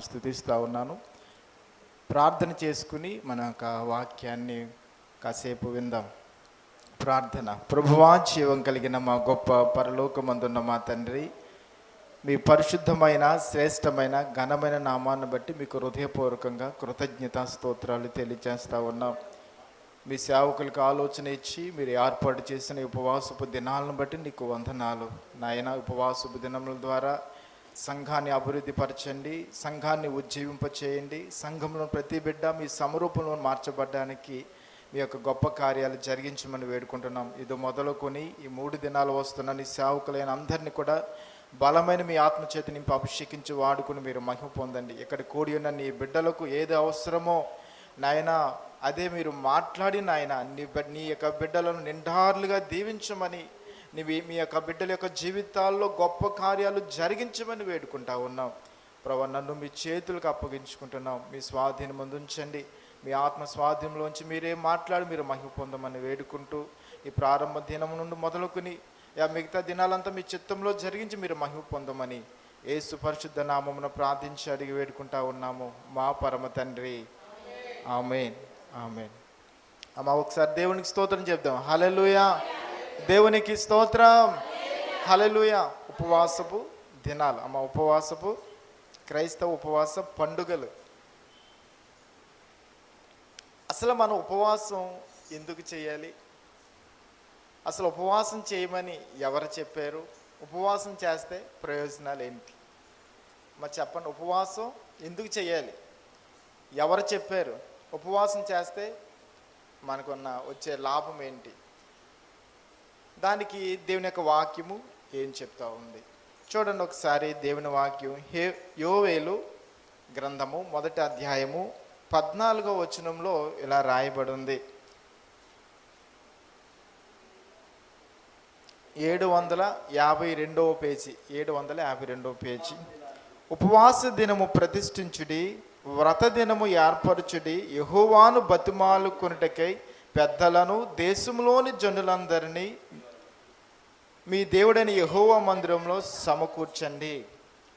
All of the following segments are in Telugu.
స్తుతిస్తూ ఉన్నాను. ప్రార్థన చేసుకుని మన యొక్క వాక్యాన్ని కాసేపు విందాం. ప్రార్థన. ప్రభువా, జీవం కలిగిన మా గొప్ప పరలోకమందున్న మా తండ్రి, మీ పరిశుద్ధమైన శ్రేష్టమైన ఘనమైన నామాన్ని బట్టి మీకు హృదయపూర్వకంగా కృతజ్ఞతా స్తోత్రాలు తెలియజేస్తూ ఉన్నాం. మీ సేవకులకు ఆలోచన ఇచ్చి మీరు ఏర్పాటు చేసిన ఉపవాసపు దినాలను బట్టి నీకు వందనాలు నాయన. ఉపవాసపు దినముల ద్వారా సంఘాన్ని అభివృద్ధి పరచండి, సంఘాన్ని ఉజ్జీవింపచేయండి. సంఘంలో ప్రతి బిడ్డ మీ సమరూపంలో మార్చబడ్డానికి మీ యొక్క గొప్ప కార్యాలు జరిగించమని వేడుకుంటున్నాం. ఇది మొదలుకొని ఈ 3 దినాలు వస్తున్న నీ సేవకులైన అందరినీ కూడా బలమైన మీ ఆత్మచేత నింపి అభిషేకించి వాడుకుని మీరు మహిమ పొందండి. ఇక్కడ కూడి ఉన్న నీ బిడ్డలకు ఏది అవసరమో నాయన అదే మీరు మాట్లాడి నాయన నీ యొక్క బిడ్డలను నిండార్లుగా దీవించమని, మీ యొక్క బిడ్డల యొక్క జీవితాల్లో గొప్ప కార్యాలు జరిగించమని వేడుకుంటా ఉన్నాం. ప్రభు, నన్ను మీ చేతులకు అప్పగించుకుంటున్నాం. మీ స్వాధీనం ముందుంచండి. మీ ఆత్మ స్వాధీనంలోంచి మీరే మాట్లాడి మీరు మహిమ పొందమని వేడుకుంటూ, ఈ ప్రారంభ దినం నుండి మొదలుకొని మిగతా దినాలంతా మీ చిత్తంలో జరిగించి మీరు మహిమ పొందమని యేసు పరిశుద్ధ నామమున ప్రార్థించి అడిగి వేడుకుంటా ఉన్నాము మా పరమ తండ్రి. ఆమేన్, ఆమేన్. అమ్మ, ఒకసారి దేవునికి స్తోత్రం చెప్దాం. హల్లెలూయా. దేవునికి స్తోత్రం. హల్లెలూయా. ఉపవాసపు దినాలు అమ్మ, ఉపవాసపు క్రైస్తవ ఉపవాస పండుగలు. అసలు మనం ఉపవాసం ఎందుకు చేయాలి? అసలు ఉపవాసం చేయమని ఎవరు చెప్పారు? ఉపవాసం చేస్తే ప్రయోజనాలు ఏంటి? మరి చెప్పండి, ఉపవాసం ఎందుకు చేయాలి? ఎవరు చెప్పారు? ఉపవాసం చేస్తే మనకున్న వచ్చే లాభం ఏంటి? దానికి దేవుని యొక్క వాక్యము ఏం చెప్తా ఉంది చూడండి ఒకసారి. దేవుని వాక్యం యోవేలు గ్రంథము 1వ అధ్యాయము 14వ వచనంలో ఇలా రాయబడి ఉంది. 752వ పేజీ, 752వ పేజీ. ఉపవాస దినము ప్రతిష్ఠించుడి, వ్రత దినము ఏర్పరచుడి, యెహోవాను బతిమాలుకొనుటకై పెద్దలను దేశంలోని జనులందరినీ మీ దేవుడైన యెహోవా మందిరంలో సమకూర్చండి.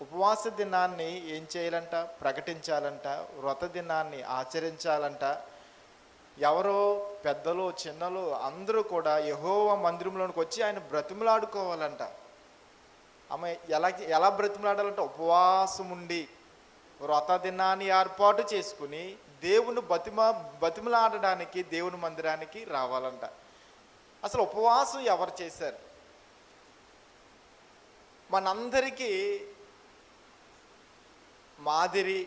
ఉపవాస దినాన్ని ఏం చేయాలంట? ప్రకటించాలంట. వ్రత దినాన్ని ఆచరించాలంట. ఎవరో పెద్దలు చిన్నలు అందరూ కూడా యెహోవా మందిరంలోనికి వచ్చి ఆయన బ్రతిమలాడుకోవాలంట. ఆమె ఎలా బ్రతిమలాడాలంట? ఉపవాసం ఉండి వ్రత దినాన్ని ఏర్పాటు చేసుకుని దేవుని బతిమలాడడానికి దేవుని మందిరానికి రావాలంట. అసలు ఉపవాసం ఎవరు చేశారు? మనందరికీ మాదిరి,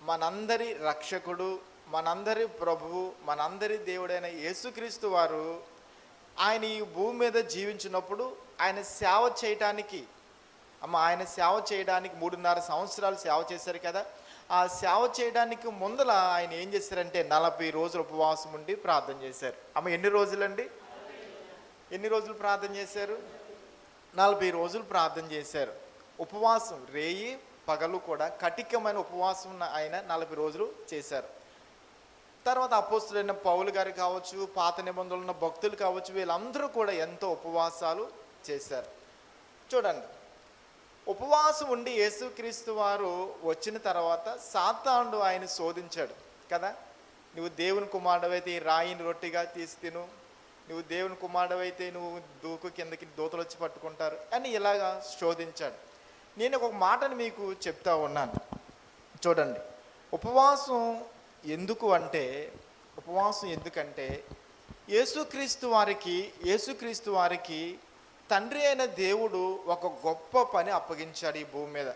మనందరి రక్షకుడు, మనందరి ప్రభువు, మనందరి దేవుడైన యేసుక్రీస్తు వారు ఆయన ఈ భూమి మీద జీవించినప్పుడు ఆయన సేవ చేయటానికి ఆయన సేవ చేయడానికి 3.5 సంవత్సరాలు సేవ చేశారు కదా. ఆ సేవ చేయడానికి ముందల ఆయన ఏం చేశారంటే 40 రోజులు ఉపవాసం ఉండి ప్రార్థన చేశారు. ఎన్ని రోజులండి? ఎన్ని రోజులు ప్రార్థన చేశారు? 40 రోజులు ప్రార్థన చేశారు. ఉపవాసం రేయి పగలు కూడా కఠినమైన ఉపవాసం ఆయన 40 రోజులు చేశారు. తర్వాత అపోస్తులైన పౌలు గారు కావచ్చు, పాత నిబంధనలు ఉన్న భక్తులు కావచ్చు, వీళ్ళందరూ కూడా ఎంతో ఉపవాసాలు చేశారు. చూడండి, ఉపవాసం ఉండి యేసుక్రీస్తు వారు వచ్చిన తర్వాత సాతానుడు ఆయన శోధించాడు కదా. నువ్వు దేవుని కుమారుడవైతే ఈ రాయిని రొట్టిగా తీసి తిను, నువ్వు దేవుని కుమారుడవైతే నువ్వు దూకు, కిందకి దూతలు వచ్చి పట్టుకుంటారు అని ఇలాగా శోధించాడు. నేను ఒక మాటను మీకు చెప్తా ఉన్నాను. చూడండి, ఉపవాసం ఎందుకంటే యేసుక్రీస్తు వారికి తండ్రి అయిన దేవుడు ఒక గొప్ప పని అప్పగించాడు ఈ భూమి మీద.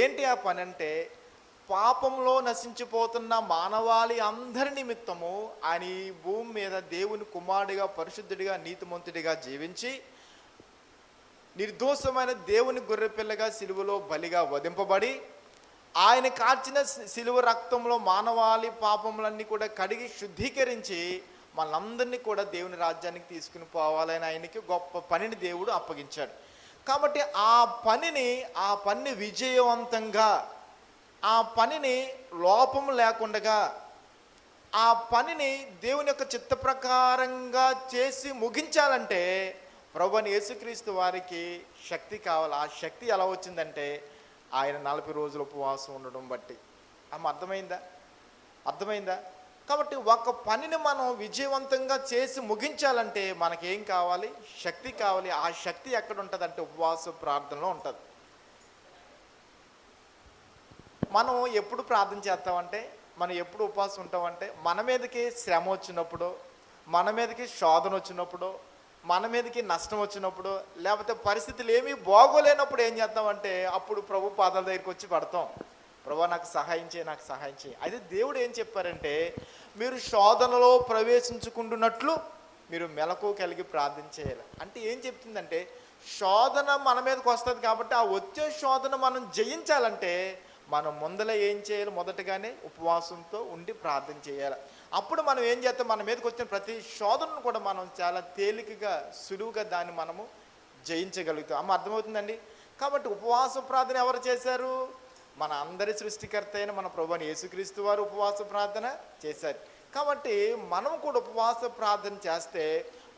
ఏంటి ఆ పని అంటే, పాపంలో నశించిపోతున్న మానవాళి అందరి నిమిత్తము ఆయన ఈ భూమి మీద దేవుని కుమారుడిగా, పరిశుద్ధుడిగా, నీతిమంతుడిగా జీవించి నిర్దోషమైన దేవుని గొర్రెపిల్లగా సిలువలో బలిగా వధింపబడి ఆయన కార్చిన సిలువ రక్తంలో మానవాళి పాపములన్నీ కూడా కడిగి శుద్ధీకరించి మనందరినీ కూడా దేవుని రాజ్యానికి తీసుకుని పోవాలని ఆయనకి గొప్ప పనిని దేవుడు అప్పగించాడు. కాబట్టి ఆ పనిని విజయవంతంగా, ఆ పనిని లోపం లేకుండా, ఆ పనిని దేవుని యొక్క చిత్త ప్రకారంగా చేసి ముగించాలంటే ప్రభువైన యేసుక్రీస్తు వారికి శక్తి కావాలి. ఆ శక్తి ఎలా వచ్చిందంటే ఆయన 40 రోజులు ఉపవాసం ఉండడం బట్టి. అమ్మ అర్థమైందా? అర్థమైందా? కాబట్టి ఒక పనిని మనం విజయవంతంగా చేసి ముగించాలంటే మనకేం కావాలి? శక్తి కావాలి. ఆ శక్తి ఎక్కడ ఉంటుంది అంటే ఉపవాస ప్రార్థనలో ఉంటుంది. మనం ఎప్పుడు ప్రార్థన చేస్తామంటే, మనం ఎప్పుడు ఉపవాసం ఉంటామంటే, మన మీదకి శ్రమ వచ్చినప్పుడు, మన మీదకి శోధన వచ్చినప్పుడు, మన మీదకి నష్టం వచ్చినప్పుడు, లేకపోతే పరిస్థితులు ఏమీ బాగోలేనప్పుడు ఏం చేస్తామంటే అప్పుడు ప్రభు పాదాల దగ్గరికి వచ్చి పడతాం. ప్రభు నాకు సహాయం చేయి, నాకు సహాయం చేయి. అయితే దేవుడు ఏం చెప్పారంటే, మీరు శోధనలో ప్రవేశించుకుంటున్నట్లు మీరు మెలకు కలిగి ప్రార్థన చేయాలి. అంటే ఏం చెప్తుందంటే, శోధన మన మీదకి వస్తుంది కాబట్టి ఆ వచ్చే శోధన మనం జయించాలంటే మనం ముందలే ఏం చేయాలి? మొదటగానే ఉపవాసంతో ఉండి ప్రార్థన చేయాలి. అప్పుడు మనం ఏం చేస్తాం? మన మీదకి వచ్చిన ప్రతి శోధనను కూడా మనం చాలా తేలికగా సులువుగా దాన్ని మనము జయించగలుగుతాం. అమ్మ అర్థమవుతుందండి? కాబట్టి ఉపవాస ప్రార్థన ఎవరు చేశారు? మన అందరి సృష్టికర్త అయిన మన ప్రభువైన యేసుక్రీస్తు వారు ఉపవాస ప్రార్థన చేశారు. కాబట్టి మనం కూడా ఉపవాస ప్రార్థన చేస్తే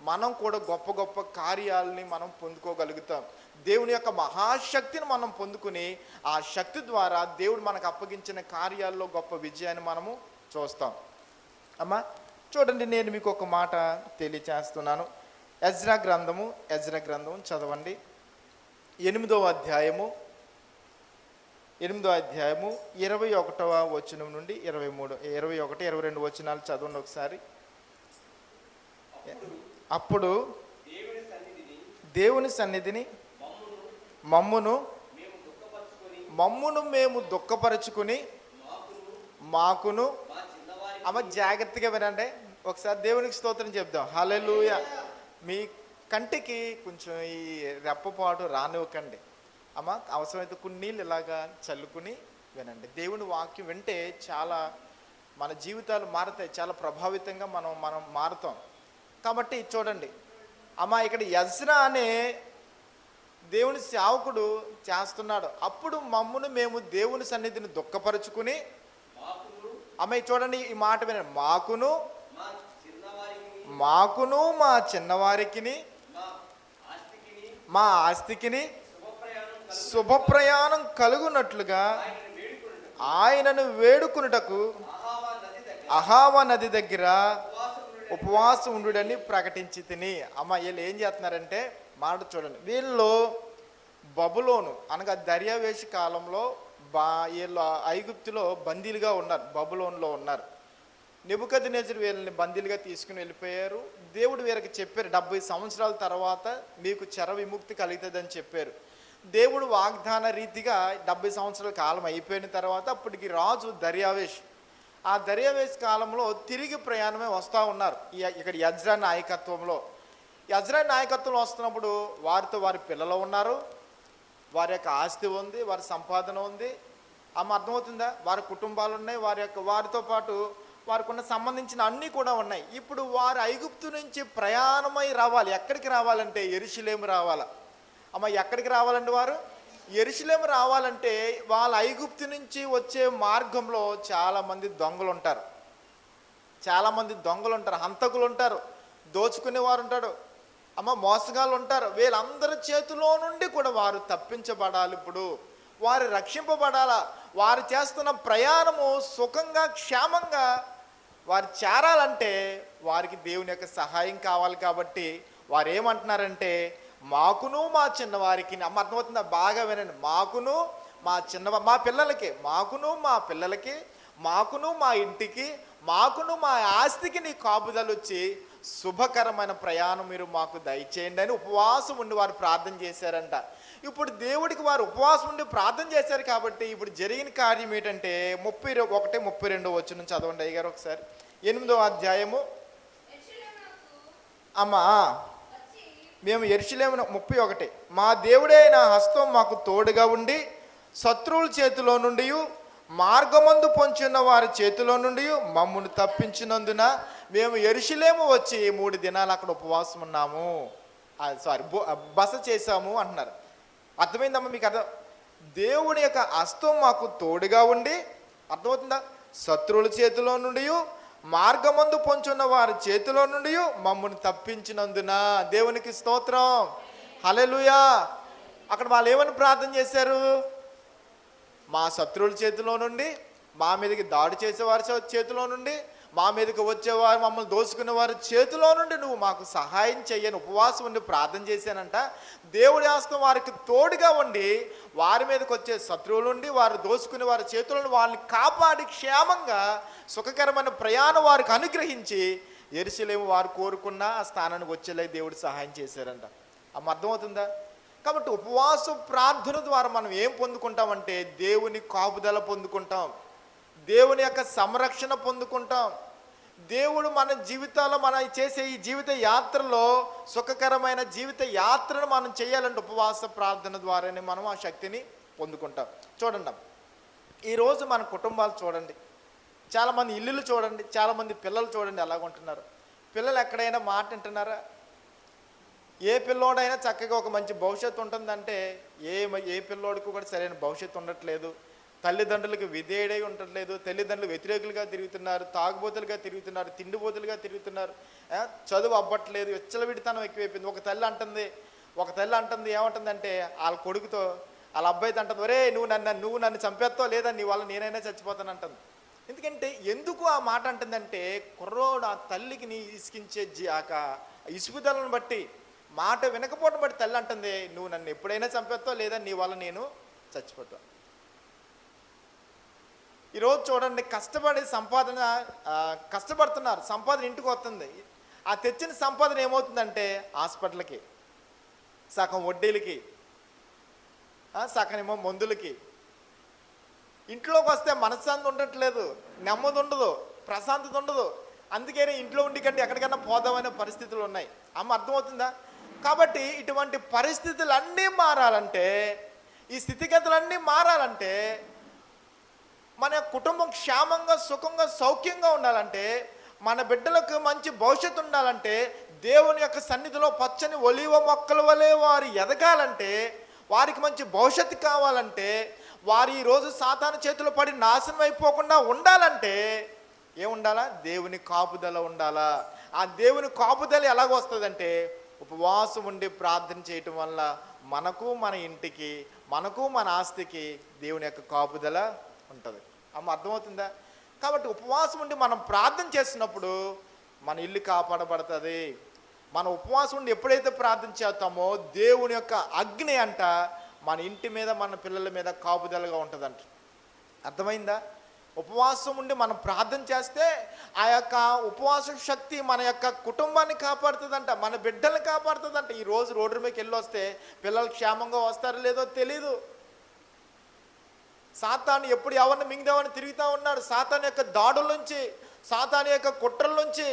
మనం కూడా గొప్ప గొప్ప కార్యాలని మనం పొందుకోగలుగుతాం. దేవుని యొక్క మహాశక్తిని మనం పొందుకుని ఆ శక్తి ద్వారా దేవుడు మనకు అప్పగించిన కార్యాల్లో గొప్ప విజయాన్ని మనము చూస్తాం. అమ్మా చూడండి, నేను మీకు ఒక మాట తెలియచేస్తున్నాను. ఎజ్రా గ్రంథము చదవండి. 8వ అధ్యాయము 21వ వచనం నుండి 23, 21, 22 వచనాలు చదవండి ఒకసారి. అప్పుడు దేవుని సన్నిధిని మమ్మును మేము దుఃఖపరుచుకుని మాకును. అమ్మ జాగ్రత్తగా వినండి, ఒకసారి దేవునికి స్తోత్రం చెప్దాం. హల్లెలూయా. మీ కంటికి కొంచెం ఈ రెప్పపాటు రానివ్వకండి అమ్మ. అవసరమైతే కొన్ని నీళ్ళు ఇలాగా చల్లుకుని వినండి. దేవుని వాక్యం వింటే చాలా మన జీవితాలు మారుతాయి, చాలా ప్రభావితంగా మనం మారుతాం. కాబట్టి చూడండి అమ్మ, ఇక్కడ ఎజ్రా అనే దేవుని సేవకుడు చేస్తున్నాడు. అప్పుడు మమ్మును మేము దేవుని సన్నిధిని దుఃఖపరుచుకుని, అమ్మాయి చూడండి ఈ మాట వినండి, మాకును మా చిన్నవారికి మా ఆస్తికిని శుభప్రయాణం కలుగునట్లుగా ఆయనను వేడుకునుటకు అహావా నది దగ్గర ఉపవాసం ఉండుడని ప్రకటించి తిని. అమ్మ వీళ్ళు ఏం చేస్తున్నారంటే మాట చూడండి, వీళ్ళు బబులోను అనగా దర్యావేషి కాలంలో వీళ్ళు ఐగుప్తులో బందీలుగా ఉన్నారు, బబులోన్లో ఉన్నారు. నెబుకద్నెజరు వీళ్ళని బందీలుగా తీసుకుని వెళ్ళిపోయారు. దేవుడు వీరికి చెప్పారు 70 సంవత్సరాల తర్వాత మీకు చెర విముక్తి కలుగుతుందని చెప్పారు. దేవుడు వాగ్దాన రీతిగా 70 సంవత్సరాల కాలం అయిపోయిన తర్వాత అప్పటికి రాజు దర్యావేష్, ఆ దర్యావేష్ కాలంలో తిరిగి ప్రయాణమే వస్తూ ఉన్నారు. ఇక్కడ ఎజ్రా నాయకత్వంలో వస్తున్నప్పుడు వారితో వారి పిల్లలు ఉన్నారు, వారి యొక్క ఆస్తి ఉంది, వారి సంపాదన ఉంది. అమ్మ అర్థమవుతుందా? వారి కుటుంబాలు ఉన్నాయి, వారితో పాటు వారికి ఉన్న సంబంధించిన అన్నీ కూడా ఉన్నాయి. ఇప్పుడు వారు ఐగుప్తు నుంచి ప్రయాణమై రావాలి. ఎక్కడికి రావాలంటే యెరూషలేము రావాలా. అమ్మ ఎక్కడికి రావాలండి? వారు యెరూషలేము రావాలంటే వాళ్ళ ఐగుప్తు నుంచి వచ్చే మార్గంలో చాలామంది దొంగలు ఉంటారు, హంతకులు ఉంటారు, దోచుకునేవారు ఉంటాడు, అమ్మ మోసగాళ్ళు ఉంటారు. వీళ్ళందరి చేతిలో నుండి కూడా వారు తప్పించబడాలి. ఇప్పుడు వారు రక్షింపబడాలా. వారు చేస్తున్న ప్రయాణము సుఖంగా క్షేమంగా వారు చేరాలంటే వారికి దేవుని యొక్క సహాయం కావాలి. కాబట్టి వారు ఏమంటున్నారంటే మాకును మా చిన్నవారికి, అమ్మ అర్థమవుతుందా? బాగా వినండి, మాకును మా పిల్లలకి, మాకును మా పిల్లలకి, మాకును మా ఇంటికి, మాకును మా ఆస్తికి నీ కాపుదలు వచ్చి శుభకరమైన ప్రయాణం మీరు మాకు దయచేయండి అని ఉపవాసం ఉండి వారు ప్రార్థన చేశారంట. ఇప్పుడు దేవుడికి వారు ఉపవాసం ఉండి ప్రార్థన చేశారు కాబట్టి ఇప్పుడు జరిగిన కార్యం ఏంటంటే 31, 32 వచనం చదవండి అయ్యగారు ఒకసారి. 8వ అధ్యాయము అమ్మా మేము యెరూషలేము 31, మా దేవుడే నా హస్తం మాకు తోడుగా ఉండి శత్రువుల చేతిలో నుండి మార్గమందు పొంచున్న వారి చేతిలో నుండి మమ్మల్ని తప్పించినందున మేము యెరూషలేము వచ్చి 3 దినాలు అక్కడ ఉపవాసం ఉన్నాము, బస చేశాము అంటున్నారు. అర్థమైందమ్మా మీకు? దేవుని యొక్క హస్తం మాకు తోడుగా ఉండి, అర్థమవుతుందా? శత్రువుల చేతిలో నుండి మార్గమందు పొంచున్న వారి చేతిలో నుండి మమ్మల్ని తప్పించినందున దేవునికి స్తోత్రం. హల్లెలూయా. అక్కడ వాళ్ళు ఏమని ప్రార్థన చేశారు? మా శత్రువుల చేతిలో నుండి మా మీదకి దాడి చేసేవారి చేతిలో నుండి, మా మీదకి వచ్చేవారు, మమ్మల్ని దోసుకునే వారి చేతిలో నుండి నువ్వు మాకు సహాయం చెయ్యని ఉపవాసం ఉండి ప్రార్థన చేశానంట. దేవుడి హస్తం వారికి తోడుగా ఉండి వారి మీదకి వచ్చే శత్రువుల నుండి, వారు దోసుకునే వారి చేతులను వాళ్ళని కాపాడి క్షేమంగా సుఖకరమైన ప్రయాణం వారికి అనుగ్రహించి యెరూషలేము వారు కోరుకున్న ఆ స్థానానికి వచ్చేలా దేవుడు సహాయం చేశారంట. అర్థమవుతుందా? కాబట్టి ఉపవాస ప్రార్థన ద్వారా మనం ఏం పొందుకుంటామంటే దేవుని కాపుదల పొందుకుంటాం, దేవుని యొక్క సంరక్షణ పొందుకుంటాం. దేవుడు మన జీవితాల్లో మనం చేసే ఈ జీవిత యాత్రలో సుఖకరమైన జీవిత యాత్రను మనం చేయాలంటే ఉపవాస ప్రార్థన ద్వారానే మనం ఆ శక్తిని పొందుకుంటాం. చూడండి, ఈరోజు మన కుటుంబాలు చూడండి, చాలామంది ఇల్లులు చూడండి, చాలామంది పిల్లలు చూడండి ఎలాగుంటున్నారు. పిల్లలు ఎక్కడైనా మాట వింటున్నారా? ఏ పిల్లోడైనా చక్కగా ఒక మంచి భవిష్యత్తు ఉంటుందంటే ఏ పిల్లోడికి కూడా సరైన భవిష్యత్తు ఉండట్లేదు. తల్లిదండ్రులకు విధేయుడై ఉండట్లేదు, తల్లిదండ్రులు వ్యతిరేకులుగా తిరుగుతున్నారు, తాగుబోతులుగా తిరుగుతున్నారు, తిండిబోతులుగా తిరుగుతున్నారు, చదువు అవ్వట్లేదు, విచ్చలవిడితనం ఎక్కువైపోయింది. ఒక తల్లి అంటుంది ఏమంటుందంటే వాళ్ళ కొడుకుతో, వాళ్ళ అబ్బాయితో అంటుంది, ఒరే నువ్వు నన్ను చంపేస్తావు, లేదా నీ వల్ల నేనైనా చచ్చిపోతాను అంటుంది. ఎందుకంటే ఎందుకు ఆ మాట అంటుందంటే కుర్రోడు ఆ తల్లికి నీ ఇసుకించే ఇసుగుదలను బట్టి, మాట వినకపోవడం బట్టి తల్లి అంటుంది, నువ్వు నన్ను ఎప్పుడైనా చంపేస్తావు, లేదా నీ వల్ల నేను చచ్చిపోతాను. ఈరోజు చూడండి, కష్టపడుతున్నారు, సంపాదన ఇంటికి వస్తుంది. ఆ తెచ్చిన సంపాదన ఏమవుతుందంటే హాస్పిటల్కి, సగం వడ్డీలకి, సగం మందులకి. ఇంట్లోకి వస్తే మనశ్శాంతి ఉండట్లేదు, నెమ్మది ఉండదు, ప్రశాంతత ఉండదు. అందుకనే ఇంట్లో ఉండి కంటే ఎక్కడికైనా పోదామనే పరిస్థితులు ఉన్నాయి. అర్థమవుతుందా? కాబట్టి ఇటువంటి పరిస్థితులన్నీ మారాలంటే, ఈ స్థితిగతులన్నీ మారాలంటే, మన కుటుంబం క్షేమంగా సుఖంగా సౌఖ్యంగా ఉండాలంటే, మన బిడ్డలకు మంచి భవిష్యత్తు ఉండాలంటే, దేవుని యొక్క సన్నిధిలో పచ్చని ఒలీవ మొక్కల వలె వారు ఎదగాలంటే, వారికి మంచి భవిష్యత్తు కావాలంటే, వారు ఈరోజు సాతాను చేతిలో పడి నాశనం అయిపోకుండా ఉండాలంటే ఏముండాలా? దేవుని కాపుదల ఉండాలా. ఆ దేవుని కాపుదల ఎలాగొస్తుందంటే ఉపవాసం ఉండి ప్రార్థన చేయటం వల్ల మనకు, మన ఇంటికి, మనకు, మన ఆస్తికి దేవుని యొక్క కాపుదల ఉంటుంది. అర్థమవుతుందా? కాబట్టి ఉపవాసం ఉండి మనం ప్రార్థన చేస్తున్నప్పుడు మన ఇల్లు కాపాడబడుతుంది. మన ఉపవాసం ఉండి ఎప్పుడైతే ప్రార్థన చేస్తామో దేవుని యొక్క అగ్ని అంట మన ఇంటి మీద, మన పిల్లల మీద కాపుదలగా ఉంటుందంట. అర్థమైందా? ఉపవాసం ఉండి మనం ప్రార్థన చేస్తే ఆ యొక్క ఉపవాస శక్తి మన యొక్క కుటుంబాన్ని కాపాడుతుందంట, మన బిడ్డల్ని కాపాడుతుందంట. ఈరోజు రోడ్డు మీదకి వెళ్ళి వస్తే పిల్లలు క్షేమంగా వస్తారో లేదో తెలీదు. సాతాను ఎప్పుడు ఎవరిని మింగిదేవని తిరుగుతూ ఉన్నాడు. సాతాను యొక్క దాడుల నుంచి, సాతాను యొక్క కుట్రల నుంచి,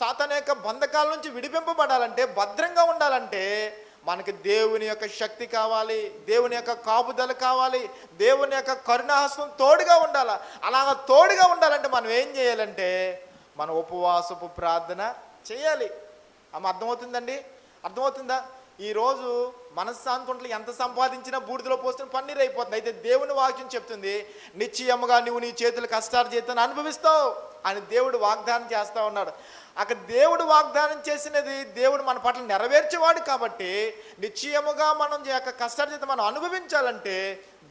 సాతాను యొక్క బంధకాల నుంచి విడిపింపబడాలంటే, భద్రంగా ఉండాలంటే మనకి దేవుని యొక్క శక్తి కావాలి, దేవుని యొక్క కాపుదల కావాలి, దేవుని యొక్క కరుణాహస్తం తోడుగా ఉండాలి. అలాగ తోడుగా ఉండాలంటే మనం ఏం చేయాలంటే మన ఉపవాసపు ప్రార్థన చేయాలి. అర్థమవుతుందండి? అర్థమవుతుందా? ఈరోజు మనశ్శాంతి ఉంటే ఎంత సంపాదించినా బూడిదలో పోస్తున్న పన్నీరు అయిపోతుంది. అయితే దేవుని వాక్యం చెప్తుంది, నిశ్చయముగా నువ్వు నీ చేతులు కష్టార్జితాన్ని అనుభవిస్తావు అని దేవుడు వాగ్దానం చేస్తూ ఉన్నాడు. అక్కడ దేవుడు వాగ్దానం చేసినది దేవుడు మన పట్ల నెరవేర్చేవాడు. కాబట్టి నిశ్చయముగా మనం యొక్క కష్టార్జితం మనం అనుభవించాలంటే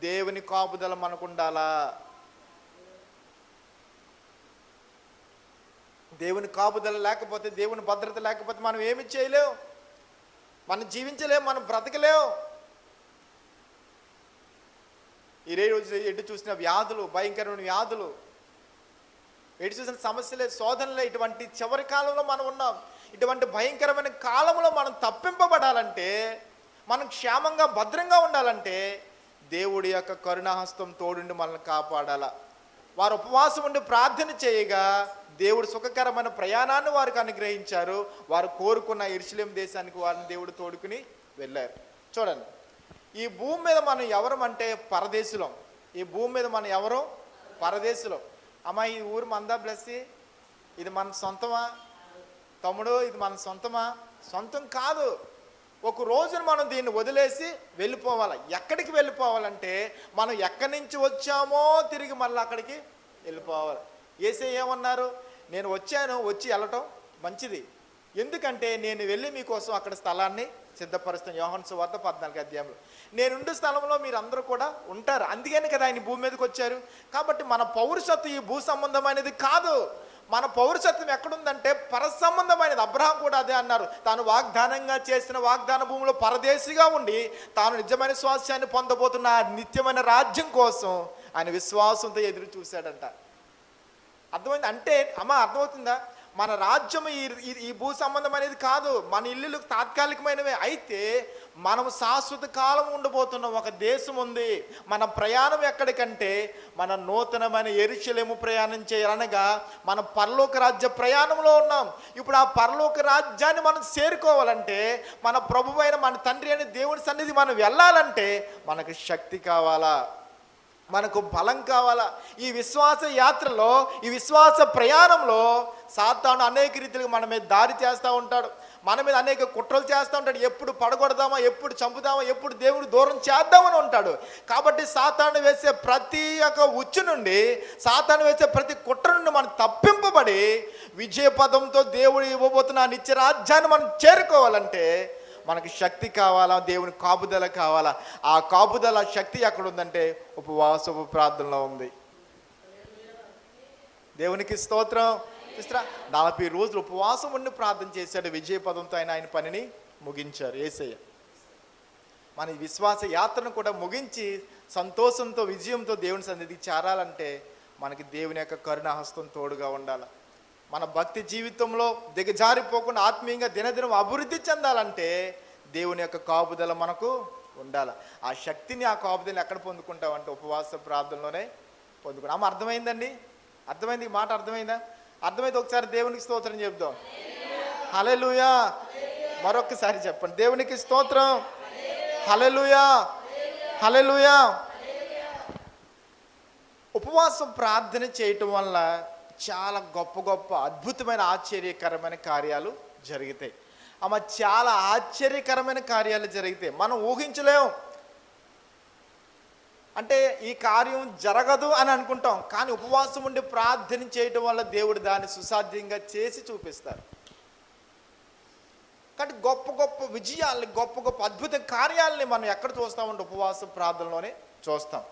దేవుని కాపుదల మనకు ఉండాలా. దేవుని కాపుదల లేకపోతే, దేవుని భద్రత లేకపోతే మనం ఏమి చేయలేం, మనం జీవించలేం, మనం బ్రతకలేం. ఈ రోజు ఎటు చూసిన వ్యాధులు, భయంకరమైన వ్యాధులు, ఎటు చూసిన సమస్యలే, శోధనలే, ఇటువంటి చివరి కాలంలో మనం ఉన్నాం. ఇటువంటి భయంకరమైన కాలంలో మనం తప్పింపబడాలంటే, మనం క్షేమంగా భద్రంగా ఉండాలంటే దేవుడి యొక్క కరుణాహస్తం తోడుండి మనల్ని కాపాడాల. వారు ఉపవాసం ఉండి ప్రార్థన చేయగా దేవుడు సుఖకరమైన ప్రయాణాన్ని వారికి అనుగ్రహించారు. వారు కోరుకున్న యెరూషలేము దేశానికి వారిని దేవుడు తోడుకుని వెళ్ళారు. చూడండి, ఈ భూమి మీద మనం ఎవరం అంటే పరదేశులం. ఈ భూమి మీద మనం ఎవరు? పరదేశులం. అమ్మా, ఈ ఊరు మందా బ్లెస్సి, ఇది మన సొంతమా? తమ్ముడు, ఇది మన సొంతమా? సొంతం కాదు. ఒక రోజున మనం దీన్ని వదిలేసి వెళ్ళిపోవాలి. ఎక్కడికి వెళ్ళిపోవాలంటే మనం ఎక్కడి నుంచి వచ్చామో తిరిగి మళ్ళీ అక్కడికి వెళ్ళిపోవాలి. యేసయ్య ఏమన్నారు? నేను వచ్చాను, వచ్చి వెళ్ళటం మంచిది, ఎందుకంటే నేను వెళ్ళి మీకోసం అక్కడ స్థలాన్ని సిద్ధపరుస్తాం. యోహాను సువార్త 14 అధ్యాయంలో నేనుండే స్థలంలో మీరు అందరూ కూడా ఉంటారు. అందుకని కదా ఆయన భూమి మీదకి వచ్చారు. కాబట్టి మన పౌరుషత్వం ఈ భూ సంబంధమైనది కాదు. మన పౌరుషత్వం ఎక్కడుందంటే పర సంబంధమైనది. అబ్రహాం కూడా అదే అన్నారు. తాను వాగ్దానంగా చేసిన వాగ్దాన భూమిలో పరదేశిగా ఉండి తాను నిజమైన స్వాస్థ్యాన్ని పొందబోతున్న నిత్యమైన రాజ్యం కోసం ఆయన విశ్వాసంతో ఎదురు చూశాడంట. అర్థమైంది అంటే అర్థమవుతుందా? మన రాజ్యం ఈ భూ సంబంధం అనేది కాదు. మన ఇల్లులు తాత్కాలికమైనవే. అయితే మనం శాశ్వత కాలం ఉండబోతున్న ఒక దేశం ఉంది. మన ప్రయాణం ఎక్కడికంటే మన నూతనమైన యెరూషలేము ప్రయాణం చేయాలనగా మన పరలోక రాజ్య ప్రయాణంలో ఉన్నాం. ఇప్పుడు ఆ పరలోక రాజ్యాన్ని మనం చేరుకోవాలంటే మన ప్రభువైన మన తండ్రి అనే దేవుడి సన్నిధి మనం వెళ్ళాలంటే మనకు శక్తి కావాలా, మనకు బలం కావాలా. ఈ విశ్వాస యాత్రలో, ఈ విశ్వాస ప్రయాణంలో సాతాను అనేక రీతిలో మన మీద దాడి చేస్తూ ఉంటాడు. మన మీద అనేక కుట్రలు చేస్తూ ఉంటాడు. ఎప్పుడు పడగొడదామా, ఎప్పుడు చంపుదామా, ఎప్పుడు దేవుడు దూరం చేద్దామని ఉంటాడు. కాబట్టి సాతాను వేసే ప్రతి ఒక్క ఉచ్చు నుండి, సాతాను వేసే ప్రతి కుట్ర నుండి మనం తప్పింపబడి విజయ పదంతో దేవుడు ఇవ్వబోతున్న నిత్య రాజ్యాన్ని మనం చేరుకోవాలంటే మనకి శక్తి కావాలా, దేవుని కాపుదల కావాలా. ఆ కాపుదల శక్తి ఎక్కడ ఉందంటే ఉపవాసపు ప్రార్థనలో ఉంది. దేవునికి స్తోత్రం. చూస్తారా, 40 రోజులు ఉపవాసం ఉండి ప్రార్థన చేశాడు. విజయ పదంతో ఆయన పనిని ముగించారు యేసయ్య. మన విశ్వాస యాత్రను కూడా ముగించి సంతోషంతో విజయంతో దేవుని సన్నిధికి చేరాలంటే మనకి దేవుని యొక్క కరుణాహస్తం తోడుగా ఉండాలి. మన భక్తి జీవితంలో దిగజారిపోకుండా ఆత్మీయంగా దినదినం అభివృద్ధి చెందాలంటే దేవుని యొక్క కాపుదల మనకు ఉండాలి. ఆ శక్తిని, ఆ కాపుదలని ఎక్కడ పొందుకుంటామంటే ఉపవాస ప్రార్థనలోనే పొందుకుంటాం. అర్థమైందండి? అర్థమైంది? ఈ మాట అర్థమైందా? అర్థమైతే ఒకసారి దేవునికి స్తోత్రం చెప్దాం. హల్లెలూయా. మరొకసారి చెప్పండి, దేవునికి స్తోత్రం. హల్లెలూయా, హల్లెలూయా. ఉపవాసం ప్రార్థన చేయటం వల్ల చాలా గొప్ప గొప్ప అద్భుతమైన ఆశ్చర్యకరమైన కార్యాలు జరుగుతాయి. చాలా ఆశ్చర్యకరమైన కార్యాలు జరిగితాయి. మనం ఊహించలేము. అంటే ఈ కార్యం జరగదు అని అనుకుంటాం, కానీ ఉపవాసం ఉండి ప్రార్థన చేయటం వల్ల దేవుడు దాన్ని సుసాధ్యంగా చేసి చూపిస్తారు. కానీ గొప్ప గొప్ప విజయాల్ని, గొప్ప గొప్ప అద్భుత కార్యాలని మనం ఎక్కడ చూస్తామంటే ఉపవాస ప్రార్థనలోనే చూస్తాం.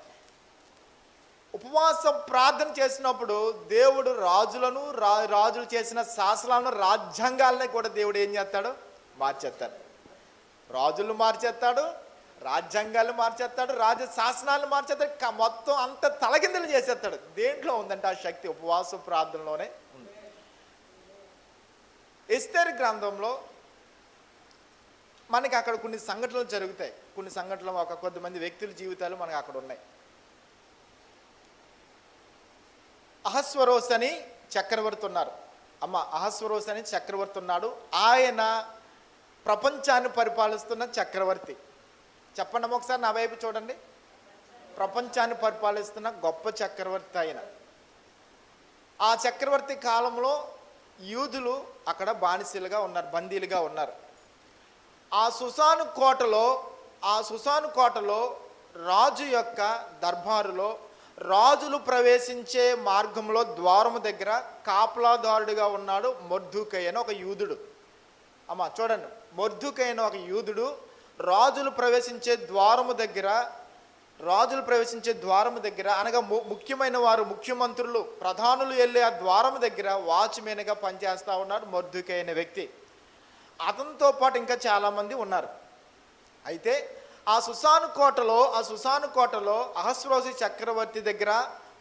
ఉపవాసం ప్రార్థన చేసినప్పుడు దేవుడు రాజులను, రాజులు చేసిన శాసనాలను, రాజ్యాంగాలని కూడా దేవుడు ఏం చేస్తాడు? మార్చేస్తాడు. రాజులు మార్చేస్తాడు, రాజ్యాంగాలు మార్చేస్తాడు, రాజ శాసనాలు మార్చేస్తాడు. మొత్తం అంత తలకిందులు చేసేస్తాడు. దేంట్లో ఉందంటే ఆ శక్తి ఉపవాస ప్రార్థనలోనే ఉంది. ఎస్తేరు గ్రంథంలో మనకి అక్కడ కొన్ని సంఘటనలు జరుగుతాయి. కొన్ని సంఘటనలు కొద్దిమంది వ్యక్తుల జీవితాలు మనకి అక్కడ ఉన్నాయి. అహస్వరోస్ అని చక్రవర్తి ఉన్నారు. అహస్వరోస్ అని చక్రవర్తి ఉన్నాడు. ఆయన ప్రపంచాన్ని పరిపాలిస్తున్న చక్రవర్తి. చెప్పండి ఒకసారి, నా వైపు చూడండి. ప్రపంచాన్ని పరిపాలిస్తున్న గొప్ప చక్రవర్తి ఆయన. ఆ చక్రవర్తి కాలంలో యూదులు అక్కడ బానిసలుగా ఉన్నారు, బందీలుగా ఉన్నారు. ఆ సుసాను కోటలో రాజు యొక్క దర్బారులో రాజులు ప్రవేశించే మార్గంలో ద్వారము దగ్గర కాపలాదారుడిగా ఉన్నాడు మొర్దెకై అని ఒక యూదుడు. చూడండి, మొర్దెకై అని ఒక యూదుడు రాజులు ప్రవేశించే ద్వారము దగ్గర అనగా ముఖ్యమైన వారు, ముఖ్యమంత్రులు, ప్రధానులు వెళ్ళే ఆ ద్వారము దగ్గర వాచ్మెన్గా పనిచేస్తూ ఉన్నాడు మొర్దెకై అనే వ్యక్తి. అతనితో పాటు ఇంకా చాలామంది ఉన్నారు. అయితే ఆ సుసాను కోటలో అహస్వరోసు చక్రవర్తి దగ్గర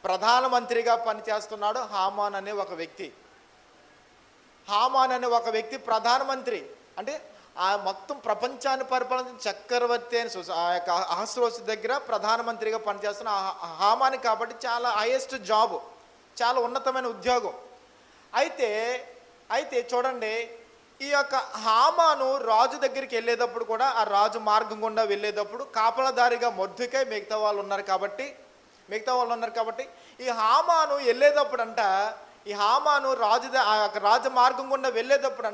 ప్రధానమంత్రిగా పనిచేస్తున్నాడు హామాన్ అనే ఒక వ్యక్తి. ప్రధానమంత్రి అంటే ఆ మొత్తం ప్రపంచాన్ని పరిపాలించిన చక్రవర్తి అని అహస్వరోసు దగ్గర ప్రధానమంత్రిగా పనిచేస్తున్న హామాన్ కాబట్టి చాలా హైయెస్ట్ జాబ్, చాలా ఉన్నతమైన ఉద్యోగం. అయితే చూడండి, ఈ యొక్క హామాను రాజు దగ్గరికి వెళ్ళేటప్పుడు కూడా ఆ రాజు మార్గం గుండా వెళ్ళేటప్పుడు కాపలాదారిగా మొర్దెకై మిగతా వాళ్ళు ఉన్నారు కాబట్టి ఈ హామాను వెళ్ళేటప్పుడు ఈ హామాను రాజ మార్గం గుండా వెళ్ళేటప్పుడు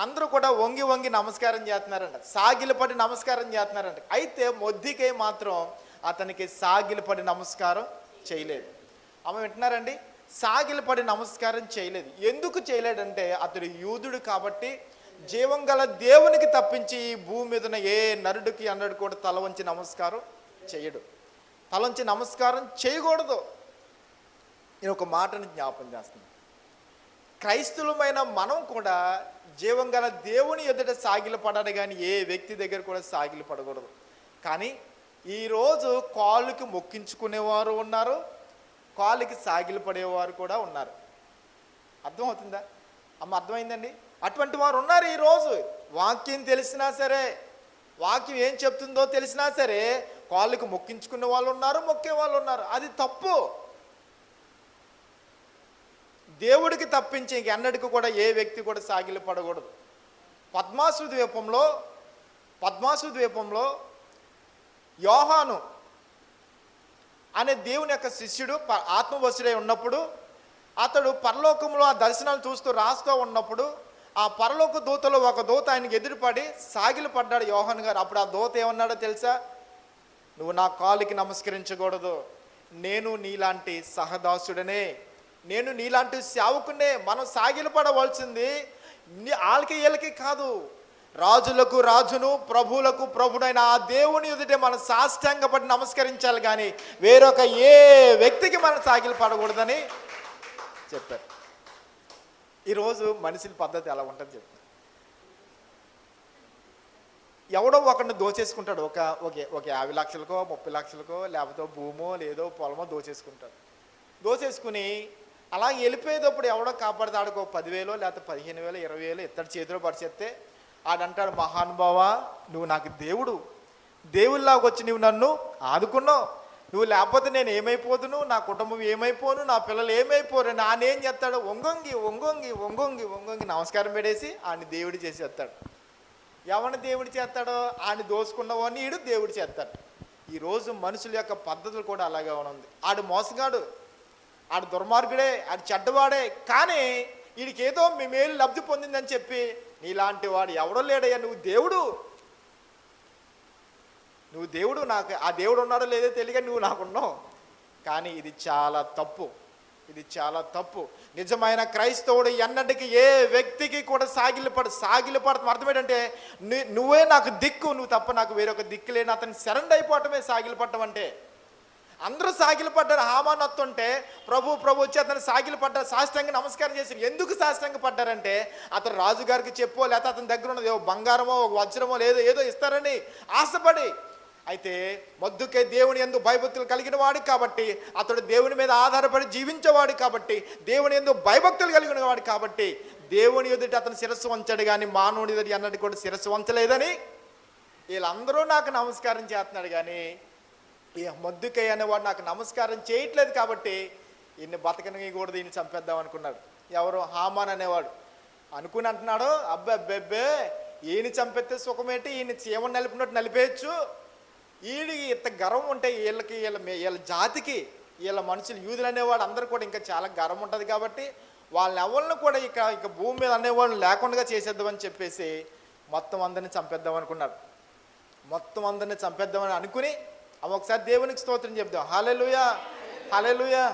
అందరూ కూడా వంగి వంగి నమస్కారం చేస్తున్నారంట, సాగిలపడి నమస్కారం చేస్తున్నారంట. అయితే మొర్దెకై మాత్రం అతనికి సాగిలపడి నమస్కారం చేయలేదు. వింటున్నారండి? సాగిలపడి నమస్కారం చేయలేదు. ఎందుకు చేయలేదంటే అతడు యూదుడు కాబట్టి జీవం గల దేవునికి తప్పించి ఈ భూమి మీద ఉన్న ఏ నరుడికి అన్నడు కూడా తల వంచి నమస్కారం చేయడు, తల వంచి నమస్కారం చేయకూడదు. నేను ఒక మాటని జ్ఞాపం చేస్తున్నాను. క్రైస్తవులమైన మనం కూడా జీవం గల దేవుని ఎదుట సాగిల పడాలి, కానీ ఏ వ్యక్తి దగ్గర కూడా సాగిలు పడకూడదు. కానీ ఈరోజు కాళ్ళకి మొక్కించుకునేవారు ఉన్నారు, కాళ్ళకి సాగిలు పడేవారు కూడా ఉన్నారు. అర్థమవుతుందా అమ్మ? అర్థమైందండి? అటువంటి వారు ఉన్నారు ఈరోజు. వాక్యం తెలిసినా సరే, వాక్యం ఏం చెప్తుందో తెలిసినా సరే కాళ్ళకి మొక్కించుకునే వాళ్ళు ఉన్నారు, మొక్కే వాళ్ళు ఉన్నారు. అది తప్పు. దేవుడికి తప్పించి ఇంకెన్నటికి కూడా ఏ వ్యక్తి కూడా సాగిలు పడకూడదు. పద్మాసు ద్వీపంలో యోహాను అనే దేవుని యొక్క శిష్యుడు ఆత్మవశుడై ఉన్నప్పుడు, అతడు పరలోకంలో ఆ దర్శనాలు రాస్తూ ఉన్నప్పుడు ఆ పరలోక దూతలో ఒక దూత ఆయనకి ఎదురుపడి సాగిలు పడ్డాడు యోహాను గారు. అప్పుడు ఆ దూత ఏమన్నాడో తెలుసా? నువ్వు నా కాలుకి నమస్కరించకూడదు, నేను నీలాంటి సహదాసుడనే, నేను నీలాంటి సేవకునే. మనం సాగిలు పడవలసింది వాళ్ళకి వీళ్ళకి కాదు, రాజులకు రాజును ప్రభువులకు ప్రభుడైన ఆ దేవుని ఎదుటే మనం సాష్టాంగపడి నమస్కరించాలి, కానీ వేరొక ఏ వ్యక్తికి మనం సాగిలు పడకూడదని చెప్పారు. ఈరోజు మనుషుల పద్ధతి ఎలా ఉంటుంది చెప్తారు. ఎవడో ఒకరిని దోచేసుకుంటాడు, ఒక 50 లక్షలకో 30 లక్షలకో, లేకపోతే భూమో లేదో పొలమో దోచేసుకుంటాడు. దోచేసుకుని అలా వెళ్ళిపోయేటప్పుడు ఎవడో కాపాడుతాడుకో 10,000 లేకపోతే 15,000 20,000 ఇత్తడి చేతిలో పరిచేస్తే ఆడంటాడు, మహానుభావా నువ్వు నాకు దేవుళ్ళలాగా వచ్చి నువ్వు నన్ను ఆదుకున్నావు, నువ్వు లేకపోతే నేను ఏమైపోదును, నా కుటుంబం ఏమైపోను, నా పిల్లలు ఏమైపోరు. నానేం చేస్తాడు? వంగొంగి వంగొంగి వంగొంగి వంగొంగి నమస్కారం పెడేసి ఆయన దేవుడి చేసేస్తాడు. ఎవరిని దేవుడి చేస్తాడో ఆయన దోసుకున్నవాడిని ఈడు దేవుడి చేస్తాడు. ఈరోజు మనుషుల యొక్క పద్ధతులు కూడా అలాగే ఉంది. ఆడు మోసగాడు, ఆడు దుర్మార్గుడే, ఆడు చెడ్డవాడే, కానీ వీడికి ఏదో మీ మేలు లబ్ధి పొందిందని చెప్పి నీలాంటి వాడు ఎవడో లేడయ్యా, నువ్వు దేవుడు, నాకు ఆ దేవుడు ఉన్నాడో లేదో తెలియక నువ్వు నాకున్నావు. కానీ ఇది చాలా తప్పు, ఇది చాలా తప్పు. నిజమైన క్రైస్తవుడు ఎన్నటికి ఏ వ్యక్తికి కూడా సాగిలపడతాం. అర్థం ఏంటంటే నువ్వే నాకు దిక్కు, నువ్వు తప్ప నాకు వేరొక దిక్కు లేని అతను సరెండర్ అయిపోవటమే సాగిలపడటం అంటే. అందరూ సాగిలు పడ్డారు. హామాను వస్తుంటే ప్రభు వచ్చి అతను సాగిలు పడ్డారు, సాష్టాంగ నమస్కారం చేశారు. ఎందుకు సాష్టాంగ పడ్డారంటే అతను రాజుగారికి చెప్పో లేకపోతే అతని దగ్గర ఉన్నది బంగారమో వజ్రమో ఏదో ఇస్తారని ఆశపడి. అయితే మొద్దుకే దేవుని యందు భయభక్తులు కలిగిన వాడు కాబట్టి, అతడు దేవుని మీద ఆధారపడి జీవించేవాడు కాబట్టి, దేవుని యందు భయభక్తులు కలిగిన వాడు కాబట్టి దేవుని ఎదుటి అతను శిరస్సు వంచాడు, కానీ మానవుని ఎదుటి అన్నది కూడా శిరస్సు వంచలేదని వీళ్ళందరూ నాకు నమస్కారం చేస్తున్నాడు, కానీ ఈ మొద్దుకై అనేవాడు నాకు నమస్కారం చేయట్లేదు కాబట్టి ఈయన్ని బతకనికూడదు, ఈయన్ని చంపేద్దాం అనుకున్నాడు. ఎవరు? హామాన్ అనేవాడు అనుకుని అంటున్నాడు, అబ్బే ఈయన చంపేస్తే సుఖమేంటి, ఈయన చీమని నలిపినట్టు నలిపేయచ్చు, వీడికి ఇంత గర్వం ఉంటే వీళ్ళ జాతికి, వీళ్ళ మనుషులు యూదులు అనేవాడు అందరూ కూడా ఇంకా చాలా గర్వం ఉంటుంది కాబట్టి వాళ్ళని ఎవరిని కూడా ఇక భూమి మీద అనేవాళ్ళని లేకుండా చేసేద్దామని చెప్పేసి మొత్తం అందరినీ చంపేద్దాం అనుకున్నాడు. మొత్తం అందరినీ చంపేద్దామని అనుకుని ఒకసారి దేవునికి స్తోత్రం చెప్దాం. హల్లెలూయా హల్లెలూయా.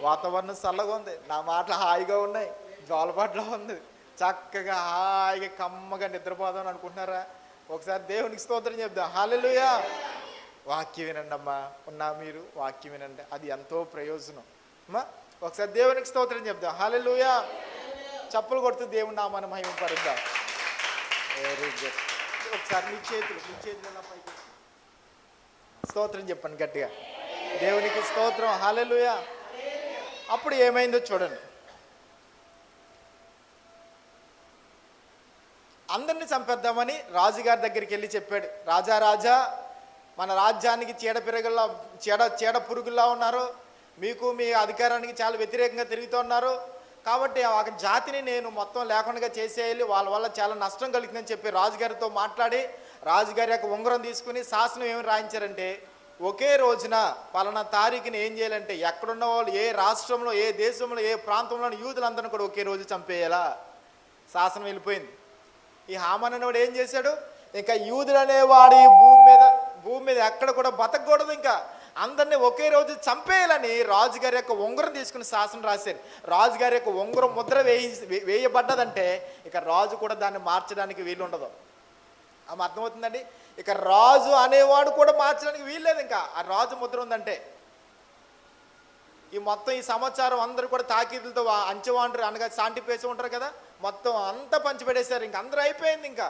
వాతావరణం చల్లగా ఉంది, నా మాటలు హాయిగా ఉన్నాయి, జోలపాట్లో ఉంది, చక్కగా హాయిగా కమ్మగా నిద్రపోదామని అనుకుంటున్నారా? ఒకసారి దేవునికి స్తోత్రం చెప్దాం. హల్లెలూయా. వాక్యం వినండి అమ్మా, మీరు వాక్యం వినండి, అది ఎంతో ప్రయోజనం అమ్మా. ఒకసారి దేవునికి స్తోత్రం చెప్దాం. హల్లెలూయా. చప్పులు కొడుతూ దేవుని నామాన్ని మహిమపరుద్దాం. Very good. ఒకసారి మీ చేతులు ఎలా పైకి స్తోత్రం చెప్పండి గట్టిగా. దేవునికి స్తోత్రం. హల్లెలూయా. అప్పుడు ఏమైందో చూడండి. అందరినీ చంపేద్దామని రాజుగారి దగ్గరికి వెళ్ళి చెప్పాడు, రాజా మన రాజ్యానికి చీడ పురుగుల్లా ఉన్నారు, మీకు మీ అధికారానికి చాలా వ్యతిరేకంగా తిరుగుతూ ఉన్నారు, కాబట్టి ఆ జాతిని నేను మొత్తం లేకుండా చేసేయాలి, వాళ్ళ వల్ల చాలా నష్టం కలుగుతుందని చెప్పి రాజుగారితో మాట్లాడి రాజుగారి యొక్క ఉంగరం తీసుకుని శాసనం ఏమి రాయించారంటే, ఒకే రోజున పలానా తారీఖుని ఏం చేయాలంటే ఎక్కడున్న వాళ్ళు ఏ రాష్ట్రంలో ఏ దేశంలో ఏ ప్రాంతంలో యూదులందరినీ కూడా ఒకే రోజు చంపేయాలా శాసనం వెళ్ళిపోయింది. ఈ హామాన్ అనేవాడు ఏం చేశాడు, ఇంకా యూదులు అనేవాడు ఈ భూమి మీద ఎక్కడ కూడా బతకూడదు, ఇంకా అందరినీ ఒకే రోజు చంపేయాలని రాజుగారి యొక్క ఉంగరం తీసుకుని శాసనం రాశారు. రాజుగారి యొక్క ఉంగరం ముద్ర వేయబడ్డదంటే ఇక రాజు కూడా దాన్ని మార్చడానికి వీలుండదు. ఆమె అర్థమవుతుందండి. ఇక రాజు అనేవాడు కూడా మార్చడానికి వీల్లేదు. ఇంకా ఆ రాజు ముద్ర ఉందంటే ఈ మొత్తం ఈ సమాచారం అందరూ కూడా తాకీదులతో అంచెవాంటారు అనగా శాంతి పేసి ఉంటారు కదా, మొత్తం అంతా పంచిపెట్టేశారు. ఇంక అందరూ అయిపోయింది. ఇంకా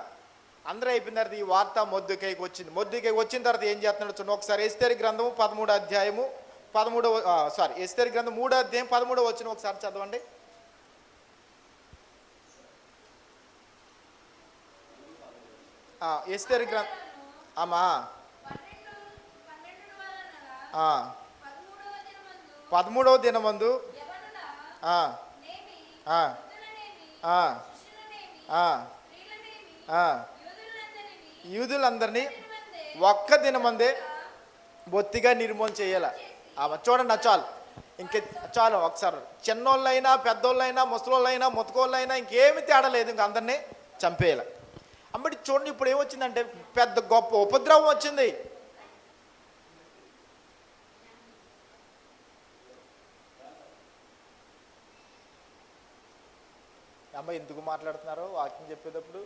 అందరూ అయిపోయిన తర్వాత ఈ వార్త మొర్దెకైకి వచ్చింది. మొర్దెకైకి వచ్చిన తర్వాత ఏం చేస్తున్నాడు చూడండి ఒకసారి. ఎస్తేరు గ్రంథము 13వ అధ్యాయము 13వ ఎస్తేరు గ్రంథం 3వ అధ్యాయం 13వ వచనం ఒకసారి చదవండి. ఎస్తేరు గ్రంథం ఆమా 13వ దినమందు యూదులందరినీ ఒక్క దినమందే బొత్తిగా నిర్మూలన చేయాల. చూడండి చాలు, ఇంకే చాలు. ఒకసారి చిన్నోళ్ళైనా పెద్దోళ్ళైనా ముసలోళ్ళైనా ముతకోళ్ళైనా ఇంకేమి తేడా లేదు, ఇంక అందరినీ చంపేయాల. అమ్మడి చూడండి ఇప్పుడు ఏమొచ్చిందంటే పెద్ద గొప్ప ఉపద్రవం వచ్చింది. అమ్మ ఎందుకు మాట్లాడుతున్నారో వాక్యం చెప్పేటప్పుడు?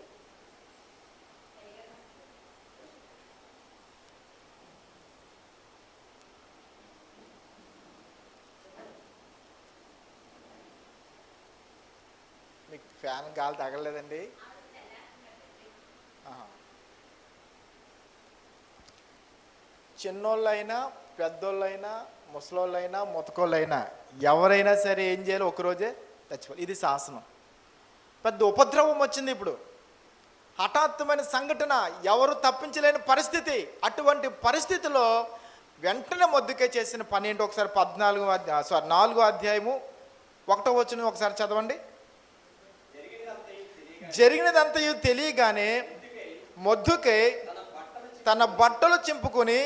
మీకు ఫ్యాన్ గాలి తగలలేదండి? చిన్నోళ్ళైనా పెద్దోళ్ళైనా ముసలోళ్ళైనా ముతకోళ్ళైనా ఎవరైనా సరే ఏం చేయాలి? ఒకరోజే చచ్చిపోవాలి. ఇది శాసనం. పెద్ద ఉపద్రవం వచ్చింది. ఇప్పుడు హఠాత్తుమైన సంఘటన, ఎవరు తప్పించలేని పరిస్థితి. అటువంటి పరిస్థితిలో వెంటనే మొర్దెకై చేసిన పని ఏంటో ఒకసారి 4వ అధ్యాయము 1వ వచనం ఒకసారి చదవండి. జరిగినదంతయు తెలియగానే మొర్దెకై తన బట్టలు చింపుకొని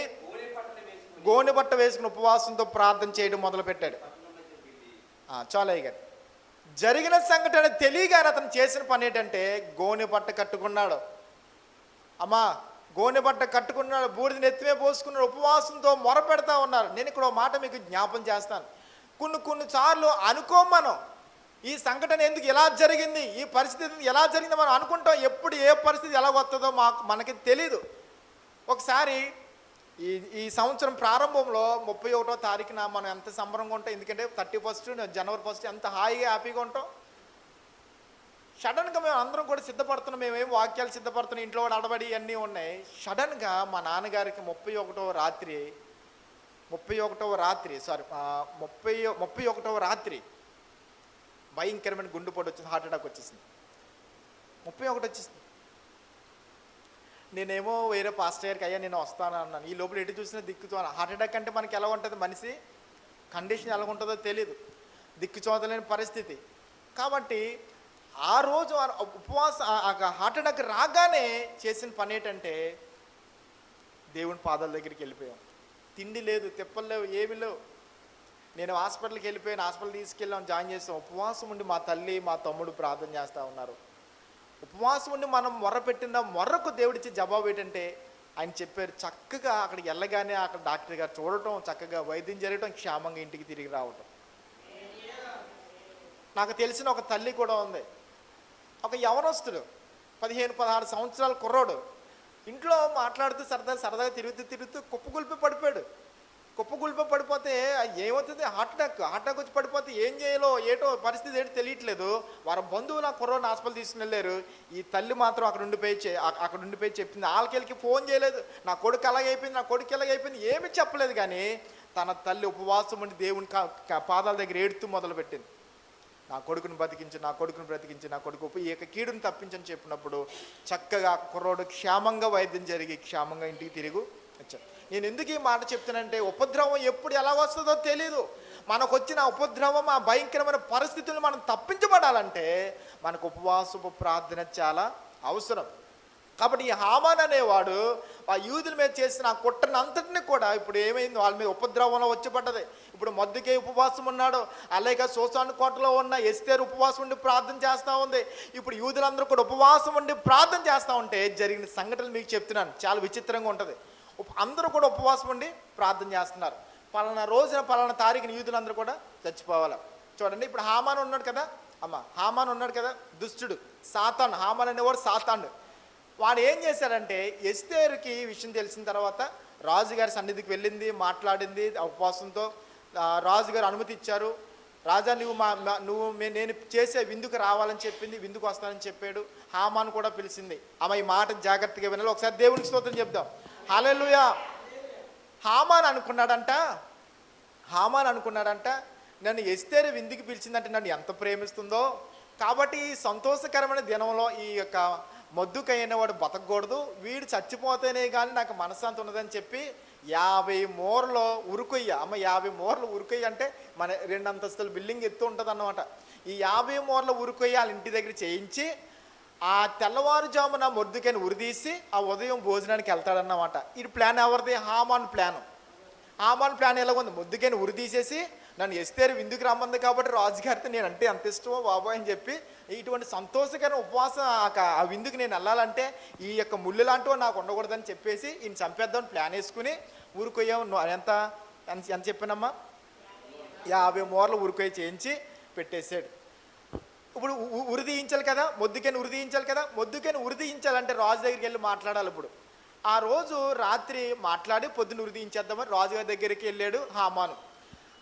గోనె బట్ట వేసుకుని ఉపవాసంతో ప్రార్థన చేయడం మొదలుపెట్టాడు. చాలయ్య గారు, జరిగిన సంఘటన తెలియగానే అతను చేసిన పని ఏంటంటే గోనె బట్ట కట్టుకున్నాడు. అమ్మా గోనె బట్ట కట్టుకున్నాడు, బూడిదని ఎత్తిమే పోసుకున్నాడు, ఉపవాసంతో మొరపెడతా ఉన్నారు. నేను ఇక్కడ ఒక మాట మీకు జ్ఞాపం చేస్తాను. కొన్నిసార్లు అనుకోమనం ఈ సంఘటన ఎందుకు ఎలా జరిగింది, ఈ పరిస్థితి ఎలా జరిగింది మనం అనుకుంటాం. ఎప్పుడు ఏ పరిస్థితి ఎలా వస్తుందో మనకి తెలీదు. ఒకసారి ఈ సంవత్సరం ప్రారంభంలో 31వ తారీఖున మనం ఎంత సంబరంగా ఉంటాం, ఎందుకంటే 31 జనవరి 1 ఎంత హాయిగా హ్యాపీగా ఉంటాం. సడన్గా మేము అందరం కూడా సిద్ధపడుతున్నాం, మేమేం వాక్యాలు సిద్ధపడుతున్నాం, ఇంట్లో కూడా అడబడి అన్నీ ఉన్నాయి. సడన్గా మా నాన్నగారికి 31వ రాత్రి భయంకరమైన గుండెపోటు వచ్చింది, హార్ట్ అటాక్ వచ్చేసింది. 31 వచ్చేసింది. నేనేమో వేరే పాస్టర్ గారికి అయ్యా నేను వస్తాను అన్నాను. ఈ లోపల ఎటు చూసినా దిక్కుతో హార్ట్ అటాక్ అంటే మనకి ఎలా ఉంటుంది, మనిషి కండిషన్ ఎలా ఉంటుందో తెలియదు, దిక్కు చూడలేని పరిస్థితి. కాబట్టి ఆ రోజు హార్ట్ అటాక్ రాగానే చేసిన పని ఏంటంటే దేవుని పాదాల దగ్గరికి వెళ్ళిపోయాం. తిండి లేదు, తిప్పలు లేవు, ఏమి లేవు. నేను హాస్పిటల్కి వెళ్ళిపోయాను, హాస్పిటల్ తీసుకెళ్ళాం, జాయిన్ చేస్తాం. ఉపవాసం ఉండి మా తల్లి మా తమ్ముడు ప్రార్థన చేస్తూ ఉన్నారు. ఉపవాసం ఉండి మనం మొర్రపెట్టిన మొర్రకు దేవుడిచ్చి జవాబు ఏంటంటే ఆయన చెప్పారు, చక్కగా అక్కడికి వెళ్ళగానే అక్కడ డాక్టర్ గారు చూడటం, చక్కగా వైద్యం జరగటం, క్షేమంగా ఇంటికి తిరిగి రావటం. నాకు తెలిసిన ఒక తల్లి కూడా ఉంది. ఒక యవనస్తుడు 15-16 సంవత్సరాల కుర్రోడు ఇంట్లో మాట్లాడుతూ సరదాగా తిరుగుతూ కుప్పగొల్పి పడిపోతే ఏమవుతుంది, హార్ట్ అటాక్ వచ్చి పడిపోతే ఏం చేయాలో ఏటో పరిస్థితి ఏంటో తెలియట్లేదు. వారి బంధువులు ఆ కుర్రోని హాస్పిటల్ తీసుకుని వెళ్ళారు. ఈ తల్లి మాత్రం అక్కడ ఉండిపోయి చెప్పింది. వాళ్ళకి ఫోన్ చేయలేదు, నా కొడుకు ఎలాగైపోయింది ఏమీ చెప్పలేదు. కానీ తన తల్లి ఉపవాసం ఉండి దేవుని పాదాల దగ్గర ఏడుతూ మొదలుపెట్టింది. నా కొడుకుని బ్రతికించి నా కొడుకు ఈ యొక్క కీడుని తప్పించని చెప్పినప్పుడు చక్కగా కుర్రోడు క్షేమంగా వైద్యం జరిగి క్షేమంగా ఇంటికి తిరిగి వచ్చాడు. నేను ఎందుకు ఈ మాట చెప్తానంటే ఉపద్రవం ఎప్పుడు ఎలా వస్తుందో తెలీదు. మనకు వచ్చిన ఉపద్రవం, ఆ భయంకరమైన పరిస్థితులు మనం తప్పించబడాలంటే మనకు ఉపవాసపు ప్రార్థన చాలా అవసరం. కాబట్టి ఈ హామాన్ అనేవాడు ఆ యూదుల మీద చేసిన ఆ కుట్రను అంతటిని కూడా ఇప్పుడు ఏమైంది, వాళ్ళ మీద ఉపద్రవంలో వచ్చి పడ్డది. ఇప్పుడు మొర్దెకై ఉపవాసం ఉన్నాడు, అలాగే సోసాను కోటలో ఉన్న ఎస్తేరు ఉపవాసం ఉండి ప్రార్థన చేస్తూ ఉంది. ఇప్పుడు యూదులందరూ కూడా ఉపవాసం ఉండి ప్రార్థన చేస్తూ ఉంటే జరిగిన సంఘటనలు మీకు చెప్తున్నాను, చాలా విచిత్రంగా ఉంటుంది. అందరూ కూడా ఉపవాసం ఉండి ప్రార్థన చేస్తున్నారు. పలానా రోజున పలానా తారీఖున యూదులందరూ కూడా చచ్చిపోవాలి. చూడండి, ఇప్పుడు హామాను ఉన్నాడు కదా, హామాను ఉన్నాడు కదా, దుష్టుడు, సాతాను. హామాన్ అనేవాడు సాతాను. వాడు ఏం చేశాడంటే, ఎస్తేరుకి విషయం తెలిసిన తర్వాత రాజుగారి సన్నిధికి వెళ్ళింది, మాట్లాడింది ఉపవాసంతో. రాజుగారు అనుమతి ఇచ్చారు. రాజా, నువ్వు నేను చేసే విందుకు రావాలని చెప్పింది, విందుకు వస్తానని చెప్పాడు. హామాను కూడా పిలిచింది. ఆమె ఈ మాట జాగ్రత్తగా వినాలి. ఒకసారి దేవునికి స్తోత్రం చెప్దాం. హల్లెలూయా. హామాను అనుకున్నాడంట నన్ను ఎస్తేరు విందుకు పిలిచిందంటే నన్ను ఎంత ప్రేమిస్తుందో, కాబట్టి ఈ సంతోషకరమైన దినంలో ఈ యొక్క మొద్దుకైన వాడు బతకూడదు, వీడు చచ్చిపోతేనే కానీ నాకు మనశ్శాంతి ఉన్నదని చెప్పి 50 మూరలు ఉరుకొయ్య. 50 మూరలు ఉరుకొయ్య అంటే మన 2 అంతస్తుల బిల్డింగ్ ఎత్తు ఉంటుంది అన్నమాట. ఈ 50 మూరల ఉరుకొయ్య వాళ్ళ ఇంటి దగ్గర చేయించి ఆ తెల్లవారుజామున మొద్దుకైన ఉరిదీసి ఆ ఉదయం భోజనానికి వెళ్తాడన్నమాట. ఇది ప్లాన్ ఎవరిది? హామాన్ ప్లాన్ ఎలాగుంది? మొద్దుకైన ఉరిదీసేసి నన్ను ఎస్తేరు విందుకు రమ్మంది కాబట్టి రాజుగారితో నేను అంటే ఎంత ఇష్టమో బాబాయ్ అని చెప్పి ఇటువంటి సంతోషకరమైన ఉపవాసం ఆ విందుకు నేను వెళ్ళాలంటే ఈ యొక్క ముళ్ళు లాంటివి నాకు ఉండకూడదని చెప్పేసి ఈయన చంపేద్దామని ప్లాన్ వేసుకుని ఊరుకొయ్యాం. ఎంత చెప్పానమ్మా? 50 మూరలు ఊరుకొయ్య చేయించి పెట్టేశాడు. ఇప్పుడు ఉరిదీయించాలి కదా, మొద్దుకైన ఉరిదీయించాలంటే రాజు దగ్గరికి వెళ్ళి మాట్లాడాలి. ఇప్పుడు ఆ రోజు రాత్రి మాట్లాడి పొద్దున్న ఉరిదీయించేద్దామని రాజుగారి దగ్గరికి వెళ్ళాడు హామాను.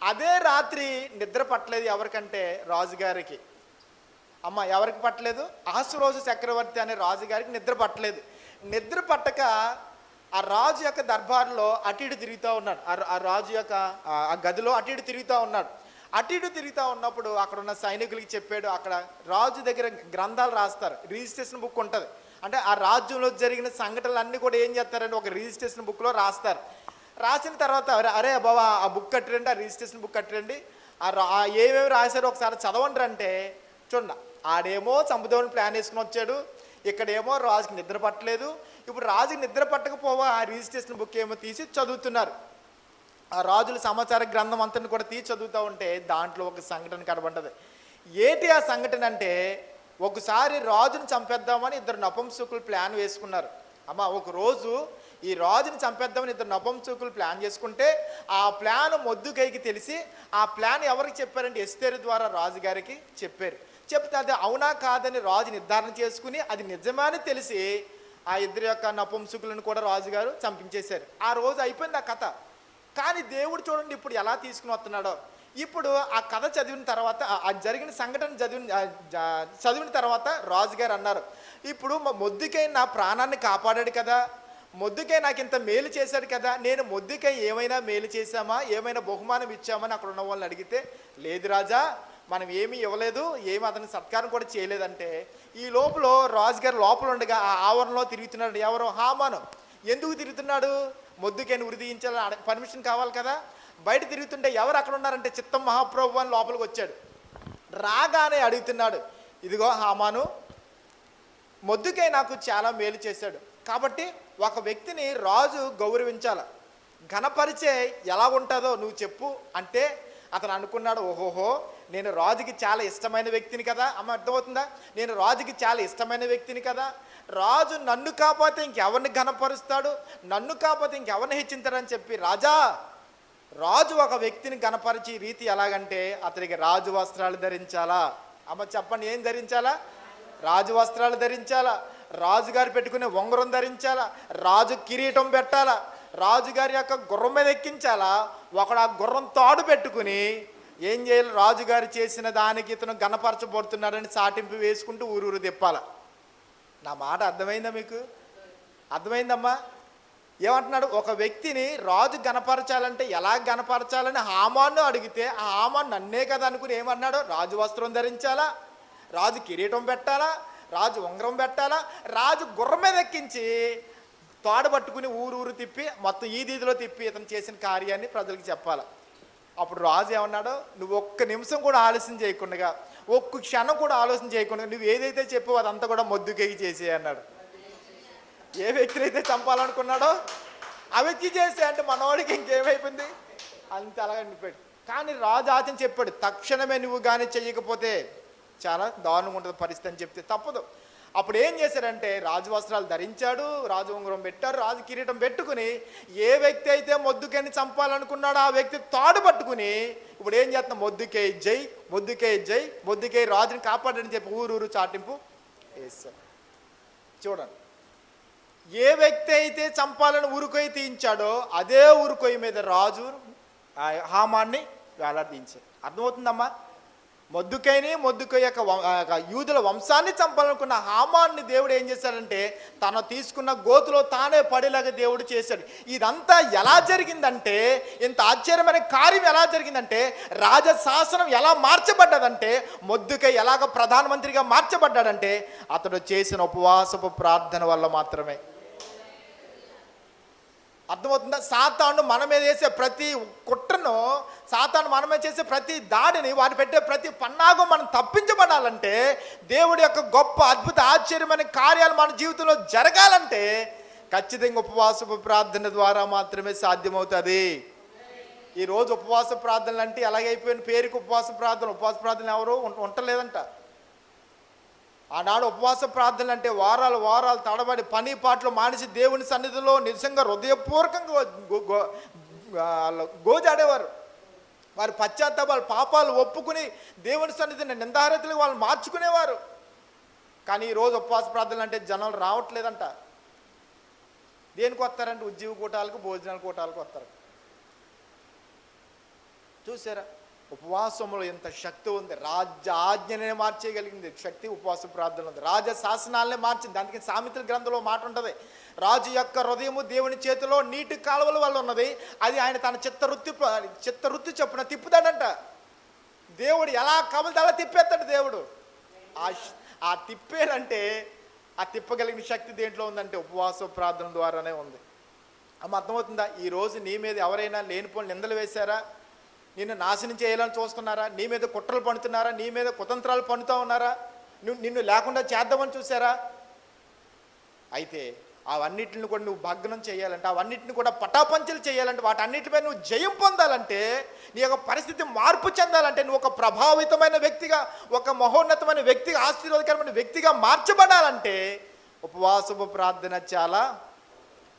అదే రాత్రి నిద్ర పట్టలేదు ఎవరికంటే రాజుగారికి. ఎవరికి పట్టలేదు? అహస్వేరోషు చక్రవర్తి అనే రాజుగారికి నిద్ర పట్టలేదు. నిద్ర పట్టక ఆ రాజు యొక్క దర్బార్లో అటు ఇటు తిరుగుతూ ఉన్నాడు. ఆ రాజు యొక్క ఆ గదిలో అటు ఇటు తిరుగుతూ ఉన్నప్పుడు అక్కడ ఉన్న సైనికులకి చెప్పాడు. అక్కడ రాజు దగ్గర గ్రంథాలు రాస్తారు, రిజిస్ట్రేషన్ బుక్ ఉంటుంది. అంటే ఆ రాజ్యంలో జరిగిన సంఘటనలు అన్నీ కూడా ఏం చేస్తారంటే ఒక రిజిస్ట్రేషన్ బుక్లో రాస్తారు. రాసిన తర్వాత అరే బాబా ఆ బుక్ కట్టిరండి, ఆ రిజిస్ట్రేషన్ బుక్ కట్టిరండి, ఏమేమి రాశారో ఒకసారి చదవండి అంటే, చూడండి ఆడేమో చంపుదామని ప్లాన్ వేసుకుని వచ్చాడు, ఇక్కడేమో రాజుకి నిద్ర పట్టలేదు. ఇప్పుడు రాజుకి నిద్ర పట్టకపోవా ఆ రిజిస్ట్రేషన్ బుక్ ఏమో తీసి చదువుతున్నారు. ఆ రాజుల సమాచార గ్రంథం అంతా కూడా తీసి చదువుతూ ఉంటే దాంట్లో ఒక సంఘటన కనబడ్డది. ఏంటి ఆ సంఘటన అంటే, ఒకసారి రాజును చంపేద్దామని 2 నపుంసకులు ప్లాన్ వేసుకున్నారు. ఒక రోజు ఈ రాజుని చంపేద్దామని 2 నపుంసకులు ప్లాన్ చేసుకుంటే ఆ ప్లాన్ మొద్దుకైకి తెలిసి ఆ ప్లాన్ ఎవరికి చెప్పారంటే ఎస్తేరు ద్వారా రాజుగారికి చెప్పారు. చెప్తే అది అవునా కాదని రాజు నిర్ధారణ చేసుకుని అది నిజమని తెలిసి ఆ 2 యొక్క నపుంసకులను కూడా రాజుగారు చంపించేశారు. ఆ రోజు అయిపోయింది ఆ కథ. కానీ దేవుడు చూడండి ఇప్పుడు ఎలా తీసుకుని వస్తున్నాడో. ఇప్పుడు ఆ కథ చదివిన తర్వాత, ఆ జరిగిన సంఘటన చదివిన తర్వాత రాజుగారు అన్నారు, ఇప్పుడు మొద్దుకై నా ప్రాణాన్ని కాపాడాడు కదా, మొద్దుకై నాకు ఇంత మేలు చేశాడు కదా, నేను మొద్దుకై ఏమైనా మేలు చేశామా, ఏమైనా బహుమానం ఇచ్చామని అక్కడ ఉన్న వాళ్ళని అడిగితే, లేదు రాజా మనం ఏమీ ఇవ్వలేదు, ఏమి అతని సత్కారం కూడా చేయలేదంటే, ఈ లోపల రాజుగారు లోపల ఉండగా ఆ ఆవరణలో తిరుగుతున్నాడు. ఎవరు? హామాను. ఎందుకు తిరుగుతున్నాడు? మొద్దుకైన ఉరిదీయించాలని పర్మిషన్ కావాలి కదా. బయట తిరుగుతుంటే ఎవరు అక్కడ ఉన్నారంటే చిత్తం మహాప్రభు అని లోపలికి వచ్చాడు. రాగానే అడుగుతున్నాడు, ఇదిగో హామాను, మొద్దుకై నాకు చాలా మేలు చేశాడు కాబట్టి ఒక వ్యక్తిని రాజు గౌరవించాల, ఘనపరిచే ఎలా ఉంటుందో నువ్వు చెప్పు అంటే అతను అనుకున్నాడు, ఓహోహో నేను రాజుకి చాలా ఇష్టమైన వ్యక్తిని కదా. అర్థమవుతుందా? నేను రాజుకి చాలా ఇష్టమైన వ్యక్తిని కదా, రాజు నన్ను కాకపోతే ఇంకెవరిని ఘనపరుస్తాడు, నన్ను కాకపోతే ఇంకెవరిని హెచ్చించాడని చెప్పి రాజు ఒక వ్యక్తిని ఘనపరిచే రీతి ఎలాగంటే అతనికి రాజు వస్త్రాలు ధరించాలా. చెప్పండి, ఏం ధరించాలా? రాజు వస్త్రాలు ధరించాలా, రాజుగారు పెట్టుకునే ఉంగరం ధరించాలా, రాజు కిరీటం పెట్టాలా, రాజుగారి యొక్క గుర్రం మీద ఎక్కించాలా. ఒకడు ఆ గుర్రం తాడు పెట్టుకుని ఏం చేయాలి? రాజుగారు చేసిన దానికి ఇతను ఘనపరచబడుతున్నాడని చాటింపు వేసుకుంటూ ఊరూరు తిప్పాల. నా మాట అర్థమైందా మీకు? అర్థమైందమ్మా? ఏమంటున్నాడు? ఒక వ్యక్తిని రాజు గణపరచాలంటే ఎలా గణపరచాలని హామాను అడిగితే ఆ హామాను నన్నే కదా అనుకుని ఏమన్నాడు? రాజు వస్త్రం ధరించాలా, రాజు కిరీటం పెట్టాలా, రాజు ఉంగరం పెట్టాలా, రాజు గుర్రం మీద ఎక్కించి తాడు పట్టుకుని ఊరూరు తిప్పి మొత్తం ఈ దీదిలో తిప్పి ఇతను చేసిన కార్యాన్ని ప్రజలకు చెప్పాలి. అప్పుడు రాజు ఏమన్నాడు? నువ్వు ఒక్క నిమిషం కూడా ఆలస్యం చేయకుండా, ఒక్క క్షణం కూడా ఆలోచన చేయకుండా నువ్వు ఏదైతే చెప్పావో అదంతా కూడా మొద్దుకేకి చేసే అన్నాడు. ఏ వ్యక్తిని అయితే చంపాలనుకున్నాడో ఆ వ్యక్తి చేసే అంటే మనవాడికి ఇంకేమైపోయింది అంత అలాగే అనిపాడు. కానీ రాజు ఆచరణ చెప్పాడు, తక్షణమే నువ్వు కానీ చెయ్యకపోతే చాలా దారుణంగా ఉంటుంది పరిస్థితి అని చెప్తే తప్పదు. అప్పుడు ఏం చేశారంటే రాజు వస్త్రాలు ధరించాడు, రాజు ఉంగరం పెట్టారు, రాజు కిరీటం పెట్టుకుని ఏ వ్యక్తి అయితే మొద్దుకైని చంపాలనుకున్నాడో ఆ వ్యక్తి తాడు పట్టుకుని ఇప్పుడు ఏం చేస్తున్నాం, మొద్దుకే జై, మొద్దుకే జై, మొద్దుకే రాజుని కాపాడని చెప్పి ఊరూరు చాటింపు వేస్తారు. చూడండి, ఏ వ్యక్తి అయితే చంపాలని ఉరుకొయ్యి తీయించాడో అదే ఉరుకొయ్యి మీద రాజు హామాన్ని వేలాడదీయించాడు. అర్థమవుతుందమ్మా? మొద్దుకొయ్య యొక్క యూదుల వంశాన్ని చంపాలనుకున్న హామాన్ని దేవుడు ఏం చేశాడంటే తను తీసుకున్న గోతులో తానే పడేలాగా దేవుడు చేశాడు. ఇదంతా ఎలా జరిగిందంటే, ఇంత ఆశ్చర్యమైన కార్యం ఎలా జరిగిందంటే, రాజశాసనం ఎలా మార్చబడ్డదంటే, మొద్దుకొయ్య ఎలాగ ప్రధానమంత్రిగా మార్చబడ్డాడంటే అతడు చేసిన ఉపవాసపు ప్రార్థన వల్ల మాత్రమే. అర్థమవుతుందా? సాతాను మన మీద వేసే ప్రతి కుట్రను, సాతాను మన మీద చేసే ప్రతి దాడిని, వారు పెట్టే ప్రతి పన్నాగం మనం తప్పించబడాలంటే, దేవుడి యొక్క గొప్ప అద్భుత ఆశ్చర్యమైన కార్యాలు మన జీవితంలో జరగాలంటే ఖచ్చితంగా ఉపవాసపు ప్రార్థన ద్వారా మాత్రమే సాధ్యమవుతుంది. ఈరోజు ఉపవాస ప్రార్థనలు అంటే ఎలాగైపోయిన పేరుకి ఉపవాస ప్రార్థన ఎవరు ఉండలేదంట. ఆనాడు ఉపవాస ప్రార్థనలు అంటే వారాలు తడబడి పని పాటలు మానేసి దేవుని సన్నిధిలో నిజంగా హృదయపూర్వకంగా గోజాడేవారు. వారి పశ్చాత్తాపాలు, పాపాలు ఒప్పుకుని దేవుని సన్నిధిని నిందారతులకు వాళ్ళు మార్చుకునేవారు. కానీ ఈరోజు ఉపవాస ప్రార్థనలు అంటే జనాలు రావట్లేదంట. దేనికి వస్తారంటే ఉద్యోగ కూటాలకు, భోజనాల కూటాలకు వస్తారు. చూసారా? ఉపవాసంలో ఎంత శక్తి ఉంది. రాజ్య ఆజ్ఞనే మార్చేయగలిగింది శక్తి ఉపవాస ప్రార్థన ఉంది. రాజ శాసనాలనే మార్చింది. దానికి సామెతల గ్రంథంలో మాట ఉంటుంది, రాజు యొక్క హృదయము దేవుని చేతిలో నీటి కాలువల వల్ల ఉన్నది, అది ఆయన తన చిత్తవృత్తి చొప్పున తిప్పుతాడంట. దేవుడు ఎలా కావాలంటే అలా తిప్పేస్తాడు దేవుడు. ఆ తిప్పేలంటే ఆ తిప్పగలిగిన శక్తి దేంట్లో ఉందంటే ఉపవాస ప్రార్థన ద్వారానే ఉంది. అమ్మ, అర్థమవుతుందా? ఈరోజు నీ మీద ఎవరైనా లేనిపోని నిందలు వేశారా? నిన్ను నాశనం చేయాలని చూస్తున్నారా? నీ మీద కుట్రలు పన్నుతున్నారా? నీ మీద కుతంత్రాలు పన్నుతూ ఉన్నారా? నిన్ను లేకుండా చేద్దామని చూసారా? అయితే అవన్నిటిని కూడా నువ్వు భగ్నం చేయాలంటే, అవన్నిటిని కూడా పటాపంచలు చేయాలంటే, వాటన్నిటిపై నువ్వు జయం పొందాలంటే, నీ యొక్క పరిస్థితి మార్పు చెందాలంటే, నువ్వు ఒక ప్రభావితమైన వ్యక్తిగా, ఒక మహోన్నతమైన వ్యక్తిగా, ఆశీర్వాదకరమైన వ్యక్తిగా మార్చబడాలంటే ఉపవాసపు ప్రార్థన చాలా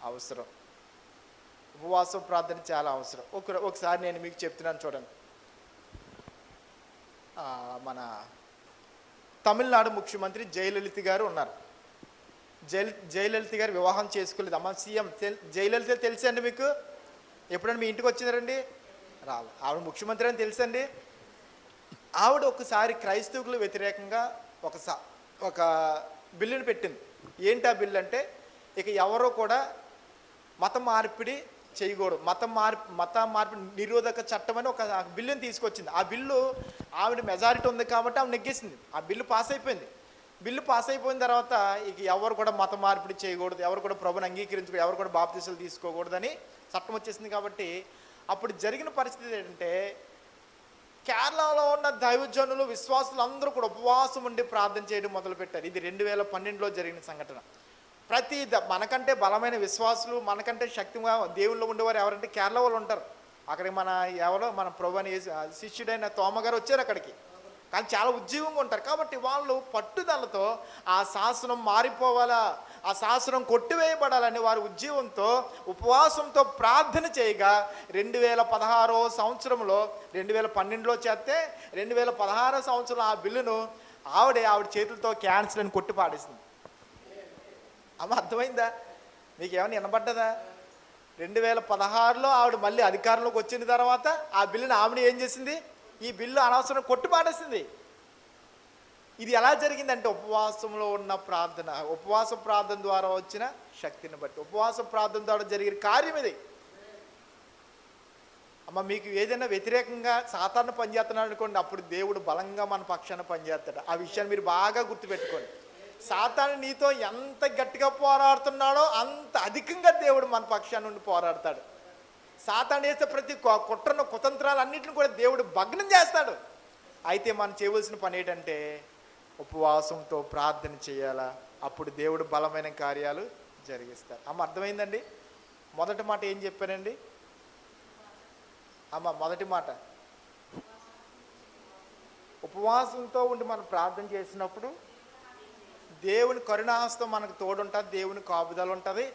అవసరం. ఉపవాస ప్రార్థన చాలా అవసరం. ఒకసారి నేను మీకు చెప్తున్నాను చూడండి. మన తమిళనాడు ముఖ్యమంత్రి జయలలిత గారు ఉన్నారు. జయలలిత గారు వివాహం చేసుకోలేదు. అమ్మ, సీఎం జయలలిత తెలుసండి మీకు? ఎప్పుడైనా మీ ఇంటికి వచ్చినారండి? రాలే. ఆవిడ ముఖ్యమంత్రి అని తెలుసండి. ఆవిడ ఒకసారి క్రైస్తవులకు వ్యతిరేకంగా ఒక బిల్లుని పెట్టింది. ఏంటి ఆ బిల్లు అంటే, ఇక ఎవరో కూడా మత మార్పిడి చేయకూడదు, మత మార్పిడి నిరోధక చట్టం అని ఒక బిల్లుని తీసుకొచ్చింది. ఆ బిల్లు ఆవిడ మెజారిటీ ఉంది కాబట్టి ఆవిడ నెగ్గేసింది. ఆ బిల్లు పాస్ అయిపోయింది. బిల్లు పాస్ అయిపోయిన తర్వాత ఇక ఎవరు కూడా మత మార్పిడి చేయకూడదు, ఎవరు కూడా ప్రభుని అంగీకరించకూడదు, ఎవరు కూడా బాప్తీసాలు తీసుకోకూడదని చట్టం వచ్చేసింది. కాబట్టి అప్పుడు జరిగిన పరిస్థితి ఏంటంటే, కేరళలో ఉన్న దైవజనులు, విశ్వాసులు అందరూ కూడా ఉపవాసం ఉండి ప్రార్థన చేయడం మొదలుపెట్టారు. ఇది 2012లో జరిగిన సంఘటన. మనకంటే బలమైన విశ్వాసులు, మనకంటే శక్తిగా దేవుళ్ళు ఉండేవారు ఎవరంటే కేరళ వాళ్ళు ఉంటారు. అక్కడికి మన ప్రభుని శిష్యుడైన తోమగారు వచ్చారు అక్కడికి. కానీ చాలా ఉజ్జీవంగా ఉంటారు. కాబట్టి వాళ్ళు పట్టుదలతో ఆ శాసనం మారిపోవాలా, ఆ శాసనం కొట్టివేయబడాలని వారి ఉజ్జీవంతో, ఉపవాసంతో ప్రార్థన చేయగా 2016 సంవత్సరంలో, 2012లో చేస్తే 2016 సంవత్సరంలో ఆ బిల్లును ఆవిడ చేతులతో క్యాన్సిల్ అని కొట్టి పాడేసింది. అమ్మ, అర్థమైందా? మీకు ఏమైనా వినబడ్డదా? 2016లో ఆవిడ మళ్ళీ అధికారంలోకి వచ్చిన తర్వాత ఆ బిల్లుని ఆవిడ ఏం చేసింది? ఈ బిల్లు అనవసరం కొట్టి పాడేసింది. ఇది ఎలా జరిగిందంటే ఉపవాసంలో ఉన్న ప్రార్థన, ఉపవాస ప్రార్థన ద్వారా వచ్చిన శక్తిని బట్టి, ఉపవాస ప్రార్థన ద్వారా జరిగిన కార్యం ఇది. అమ్మ, మీకు ఏదైనా వ్యతిరేకంగా సాతాను పనిచేస్తున్నాడు అనుకోండి, అప్పుడు దేవుడు బలంగా మన పక్షాన పనిచేస్తాడు. ఆ విషయాన్ని మీరు బాగా గుర్తుపెట్టుకోండి. సాతాను నీతో ఎంత గట్టిగా పోరాడుతున్నాడో అంత అధికంగా దేవుడు మన పక్షాన నుండి పోరాడతాడు. సాతాను చేస్తే ప్రతి కుట్రను, కుతంత్రాలు అన్నింటిని కూడా దేవుడు భగ్నం చేస్తాడు. అయితే మనం చేయవలసిన పని ఏంటంటే ఉపవాసంతో ప్రార్థన చేయాలా, అప్పుడు దేవుడు బలమైన కార్యాలు జరిగిస్తాడు. అమ్మ, అర్థమైందండి? మొదటి మాట ఏం చెప్పానండి అమ్మ? మొదటి మాట, ఉపవాసంతో ఉండి మనం ప్రార్థన చేసినప్పుడు దేవుని కరుణాహస్తం మనకు తోడుంటుంది, దేవుని కాపుదల ఉంటుంది.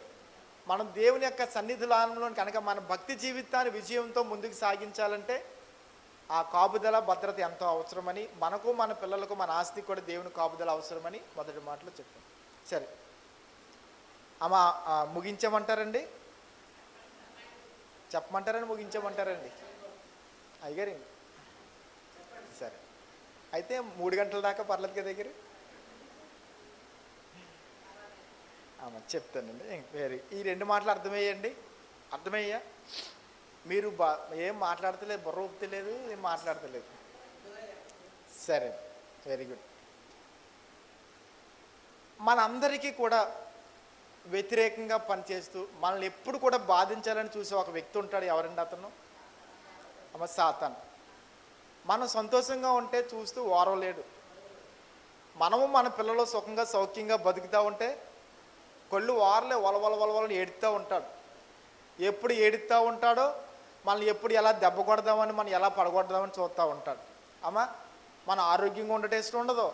మనం దేవుని యొక్క సన్నిధిలో కనుక మన భక్తి జీవితాన్ని విజయంతో ముందుకు సాగించాలంటే ఆ కాపుదల భద్రత ఎంతో అవసరమని, మనకు మన పిల్లలకు మన ఆస్తికి కూడా దేవుని కాపుదల అవసరమని మొదటి మాటలో చెప్పాను. సరే అమ్మ, ముగించమంటారండి? చెప్పమంటారని ముగించమంటారండి అయ్యగారు? సరే అయితే 3 గంటల దాకా పర్లేదు కదా దగ్గర. చెప్తానండి. ఈ 2 మాటలు అర్థమయ్యండి? అర్థమయ్యా? మీరు ఏం మాట్లాడతలేదు, బుర్ర ఊపుతలేదు, ఏం మాట్లాడతలేదు. సరే, వెరీ గుడ్. మనందరికీ కూడా వ్యతిరేకంగా పనిచేస్తూ మనల్ని ఎప్పుడు కూడా బాధించాలని చూసే ఒక వ్యక్తి ఉంటాడు. ఎవరండి అతను? సాతాను. మనం సంతోషంగా ఉంటే చూస్తూ ఓరవలేడు. మనము మన పిల్లలు సుఖంగా సౌఖ్యంగా బతుకుతూ ఉంటే కొళ్ళు వారలే వలవలని ఏడుతూ ఉంటాడు. ఎప్పుడు ఏడుతూ ఉంటాడో మనల్ని ఎప్పుడు ఎలా దెబ్బ కొడదామని, మనం ఎలా పడగొడదామని చూస్తూ ఉంటాడు. అమ్మా, మన ఆరోగ్యంగా ఉండటం ఇష్టం ఉండదు,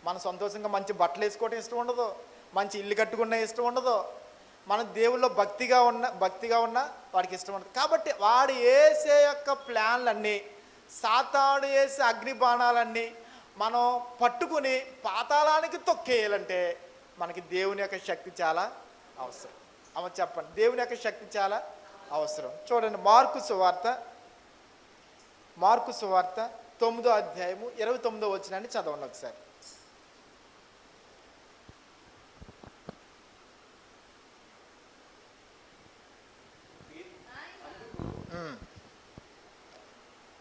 మన సంతోషంగా మంచి బట్టలు వేసుకోవటం ఇష్టం ఉండదు, మంచి ఇల్లు కట్టుకున్న ఇష్టం ఉండదు, మన దేవుల్లో భక్తిగా ఉన్న వాడికి ఇష్టం ఉండదు. కాబట్టి వాడు వేసే యొక్క ప్లాన్లన్నీ, సాతాను వేసే అగ్ని బాణాలన్నీ మనం పట్టుకుని పాతాళానికి తొక్కేయాలంటే మనకి దేవుని యొక్క శక్తి చాలా అవసరం. అమ్మ చెప్పండి, దేవుని యొక్క శక్తి చాలా అవసరం. చూడండి, మార్కు సువార్త 9వ అధ్యాయము 29వ వచనాన్ని చదవండి ఒకసారి.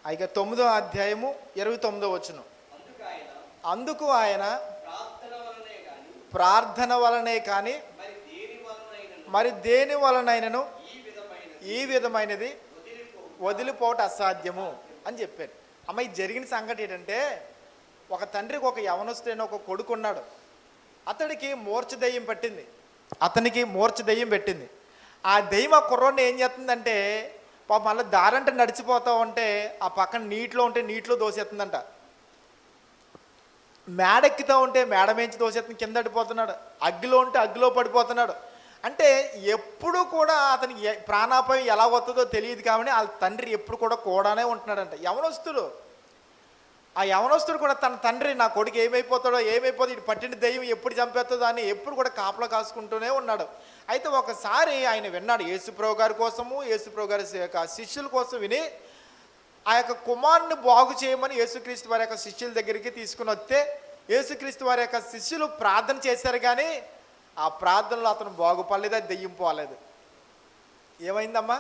ఇక 9వ అధ్యాయము 29వ వచనం. అందుకు ఆయన ప్రార్థన వలనే కానీ మరి దేని వలనైనను ఈ విధమైనది వదిలిపోవటం అసాధ్యము అని చెప్పారు. అమ్మ, ఇది జరిగిన సంగతి ఏంటంటే, ఒక తండ్రికి ఒక యవనస్తుడైన ఒక కొడుకు ఉన్నాడు. అతనికి మూర్ఛ దయ్యం పెట్టింది. ఆ దయ్యం ఆ కుర్రోడిని ఏం చేస్తుందంటే, పాప మళ్ళీ దారంటే నడిచిపోతా ఉంటే ఆ పక్కన నీటిలో దోసేస్తుందంట. మేడెక్కుతూ ఉంటే మేడ మేంచి దోసేస్తుంది, కింద పడిపోతున్నాడు. అగ్గిలో ఉంటే అగ్గిలో పడిపోతున్నాడు. అంటే ఎప్పుడు కూడా అతనికి ప్రాణాపాయం ఎలా వస్తుందో తెలియదు. కాబట్టి వాళ్ళ తండ్రి ఎప్పుడు కూడానే ఉంటున్నాడంట. ఆ యవనస్తుడు కూడా తన తండ్రి, నా కొడుకు ఏమైపోతాడో ఇటు పట్టిన దయ్యం ఎప్పుడు చంపేస్తుందో అని ఎప్పుడు కూడా కాపలా కాసుకుంటూనే ఉన్నాడు. అయితే ఒకసారి ఆయన విన్నాడు, యేసుప్రభు గారి కోసము, యేసుప్రభు గారి శిష్యుల కోసం విని ఆ యొక్క కుమారుని బాగు చేయమని యేసుక్రీస్తు వారి యొక్క శిష్యుల దగ్గరికి తీసుకుని వస్తే, యేసుక్రీస్తు వారి యొక్క శిష్యులు ప్రార్థన చేశారు. కానీ ఆ ప్రార్థనలో అతను బాగుపడలేదు, దెయ్యం పోలేదు. ఏమైందమ్మా?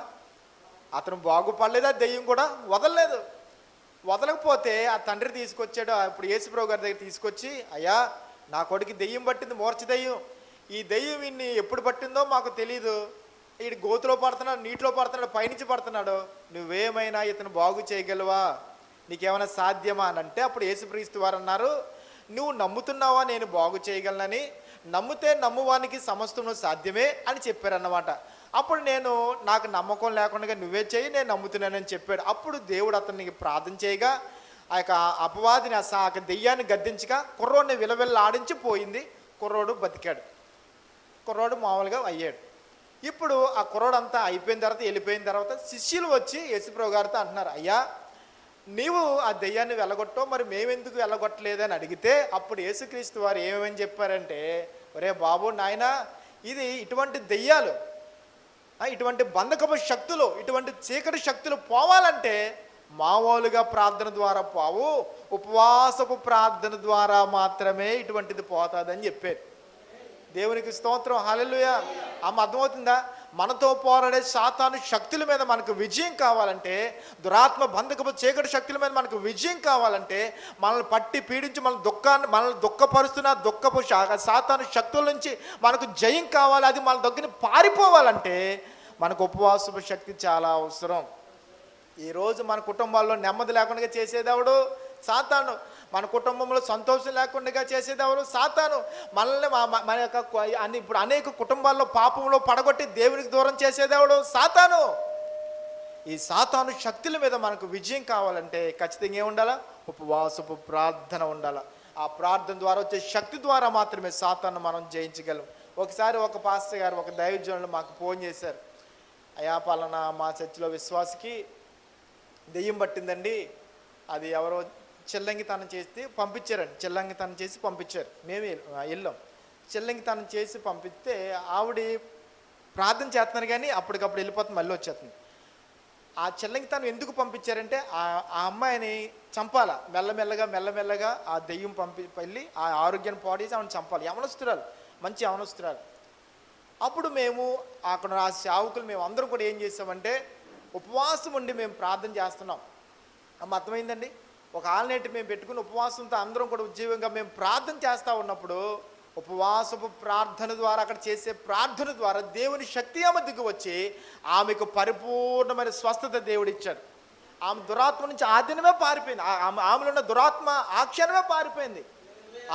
అతను బాగుపడలేదు, దెయ్యం కూడా వదలకపోతే ఆ తండ్రి తీసుకొచ్చాడు. అప్పుడు యేసుప్రభు గారి దగ్గర తీసుకొచ్చి, అయ్యా, నా కొడుకు దెయ్యం పట్టింది, మూర్ఛ దెయ్యం. ఈ దెయ్యం ఇన్ని ఎప్పుడు పట్టిందో మాకు తెలీదు. వీడు గోతులో పడుతున్నాడు, నీటిలో పడుతున్నాడు, పైనుంచి పడుతున్నాడు. నువ్వేమైనా ఇతను బాగు చేయగలవా? నీకేమైనా సాధ్యమా అని అంటే, అప్పుడు యేసుక్రీస్తు వారు అన్నారు, నువ్వు నమ్ముతున్నావా నేను బాగు చేయగలనని? నమ్మితే నమ్మువానికి సమస్తము సాధ్యమే అని చెప్పారన్నమాట. అప్పుడు నాకు నమ్మకం లేకుండా నువ్వే చేయి, నేను నమ్ముతున్నానని చెప్పాడు. అప్పుడు దేవుడు అతనికి ప్రార్థన చేయగా ఆ యొక్క అపవాదిని, ఆ దెయ్యాన్ని గద్దించగా కుర్రోడిని విలవిల్ల ఆడించి పోయింది. కుర్రోడు బతికాడు, కుర్రోడు మామూలుగా అయ్యాడు. ఇప్పుడు ఆ కుర్రోడు అంతా వెళ్ళిపోయిన తర్వాత శిష్యులు వచ్చి యేసుప్రభు గారితో అంటున్నారు, అయ్యా, నీవు ఆ దెయ్యాన్ని వెళ్ళగొట్టో, మరి మేమెందుకు వెళ్ళగొట్టలేదని అడిగితే అప్పుడు యేసుక్రీస్తు వారు ఏమేమని చెప్పారంటే, ఒరే బాబు నాయనా, ఇది ఇటువంటి దెయ్యాలు, ఇటువంటి బంధకపు శక్తులు, ఇటువంటి చీకటి శక్తులు పోవాలంటే మామూలుగా ప్రార్థన ద్వారా పోవు, ఉపవాసపు ప్రార్థన ద్వారా మాత్రమే ఇటువంటిది పోతుందని చెప్పారు. దేవునికి స్తోత్రం, హల్లెలూయా. అమ్మ, అర్థమవుతుందా? మనతో పోరాడే సాతాను శక్తుల మీద మనకు విజయం కావాలంటే, దురాత్మ బంధకపు చీకటి శక్తుల మీద మనకు విజయం కావాలంటే, మనల్ని పట్టి పీడించి మనల్ని దుఃఖపరుస్తున్న దుఃఖపు సాతాను శక్తుల నుంచి మనకు జయం కావాలి. అది మన దగ్గర పారిపోవాలంటే మనకు ఉపవాసపు శక్తి చాలా అవసరం. ఈరోజు మన కుటుంబాల్లో నెమ్మది లేకుండా చేసేదేవుడు సాతాను. మన కుటుంబంలో సంతోషం లేకుండా చేసేదేవరు సాతాను. మనల్ని మన యొక్క ఇప్పుడు అనేక కుటుంబాల్లో పాపంలో పడగొట్టి దేవునికి దూరం చేసేదేవుడు సాతాను. ఈ సాతాను శక్తుల మీద మనకు విజయం కావాలంటే ఖచ్చితంగా ఏముండాలా? ఉపవాసపు ప్రార్థన ఉండాలా. ఆ ప్రార్థన ద్వారా వచ్చే శక్తి ద్వారా మాత్రమే సాతాను మనం జయించగలం. ఒకసారి ఒక పాస్టర్ గారు, ఒక దైవజనులు మాకు ఫోన్ చేశారు. అయా పలానా మా చర్చిలో విశ్వాసికి దెయ్యం పట్టిందండి, అది ఎవరో చిల్లంగితనం చేసి పంపించారండి. చిల్లంగితనం చేసి పంపించారు. మేము వెళ్ళాం. చిల్లంగితనం చేసి పంపిస్తే ఆవిడ ప్రార్థన చేస్తున్నారు కానీ అప్పటికప్పుడు వెళ్ళిపోతుంది, మళ్ళీ వచ్చేస్తుంది. ఆ చిల్లంగితనం ఎందుకు పంపించారంటే ఆ అమ్మాయిని చంపాల, మెల్లమెల్లగా ఆ దెయ్యం వెళ్ళి ఆ ఆరోగ్యాన్ని పాడేసి ఆమెను చంపాలి. యవనస్తురాలు, మంచి యవనస్తురాలు. అప్పుడు మేము అక్కడ ఆ సేవకులు మేము అందరం కూడా ఏం చేసామంటే ఉపవాసం ఉండి మేము ప్రార్థన చేస్తున్నాం. అర్థమైందండి. ఒక ఆల్నేటి మేము పెట్టుకుని ఉపవాసంతో అందరం కూడా ఉజ్జీవంగా మేము ప్రార్థన చేస్తూ ఉన్నప్పుడు ఉపవాసపు ప్రార్థన ద్వారా, అక్కడ చేసే ప్రార్థన ద్వారా దేవుని శక్తి ఆమె దిగి వచ్చి ఆమెకు పరిపూర్ణమైన స్వస్థత దేవుడిచ్చాడు. ఆమె దురాత్మ నుంచి ఆ దినమే పారిపోయింది. ఆమెలో ఉన్న దురాత్మ ఆ క్షణమే పారిపోయింది.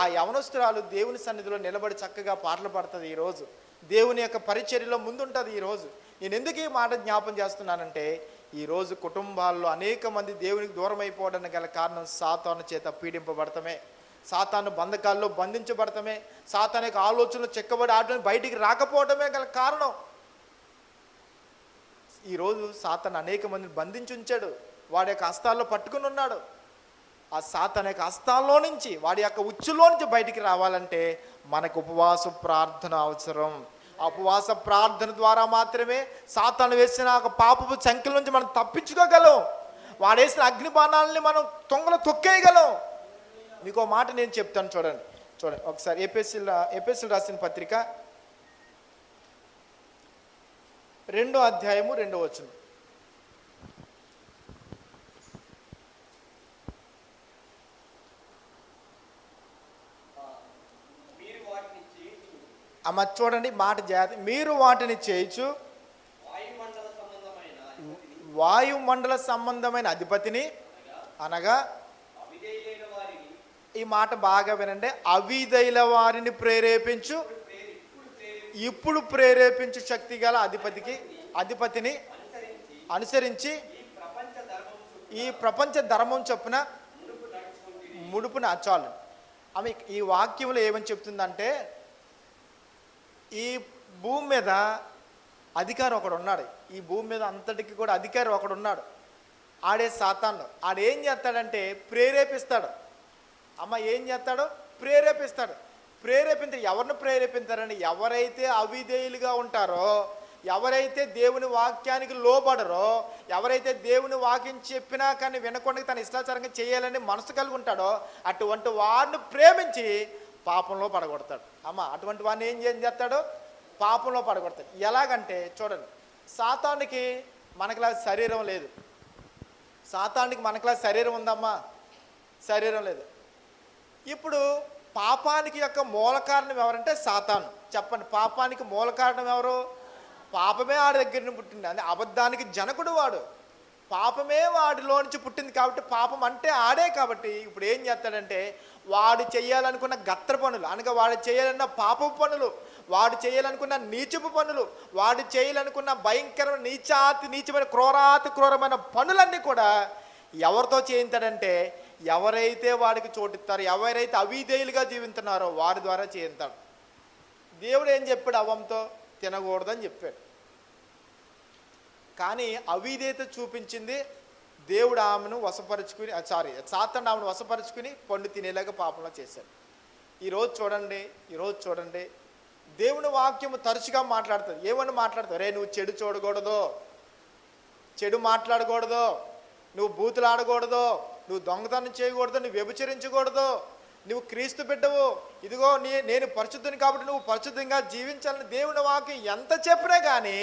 ఆ యవనస్తురాలు దేవుని సన్నిధిలో నిలబడి చక్కగా పాటలు పాడుతుంది. ఈరోజు దేవుని యొక్క పరిచర్యలో ముందుంటుంది. ఈరోజు నేను ఎందుకు ఈ మాట జ్ఞాపం చేస్తున్నానంటే, ఈరోజు కుటుంబాల్లో అనేక మంది దేవునికి దూరం అయిపోవడానికి గల కారణం సాతాను చేత పీడింపబడటమే, సాతాను బంధకాల్లో బంధించబడటమే, సాతాను యొక్క ఆలోచనలు చెక్కబడి ఆటని బయటికి రాకపోవడమే గల కారణం. ఈరోజు సాతాను అనేక మందిని బంధించి ఉంచాడు, వాడి యొక్క హస్తాల్లో పట్టుకుని ఉన్నాడు. ఆ సాతాను యొక్క హస్తాల్లో నుంచి, వాడి యొక్క ఉచ్చులో నుంచి బయటికి రావాలంటే మనకు ఉపవాస ప్రార్థన అవసరం. ఆ ఉపవాస ప్రార్థన ద్వారా మాత్రమే సాతాను వేసిన ఒక పాపపు సంఖ్యల నుంచి మనం తప్పించుకోగలం. వాడేసిన అగ్నిబాణాలని మనం తొంగలో తొక్కేయగలం. మీకు ఒక మాట నేను చెప్తాను, చూడండి ఒకసారి. ఎఫెసీయులు రాసిన పత్రిక 2వ అధ్యాయము 2వ వచనం. అమ్మ చూడండి మాట జాతి. మీరు వాటిని చేయొచ్చు, వాయుమండల సంబంధమైన అధిపతిని అనగా, ఈ మాట బాగా వినండి, అవిధైల వారిని ప్రేరేపించు, ఇప్పుడు ప్రేరేపించు శక్తి గల అధిపతిని అనుసరించి ఈ ప్రపంచ ధర్మం చొప్పున ముడుపున చాలు. ఆమె ఈ వాక్యంలో ఏమని చెప్తుందంటే, ఈ భూమి మీద అధికారం ఒకడు ఉన్నాడు. ఈ భూమి మీద అంతటికి కూడా అధికారం ఒకడు ఉన్నాడు. ఆడే సాతాను. ఆడేం చేస్తాడంటే ప్రేరేపిస్తాడు. అమ్మ ఏం చేస్తాడు? ప్రేరేపిస్తాడు. ఎవరిని ప్రేరేపిస్తారండి? ఎవరైతే అవిధేయులుగా ఉంటారో, ఎవరైతే దేవుని వాక్యానికి లోబడరో, ఎవరైతే దేవుని వాక్యం చెప్పినా కానీ వినకుండా తన ఇష్టాచారంగా చేయాలని మనసు కలిగి ఉంటాడో, అటువంటి వాడిని ప్రేమించి పాపంలో పడగొడతాడు. అమ్మ అటువంటి వాడిని ఏం చేస్తాడు? పాపంలో పడగొడతాడు. ఎలాగంటే చూడండి, సాతానికి మనకులా శరీరం లేదు. సాతానికి మనకులా శరీరం ఉందమ్మా? శరీరం లేదు. ఇప్పుడు పాపానికి యొక్క మూల కారణం ఎవరంటే సాతాను. చెప్పండి, పాపానికి మూల కారణం ఎవరు? పాపమే ఆడి దగ్గర నుంచి పుట్టింది. అంటే అబద్ధానికి జనకుడు వాడు. పాపమే వాడిలో నుంచి పుట్టింది కాబట్టి పాపం అంటే ఆడే. కాబట్టి ఇప్పుడు ఏం చేస్తాడంటే, వాడు చేయాలనుకున్న గత్ర పనులు, అనగా వాడు చేయాలన్న పాపపు పనులు, వాడు చేయాలనుకున్న నీచపు పనులు, వాడు చేయాలనుకున్న భయంకరమైన నీచమైన క్రూరమైన పనులన్నీ కూడా ఎవరితో చేయించాడంటే, ఎవరైతే వాడికి చోటిస్తారో, ఎవరైతే అవిధేయులుగా జీవిస్తున్నారో వారి ద్వారా చేయిస్తాడు. దేవుడు ఏం చెప్పాడు? అవ్వంతో తినకూడదని చెప్పాడు. కానీ అవిధేయత చూపించింది దేవుడు ఆమెను వశపరుచుకుని, సాతాను ఆమెను వశపరుచుకుని పండు తినేలాగా పాపంలో చేశాడు. ఈరోజు చూడండి దేవుని వాక్యము తరచుగా మాట్లాడుతుంది. ఏమని మాట్లాడుతావు? రే నువ్వు చెడు చూడకూడదు, చెడు మాట్లాడకూడదు, నువ్వు బూతులు ఆడకూడదు, నువ్వు దొంగతనం చేయకూడదు, నువ్వు వ్యభిచరించకూడదు, నువ్వు క్రీస్తు బిడ్డవు, ఇదిగో నేను పరిశుద్ధుని కాబట్టి నువ్వు పరిశుద్ధంగా జీవించాలని దేవుని వాక్యం ఎంత చెప్పినా కానీ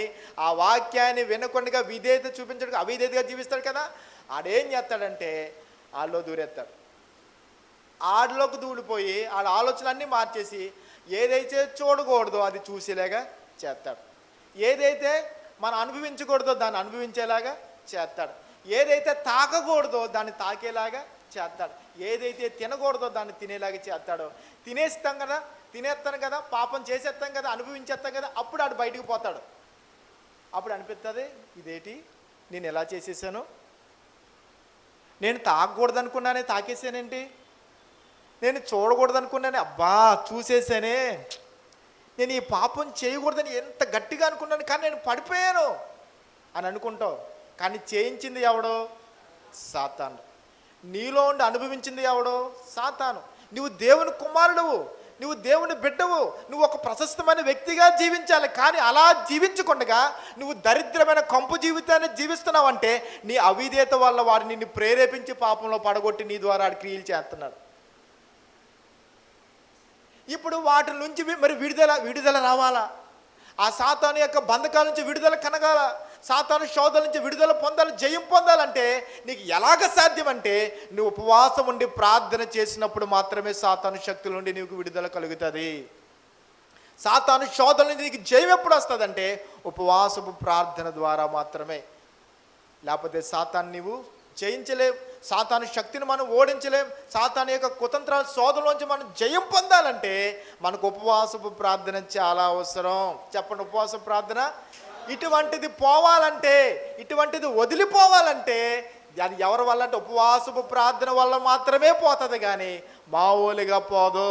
ఆ వాక్యాన్ని వినకుండా విధేయత చూపించడానికి అవిధేయతగా జీవిస్తాడు కదా. ఆడేం చేస్తాడంటే ఆడలో దూరేస్తాడు. ఆడలోకి దూడిపోయి ఆడ ఆలోచనలన్నీ మార్చేసి ఏదైతే చూడకూడదో అది చూసేలాగా చేస్తాడు. ఏదైతే మనం అనుభవించకూడదో దాన్ని అనుభవించేలాగా చేస్తాడు. ఏదైతే తాకకూడదో దాన్ని తాకేలాగా చేస్తాడు. ఏదైతే తినకూడదో దాన్ని తినేలాగా చేస్తాడో. తినేస్తాను కదా, పాపం చేసేస్తాం కదా, అనుభవించేస్తాం కదా, అప్పుడు ఆడు బయటికి పోతాడు. అప్పుడు అనిపిస్తుంది, ఇదేంటి నేను ఎలా చేసేసాను, నేను తాగకూడదు అనుకున్నానే తాకేసానేంటి, నేను చూడకూడదు అనుకున్నాను, అబ్బా చూసేసానే, నేను ఈ పాపం చేయకూడదని ఎంత గట్టిగా అనుకున్నాను, కానీ నేను పడిపోయాను అని అనుకుంటావు. కానీ చేయించింది ఎవడో? సాతాను. నీలో ఉండి అనుభవించింది ఎవడో? సాతాను. నువ్వు దేవుని కుమారుడువు, నువ్వు దేవుని బిడ్డవు, నువ్వు ఒక ప్రశస్తమైన వ్యక్తిగా జీవించాలి. కానీ అలా జీవించకుండా నువ్వు దరిద్రమైన కంపు జీవితాన్ని జీవిస్తున్నావంటే నీ అవిధేయత వల్ల వాడు నిన్ను ప్రేరేపించి పాపంలో పడగొట్టి నీ ద్వారా క్రియలు చేస్తున్నాడు. ఇప్పుడు వాటి నుంచి మరి విడుదల రావాలా? ఆ సాతాను యొక్క బంధకాల నుంచి విడుదల కనగాల, సాతాను శోధన నుంచి విడుదల పొందాలి, జయం పొందాలంటే నీకు ఎలాగ సాధ్యం అంటే నువ్వు ఉపవాసం ఉండి ప్రార్థన చేసినప్పుడు మాత్రమే సాతాను శక్తుల నుండి నీకు విడుదల కలుగుతుంది. సాతాను శోధన నుంచి నీకు జయం ఎప్పుడు వస్తుందంటే ఉపవాసపు ప్రార్థన ద్వారా మాత్రమే. లేకపోతే సాతాను నీవు జయించలేం, సాతాను శక్తిని మనం ఓడించలేం. సాతాను యొక్క కుతంత్రాల శోధనలోంచి మనం జయం పొందాలంటే మనకు ఉపవాసపు ప్రార్థన చాలా అవసరం. చెప్పండి, ఉపవాస ప్రార్థన. ఇటువంటిది పోవాలంటే, ఇటువంటిది వదిలిపోవాలంటే అది ఎవరి వల్ల అంటే ఉపవాసపు ప్రార్థన వల్ల మాత్రమే పోతుంది, కానీ మామూలుగా పోదు.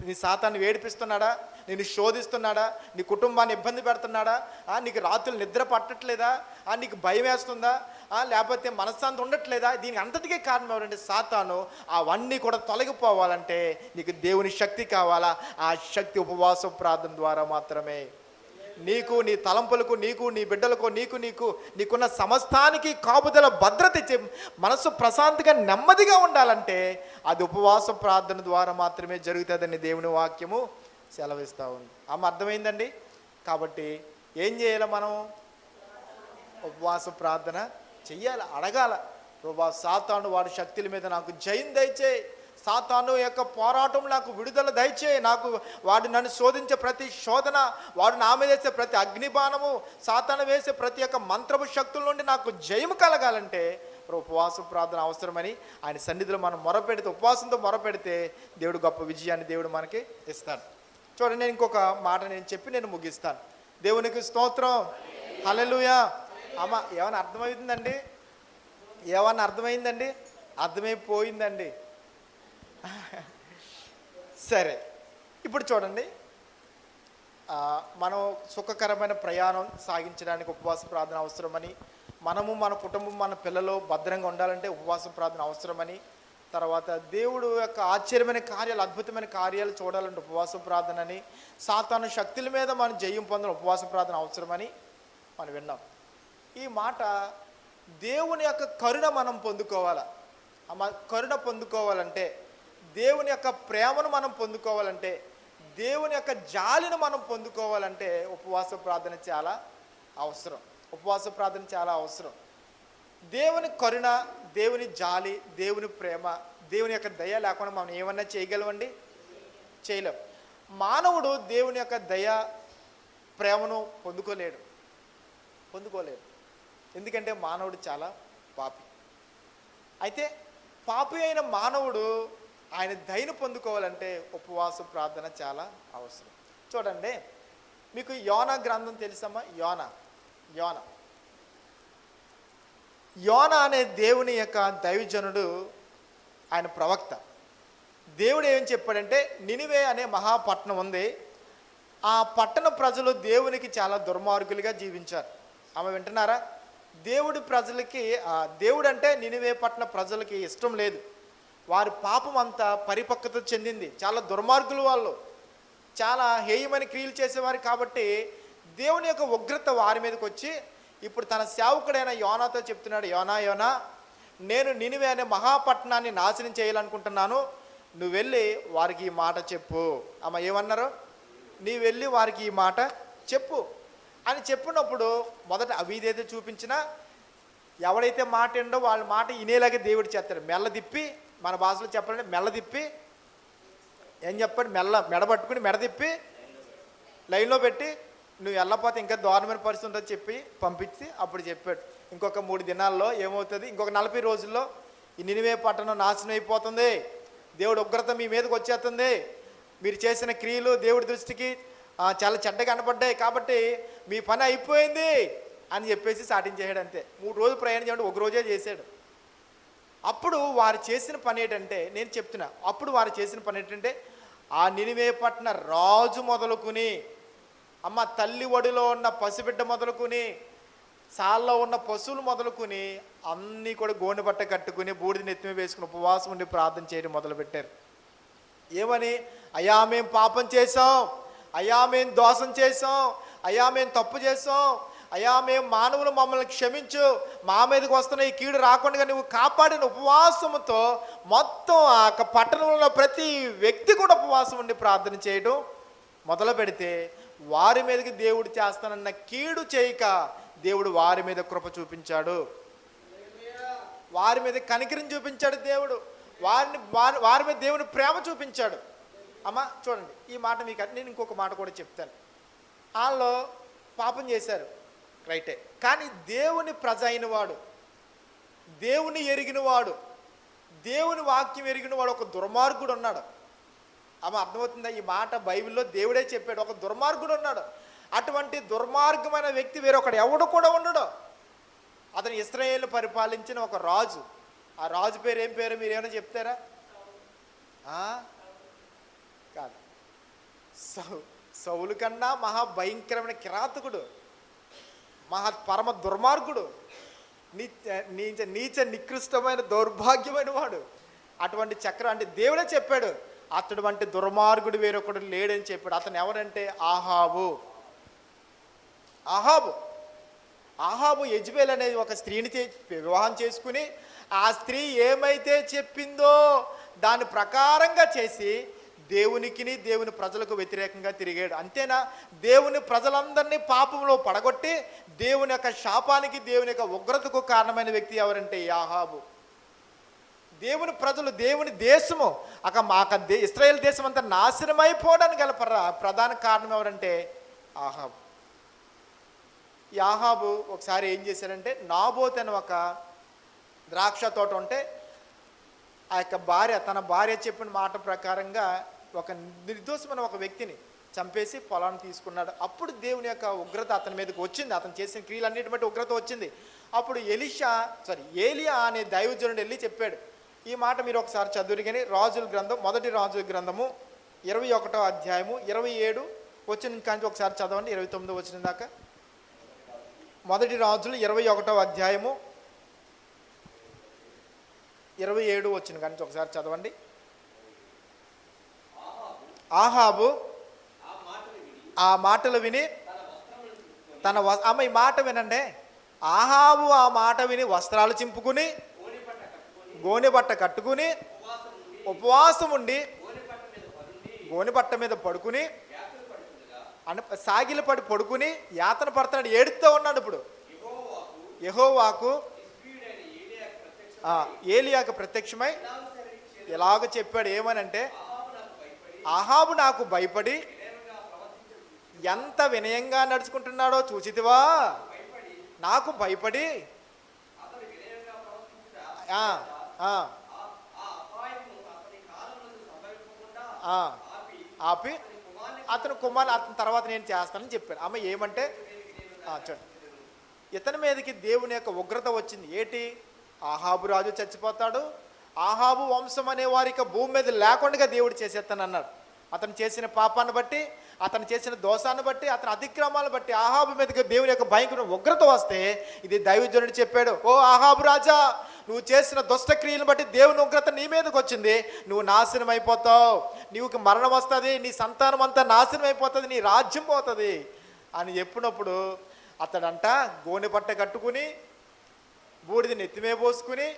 నీ సాతాన్ని ఏడిపిస్తున్నాడా, నిన్ను శోధిస్తున్నాడా, నీ కుటుంబాన్ని ఇబ్బంది పెడుతున్నాడా, నీకు రాత్రులు నిద్ర పట్టట్లేదా, నీకు భయం వేస్తుందా, లేకపోతే మనశ్శాంతి ఉండట్లేదా, దీనికి అంతటికే కారణం ఎవరంటే సాతాను. అవన్నీ కూడా తొలగిపోవాలంటే నీకు దేవుని శక్తి కావాలా. ఆ శక్తి ఉపవాస ప్రార్థన ద్వారా మాత్రమే. నీకు, నీ తలంపులకు, నీకు, నీ బిడ్డలకు, నీకున్న సమస్తానికి కాపుదల భద్రత ఇచ్చే మనసు ప్రశాంతంగా నెమ్మదిగా ఉండాలంటే అది ఉపవాస ప్రార్థన ద్వారా మాత్రమే జరుగుతుందని దేవుని వాక్యము సెలవిస్తూ ఉంది. అర్థమైందండి? కాబట్టి ఏం చేయాలి? మనం ఉపవాస ప్రార్థన చెయ్యాలి, అడగాల. ప్రభా, సాతాను వాడి శక్తుల మీద నాకు జయం దయచేయి, సాతాను యొక్క పోరాటం నాకు విడుదల దయచేయి, నాకు వాడు నన్ను శోధించే ప్రతి శోధన, వాడు నా మీద వేసే ప్రతి అగ్నిబాణము, సాతాను వేసే ప్రతి ఒక్క మంత్రపు శక్తుల నుండి నాకు జయం కలగాలంటే ఉపవాస ప్రార్థన అవసరమని ఆయన సన్నిధిలో మనం మొరపెడితే, ఉపవాసంతో మొరపెడితే దేవుడు గొప్ప విజయాన్ని దేవుడు మనకి ఇస్తాడు. చూడండి, నేను ఇంకొక మాట చెప్పి నేను ముగిస్తాను. దేవునికి స్తోత్రం, హల్లెలూయా. అమ్మ, ఏమైనా అర్థమవుతుందండి? ఏమన్నా అర్థమైందండి? అర్థమైపోయిందండి. సరే, ఇప్పుడు చూడండి, మనం సుఖకరమైన ప్రయాణం సాగించడానికి ఉపవాస ప్రార్థన అవసరమని, మనము, మన కుటుంబం, మన పిల్లలు భద్రంగా ఉండాలంటే ఉపవాస ప్రార్థన అవసరమని, తర్వాత దేవుడు యొక్క ఆశ్చర్యమైన కార్యాలు, అద్భుతమైన కార్యాలు చూడాలంటే ఉపవాస ప్రార్థనని, సాతాను శక్తుల మీద మనం జయం పొందడం ఉపవాస ప్రార్థన అవసరమని మనం విన్నాం. ఈ మాట దేవుని యొక్క కరుణ మనం పొందుకోవాలా. కరుణ పొందుకోవాలంటే, దేవుని యొక్క ప్రేమను మనం పొందుకోవాలంటే, దేవుని యొక్క జాలిని మనం పొందుకోవాలంటే ఉపవాస ప్రార్థన చాలా అవసరం. ఉపవాస ప్రార్థన చాలా అవసరం. దేవుని కరుణ, దేవుని జాలి, దేవుని ప్రేమ, దేవుని యొక్క దయ లేకుండా మనం ఏమన్నా చేయగలమండి? చేయలేం. మానవుడు దేవుని యొక్క దయ, ప్రేమను పొందుకోలేడు. ఎందుకంటే మానవుడు చాలా పాపి. అయితే పాపి అయిన మానవుడు ఆయన దయను పొందుకోవాలంటే ఉపవాస ప్రార్థన చాలా అవసరం. చూడండి, మీకు యోనా గ్రంథం తెలుసమ్మా? యోనా అనే దేవుని యొక్క దైవజనుడు, ఆయన ప్రవక్త. దేవుడు ఏం చెప్పాడంటే, నినివే అనే మహాపట్టణం ఉంది, ఆ పట్టణ ప్రజలు దేవునికి చాలా దుర్మార్గులుగా జీవించారు. వింటున్నారా? దేవుడి ప్రజలకి, దేవుడు అంటే నినివే పట్టణ ప్రజలకి ఇష్టం లేదు. వారి పాపం అంతా పరిపక్వత చెందింది. చాలా దుర్మార్గులు, వాళ్ళు చాలా హేయమైన క్రియలు చేసేవారు. కాబట్టి దేవుని యొక్క ఉగ్రత వారి మీదకి వచ్చి ఇప్పుడు తన సేవకుడైన యోనాతో చెప్తున్నాడు, యోనా, నేను నినివే అనే మహాపట్టణాన్ని నాశనం చేయాలనుకుంటున్నాను, నువ్వు వెళ్ళి వారికి ఈ మాట చెప్పు. ఏమన్నారు? నీ వెళ్ళి వారికి ఈ మాట చెప్పు అని చెప్పినప్పుడు మొదట అవిధేయత చూపించినా, ఎవడైతే మాట ఏండో వాళ్ళ మాట వినేలాగే దేవుడు చేస్తాడు. మెల్లదిప్పి, మన భాషలో చెప్పాలంటే మెల్లదిప్పి ఏం చెప్పాడు? మెడబట్టుకుని మెడదిప్పి లైన్లో పెట్టి, నువ్వు వెళ్ళకపోతే ఇంకా దారుణమైన పరిస్థితి ఉంటుందని చెప్పి పంపించి అప్పుడు చెప్పాడు, ఇంకొక 3 దినాల్లో ఏమవుతుంది, ఇంకొక 40 రోజుల్లో ఈ నినివే పట్టణం నాశనం అయిపోతుంది, దేవుడు ఉగ్రత మీ మీదకి వచ్చేస్తుంది, మీరు చేసిన క్రియలు దేవుడి దృష్టికి చాలా చెడ్డగా కనపడ్డాయి, కాబట్టి మీ పని అయిపోయింది అని చెప్పేసి సాటించేసాడు. అంతే. 3 రోజులు ప్రయాణం చేయడం, 1 రోజే చేశాడు. అప్పుడు వారు చేసిన పని ఏంటంటే, నేను చెప్తున్నా, అప్పుడు వారు చేసిన పని ఏంటంటే, ఆ నినివే పట్టణ రాజు మొదలుకుని, అమ్మ తల్లి ఒడిలో ఉన్న పసిబిడ్డ మొదలుకుని, సాల్లో ఉన్న పశువులు మొదలుకుని అన్నీ కూడా గోనె బట్ట కట్టుకుని బూడిద నెత్తిమీద వేసుకుని ఉపవాసం ఉండి ప్రార్థన చేయడం మొదలుపెట్టారు. ఏమని? అయ్యా మేము పాపం చేసాం, అయ్యా మేము దోషం చేసాం, అయ్యా మేము తప్పు చేసాం, అయ్యా మేము మానవులు, మమ్మల్ని క్షమించు, మా మీదకి వస్తున్న ఈ కీడు రాకుండా నువ్వు కాపాడిన ఉపవాసముతో మొత్తం ఆ పట్టణంలో ప్రతి వ్యక్తి కూడా ఉపవాసం ఉండి ప్రార్థన చేయడం మొదలు పెడితే, వారి మీదకి దేవుడు చేస్తానన్న కీడు చేయక దేవుడు వారి మీద కృప చూపించాడు, వారి మీద కనికరం చూపించాడు దేవుడు, వారి మీద దేవుని ప్రేమ చూపించాడు. అమ్మ చూడండి, ఈ మాట మీకు నేను ఇంకొక మాట కూడా చెప్తాను. వాళ్ళు పాపం చేశారు, రైటే, కానీ దేవుని ప్రజ అయినవాడు, దేవుని ఎరిగినవాడు, దేవుని వాక్యం ఎరిగినవాడు ఒక దుర్మార్గుడు ఉన్నాడు. అమ్మ అర్థమవుతుందా? ఈ మాట బైబిల్లో దేవుడే చెప్పాడు, ఒక దుర్మార్గుడు ఉన్నాడు. అటువంటి దుర్మార్గమైన వ్యక్తి వేరొకడు ఎవడు కూడా ఉండడు. అతను ఇశ్రాయేలు పరిపాలించిన ఒక రాజు. ఆ రాజు పేరు ఏం పేరు మీరు ఏమైనా చెప్తారా? కాదు, సౌలు కన్నా మహాభయంకరమైన కిరాతకుడు, పరమ దుర్మార్గుడు, నీచ నికృష్టమైన దౌర్భాగ్యమైన వాడు. అటువంటి చక్రం అంటే దేవుడే చెప్పాడు, అతడు వంటి దుర్మార్గుడు వేరొకడు లేడని చెప్పాడు. అతను ఎవరంటే ఆహాబు. ఆహాబు యెజబెల్ అనేది ఒక స్త్రీని వివాహం చేసుకుని, ఆ స్త్రీ ఏమైతే చెప్పిందో దాని ప్రకారంగా చేసి దేవునికిని దేవుని ప్రజలకు వ్యతిరేకంగా తిరిగాడు. అంతేనా? దేవుని ప్రజలందరినీ పాపంలో పడగొట్టి దేవుని యొక్క శాపానికి, దేవుని యొక్క ఉగ్రతకు కారణమైన వ్యక్తి ఎవరంటే ఆహాబు. దేవుని ప్రజలు, దేవుని దేశము ఇశ్రాయేల్ దేశం అంతా నాశనమైపోవడానికి గల ప్రధాన కారణం ఎవరంటే ఆహాబు. ఈ ఆహాబు ఒకసారి ఏం చేశారంటే, నాబోతు అని ఒక ద్రాక్ష తోట ఉంటే ఆ యొక్క తన భార్య చెప్పిన మాట ప్రకారంగా ఒక నిర్దోషమైన ఒక వ్యక్తిని చంపేసి పొలాన్ని తీసుకున్నాడు. అప్పుడు దేవుని యొక్క ఉగ్రత అతని మీదకి వచ్చింది, అతను చేసిన క్రియలన్నిటి బట్టి ఉగ్రత వచ్చింది. అప్పుడు ఏలియా అనే దైవజనుడు వెళ్ళి చెప్పాడు. ఈ మాట మీరు ఒకసారి చదువురు కానీ, రాజుల గ్రంథం, మొదటి రాజుల గ్రంథము 21వ అధ్యాయము 27 వచ్చిన కానీ ఒకసారి చదవండి, 29 వచ్చిన దాకా. మొదటి రాజులు 21వ అధ్యాయము 27 వచ్చిన కానీ ఒకసారి చదవండి. ఆహాబు ఆ మాటలు విని ఈ మాట వినండి. ఆహాబు ఆ మాట విని వస్త్రాలు చింపుకుని, గోనె బట్ట కట్టుకుని, ఉపవాసం ఉండి, గోనె బట్ట మీద పడుకుని, సాగిల పడి పడుకుని యాతన పడుతున్నాడు, ఏడుస్తూ ఉన్నాడు. ఇప్పుడు యెహోవాకు ఏలియాకు ప్రత్యక్షమై ఎలాగ చెప్పాడు. ఏమనంటే, ఆహాబు నాకు భయపడి ఎంత వినయంగా నడుచుకుంటున్నాడో చూసితివా, నాకు భయపడి ఆపి అతని తర్వాత నేను చేస్తానని చెప్పాడు. అమ్మ ఏమంటే చూడండి, ఇతని మీదకి దేవుని యొక్క ఉగ్రత వచ్చింది. ఏంటి? ఆహాబు రాజు చచ్చిపోతాడు, ఆహాబు వంశం అనే వారికి భూమి మీద లేకుండా దేవుడు చేసేస్తాను అన్నాడు. అతను చేసిన పాపాన్ని బట్టి, అతను చేసిన దోషాన్ని బట్టి, అతని అతిక్రమాలను బట్టి ఆహాబు మీదకి దేవుని యొక్క భయంకర ఉగ్రత వస్తే, ఇది దైవజనుడు చెప్పాడు, ఓ ఆహాబు రాజా, నువ్వు చేసిన దుష్టక్రియలను బట్టి దేవుని ఉగ్రత నీ మీదకి వచ్చింది, నువ్వు నాశనం అయిపోతావు, నీకు మరణం వస్తుంది, నీ సంతానం అంతా నాశనం అయిపోతుంది, నీ రాజ్యం పోతుంది అని చెప్పినప్పుడు అతడంట గోనె పట్ట కట్టుకుని, బూడిద నెత్తిమే పోసుకుని,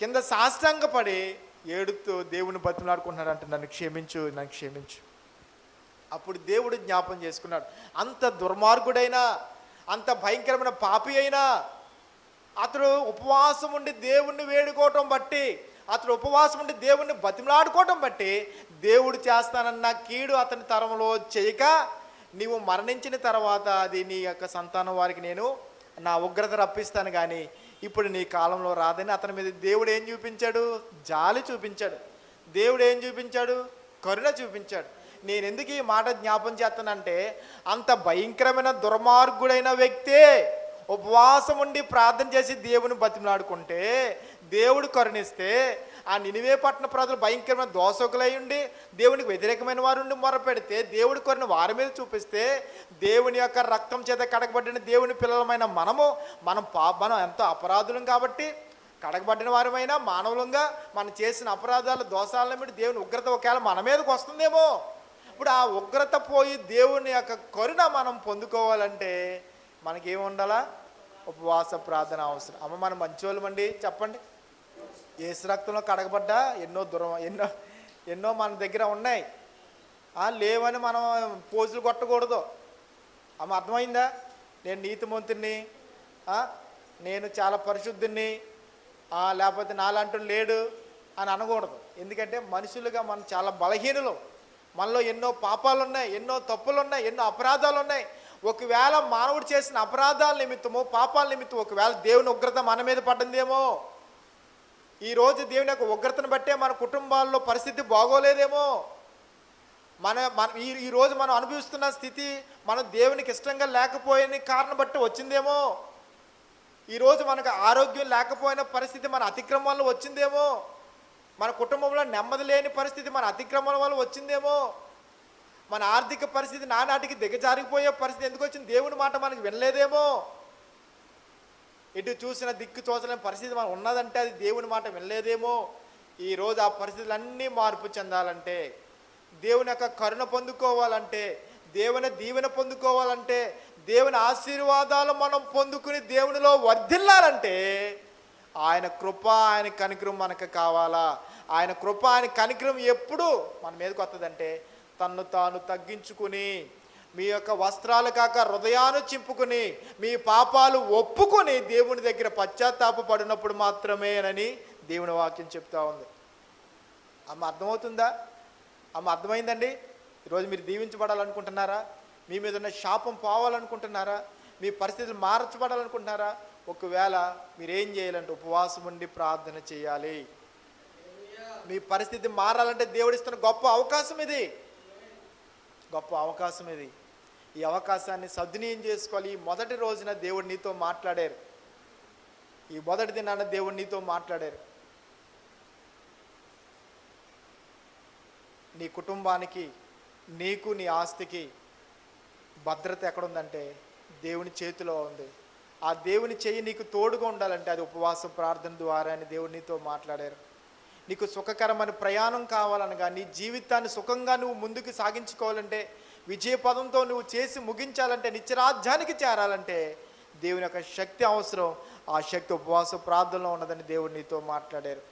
కింద సాష్టాంగపడి ఏడుతూ దేవుని బతిమలాడుకుంటున్నాడంట, నన్ను క్షమించు, నన్ను క్షమించు. అప్పుడు దేవుడు జ్ఞాపం చేసుకున్నాడు, అంత దుర్మార్గుడైనా, అంత భయంకరమైన పాపి అయినా అతడు ఉపవాసం ఉండి దేవుణ్ణి వేడుకోవటం బట్టి, అతడు ఉపవాసం ఉండి దేవుణ్ణి బతిమలాడుకోవటం బట్టి దేవుడు చేస్తానన్న కీడు అతని తరంలో చేయక, నీవు మరణించిన తర్వాత అది నీ యొక్క సంతానం వారికి నేను నా ఉగ్రత రప్పిస్తాను, కానీ ఇప్పుడు నీ కాలంలో రాదని అతని మీద దేవుడు ఏం చూపించాడు? జాలి చూపించాడు. దేవుడు ఏం చూపించాడు? కరుణ చూపించాడు. నేను ఎందుకు ఈ మాట జ్ఞాపం చేస్తానంటే, అంత భయంకరమైన దుర్మార్గుడైన వ్యక్తే ఉపవాసం ఉండి ప్రార్థన చేసి దేవుని బతిమలాడుకుంటే దేవుడు కరుణిస్తే ఆ నినివే పట్టణ ప్రజలు భయంకరమైన దోషకులై ఉండి దేవునికి వ్యతిరేకమైన వారు ఉండి మొరపెడితే దేవుడి కరుణ వారి మీద చూపిస్తే దేవుని యొక్క రక్తం చేత కడగబడిన దేవుని పిల్లలమైన మనం ఎంతో అపరాధులం కాబట్టి కడగబడిన వారమైనా మానవులంగా మనం చేసిన అపరాధాలు దోషాలను బట్టి దేవుని ఉగ్రత ఒకవేళ మన మీదకి వస్తుందేమో. ఇప్పుడు ఆ ఉగ్రత పోయి దేవుని యొక్క కరుణ మనం పొందుకోవాలంటే మనకేమి ఉండాలా? ఉపవాస ప్రార్థన అవసరం. అమ్మ మనం మంచోళ్ళమండి చెప్పండి. యేసు రక్తంలో కడగబడ్డా ఎన్నో మన దగ్గర ఉన్నాయి. లేవని మనం పోజులు కొట్టకూడదు. అమ్మ అర్థమైందా? నేను నీతిమంతుడిని, నేను చాలా పరిశుద్ధుడిని, లేకపోతే నాలంటూ లేడు అని అనకూడదు. ఎందుకంటే మనుషులుగా మనం చాలా బలహీనులు. మనలో ఎన్నో పాపాలు ఉన్నాయి, ఎన్నో తప్పులు ఉన్నాయి, ఎన్నో అపరాధాలు ఉన్నాయి. ఒకవేళ మానవుడు చేసిన అపరాధాల నిమిత్తము పాపాల నిమిత్తం ఒకవేళ దేవుని ఉగ్రత మన మీద పడ్డందేమో. ఈరోజు దేవుని యొక్క ఉగ్రతను బట్టే మన కుటుంబాల్లో పరిస్థితి బాగోలేదేమో. ఈరోజు మనం అనుభవిస్తున్న స్థితి మనం దేవునికి ఇష్టంగా లేకపోయిన కారణం బట్టి వచ్చిందేమో. ఈరోజు మనకు ఆరోగ్యం లేకపోయిన పరిస్థితి మన అతిక్రమం వల్ల వచ్చిందేమో. మన కుటుంబంలో నెమ్మది లేని పరిస్థితి మన అతిక్రమణ వల్ల వచ్చిందేమో. మన ఆర్థిక పరిస్థితి నానాటికి దిగజారిపోయే పరిస్థితి ఎందుకు వచ్చింది? దేవుని మాట మనకి వినలేదేమో. ఎటు చూసిన దిక్కు చూసలేని పరిస్థితి మనం ఉన్నదంటే అది దేవుని మాట వినలేదేమో. ఈరోజు ఆ పరిస్థితులన్నీ మార్పు చెందాలంటే, దేవుని యొక్క కరుణ పొందుకోవాలంటే, దేవుని దీవెన పొందుకోవాలంటే, దేవుని ఆశీర్వాదాలు మనం పొందుకుని దేవునిలో వర్ధిల్లాలంటే ఆయన కృప ఆయన కనికరం మనకు కావాలా. ఆయన కృప ఆయన కనికరం ఎప్పుడు మన మీదకి వస్తుందంటే తన్ను తాను తగ్గించుకుని మీ యొక్క వస్త్రాలు కాక హృదయాన్ని చింపుకుని మీ పాపాలు ఒప్పుకొని దేవుని దగ్గర పశ్చాత్తాపడినప్పుడు మాత్రమేనని దేవుని వాక్యం చెప్తా ఉంది. అమ్మ అర్థమవుతుందా? అమ్మ అర్థమైందండి? ఈరోజు మీరు దీవించబడాలనుకుంటున్నారా? మీ మీద ఉన్న శాపం పోవాలనుకుంటున్నారా? మీ పరిస్థితులు మార్చబడాలనుకుంటున్నారా? ఒకవేళ మీరేం చేయాలంటే ఉపవాసం ఉండి ప్రార్థన చేయాలి. మీ పరిస్థితి మారాలంటే దేవుడిస్తున్న గొప్ప అవకాశం ఇది, గొప్ప అవకాశం ఇది. ఈ అవకాశాన్ని సద్వినియోగం చేసుకోవాలి. ఈ మొదటి రోజున దేవుడు నీతో మాట్లాడారు. ఈ మొదటి దినాన దేవుడు నీతో మాట్లాడారు. నీ కుటుంబానికి, నీకు, నీ ఆస్తికి భద్రత ఎక్కడుందంటే దేవుని చేతిలో ఉంది. ఆ దేవుని చెయ్యి నీకు తోడుగా ఉండాలంటే అది ఉపవాస ప్రార్థన ద్వారా అని దేవుడు నీతో మాట్లాడారు. నీకు సుఖకరమైన ప్రయాణం కావాలనగా, నీ జీవితాన్ని సుఖంగా నువ్వు ముందుకు సాగించుకోవాలంటే, విజయ పదంతో నువ్వు చేసి ముగించాలంటే, నిత్యరాజ్యానికి చేరాలంటే దేవుని యొక్క శక్తి అవసరం. ఆ శక్తి ఉపవాస ప్రార్థనలో ఉన్నదని దేవుడు నీతో మాట్లాడారు.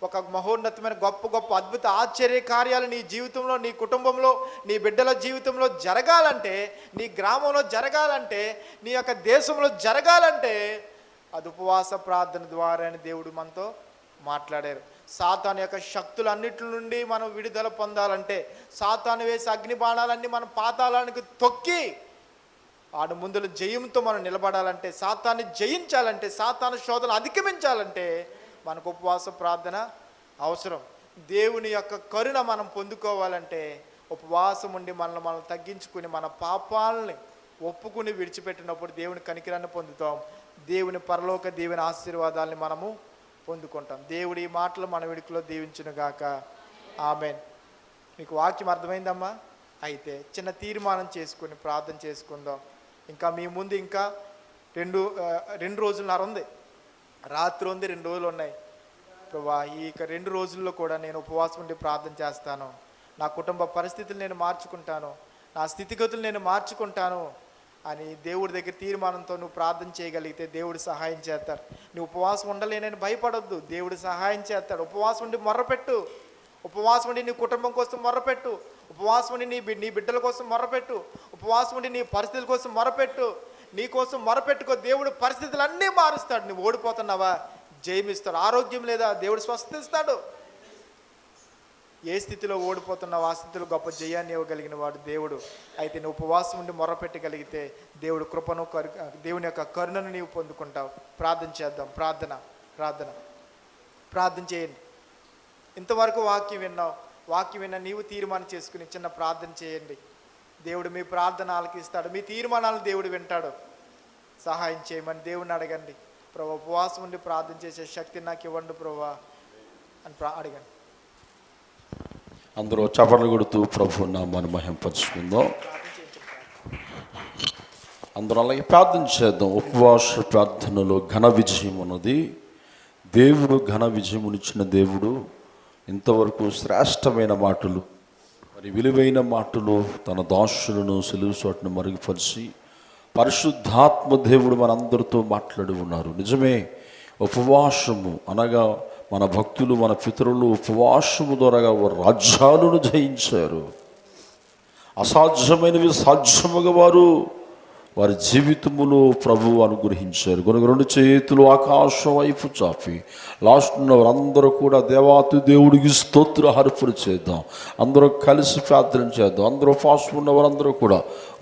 ఒక మహోన్నతమైన గొప్ప గొప్ప అద్భుత ఆశ్చర్య కార్యాలు నీ జీవితంలో, నీ కుటుంబంలో, నీ బిడ్డల జీవితంలో జరగాలంటే, నీ గ్రామంలో జరగాలంటే, నీ యొక్క దేశంలో జరగాలంటే అది ఉపవాస ప్రార్థన ద్వారానే దేవుడు మనతో మాట్లాడారు. సాతాను యొక్క శక్తులన్నిటి నుండి మనం విడుదల పొందాలంటే, సాతాను వేసే అగ్ని బాణాలన్నీ మనం పాతాళానికి తొక్కి ఆడు ముందుల జయంతో మనం నిలబడాలంటే, సాతాన్ని జయించాలంటే, సాతాను శోధన అధిగమించాలంటే మనకు ఉపవాస ప్రార్థన అవసరం. దేవుని యొక్క కరుణ మనం పొందుకోవాలంటే ఉపవాసం ఉండి మనం తగ్గించుకుని మన పాపాలని ఒప్పుకుని విడిచిపెట్టినప్పుడు దేవుని కనికరాన్ని పొందుతాం. దేవుని పరలోక దేవుని ఆశీర్వాదాలని మనము పొందుకుంటాం. దేవుడి ఈ మాటలు మన విడికిలో దీవించునుగాక. ఆమేన్. మీకు వాక్యం అర్థమైందమ్మా? అయితే చిన్న తీర్మానం చేసుకుని ప్రార్థన చేసుకుందాం. ఇంకా మీ ముందు ఇంకా రెండు రోజులున్నర ఉంది, రాత్రి ఉంది, 2 రోజులు ఉన్నాయి. ప్రభా ఈ 2 రోజుల్లో కూడా నేను ఉపవాసం ఉండి ప్రార్థన చేస్తాను. నా కుటుంబ పరిస్థితులు నేను మార్చుకుంటాను, నా స్థితిగతులు నేను మార్చుకుంటాను అని దేవుడి దగ్గర తీర్మానంతో నువ్వు ప్రార్థన చేయగలిగితే దేవుడు సహాయం చేస్తారు. నువ్వు ఉపవాసం ఉండలేనని భయపడొద్దు, దేవుడు సహాయం చేస్తాడు. ఉపవాసం ఉండి మొర్రపెట్టు, ఉపవాసం ఉండి నీ కుటుంబం కోసం మొర్రపెట్టు, ఉపవాసం ఉండి నీ బిడ్డల కోసం మొర్రపెట్టు, ఉపవాసం ఉండి నీ పరిస్థితుల కోసం మొర్రపెట్టు. నీ కోసం మొరపెట్టుకో, దేవుడు పరిస్థితులన్నీ మారుస్తాడు. నువ్వు ఓడిపోతున్నావా? జయమిస్తాడు. ఆరోగ్యం లేదా? దేవుడు స్వస్థిస్తాడు. ఏ స్థితిలో ఓడిపోతున్నావు ఆ స్థితిలో గొప్ప జయాన్ని ఇవ్వగలిగిన వాడు దేవుడు. అయితే నువ్వు ఉపవాసం ఉండి మొరపెట్టగలిగితే దేవుడు కృపను, దేవుని యొక్క కరుణను నీవు పొందుకుంటావు. ప్రార్థన చేద్దాం. ప్రార్థన చేయండి. ఇంతవరకు వాక్యం విన్నావు, వాక్యం విన్న నీవు తీర్మానం చేసుకుని చిన్న ప్రార్థన చేయండి. దేవుడు మీ ప్రార్థన ఆలకిస్తాడు, మీ తీర్మానాలను దేవుడు వింటాడు. సహాయం చేయమని దేవుడిని అడగండి. ప్రభా, ఉపవాసం ఉండి ప్రార్థన చేసే శక్తి నాకు ఇవ్వండి ప్రభా అని అడిగాను. అందరూ చపట్లు కొడుతూ ప్రభు నామాన్ని మహింపరుచుకుందాం. అందరూ అలాగే ప్రార్థన చేద్దాం. ఉపవాస ప్రార్థనలో ఘన విజయం ఉన్నది. దేవుడు ఘన విజయమునిచ్చిన దేవుడు. ఇంతవరకు శ్రేష్టమైన మాటలు, మరి విలువైన మాటలు తన దాసులను సెలువు చోటును మరుగుపరిచి పరిశుద్ధాత్మ దేవుడు మనందరితో మాట్లాడి ఉన్నారు. నిజమే, ఉపవాసము అనగా మన భక్తులు, మన పితరులు ఉపవాసము ద్వారా వారు రాజ్యాలను జయించారు. అసాధ్యమైనవి సాధ్యముగా వారి జీవితములో ప్రభువు అనుగ్రహించారు. కనుక రెండు చేతులు ఆకాశం వైపు చాపి లాస్ట్ ఉన్నవారందరూ కూడా దేవాతి దేవుడికి స్తోత్రహారపులు చేద్దాం. అందరూ కలిసి ప్రార్థన చేద్దాం. అందరూ ఉపవాసం ఉన్నవారందరూ కూడా,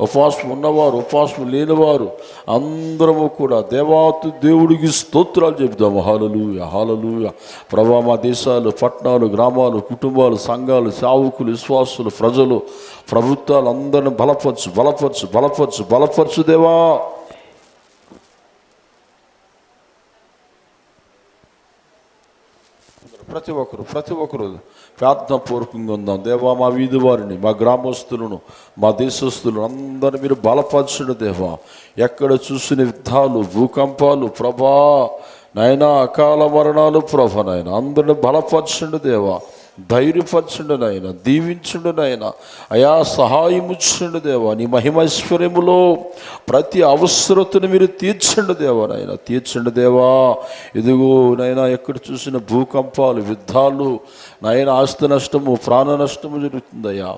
ఉపవాసం ఉన్నవారు, ఉపవాసం లేనివారు అందరము కూడా దేవాతి దేవుడికి స్తోత్రాలు చెబుదాము. హల్లెలూయా, హల్లెలూయా. ప్రభా, మా దేశాలు, పట్టణాలు, గ్రామాలు, కుటుంబాలు, సంఘాలు, సేవకులు, విశ్వాసులు, ప్రజలు, ప్రభుత్వాలు అందరిని బలపరచు, బలపరచు, బలపరచు, బలపరచు దేవా. ప్రతి ఒక్కరు ప్రార్థన పూర్వకంగా ఉందాం. దేవా, మా వీధి వారిని, మా గ్రామస్తులను, మా దేశస్తులను అందరిని మీరు బలపరచండి దేవా. ఎక్కడ చూసిన యుద్ధాలు, భూకంపాలు ప్రభా నాయనా, అకాల మరణాలు ప్రభా నాయన అందరిని బలపరచండి దేవా. ధైర్యపరచండి నాయన, దీవించండి నాయన, అయా సహాయముచ్చండి దేవా. నీ మహిమైశ్వర్యములో ప్రతి అవసరతను మీరు తీర్చండి దేవా నాయన, తీర్చండి దేవా. ఇదిగో నాయన, ఎక్కడ చూసిన భూకంపాలు, యుద్ధాలు నాయన, ఆస్తి నష్టము, ప్రాణ నష్టము జరుగుతుందయ్యా.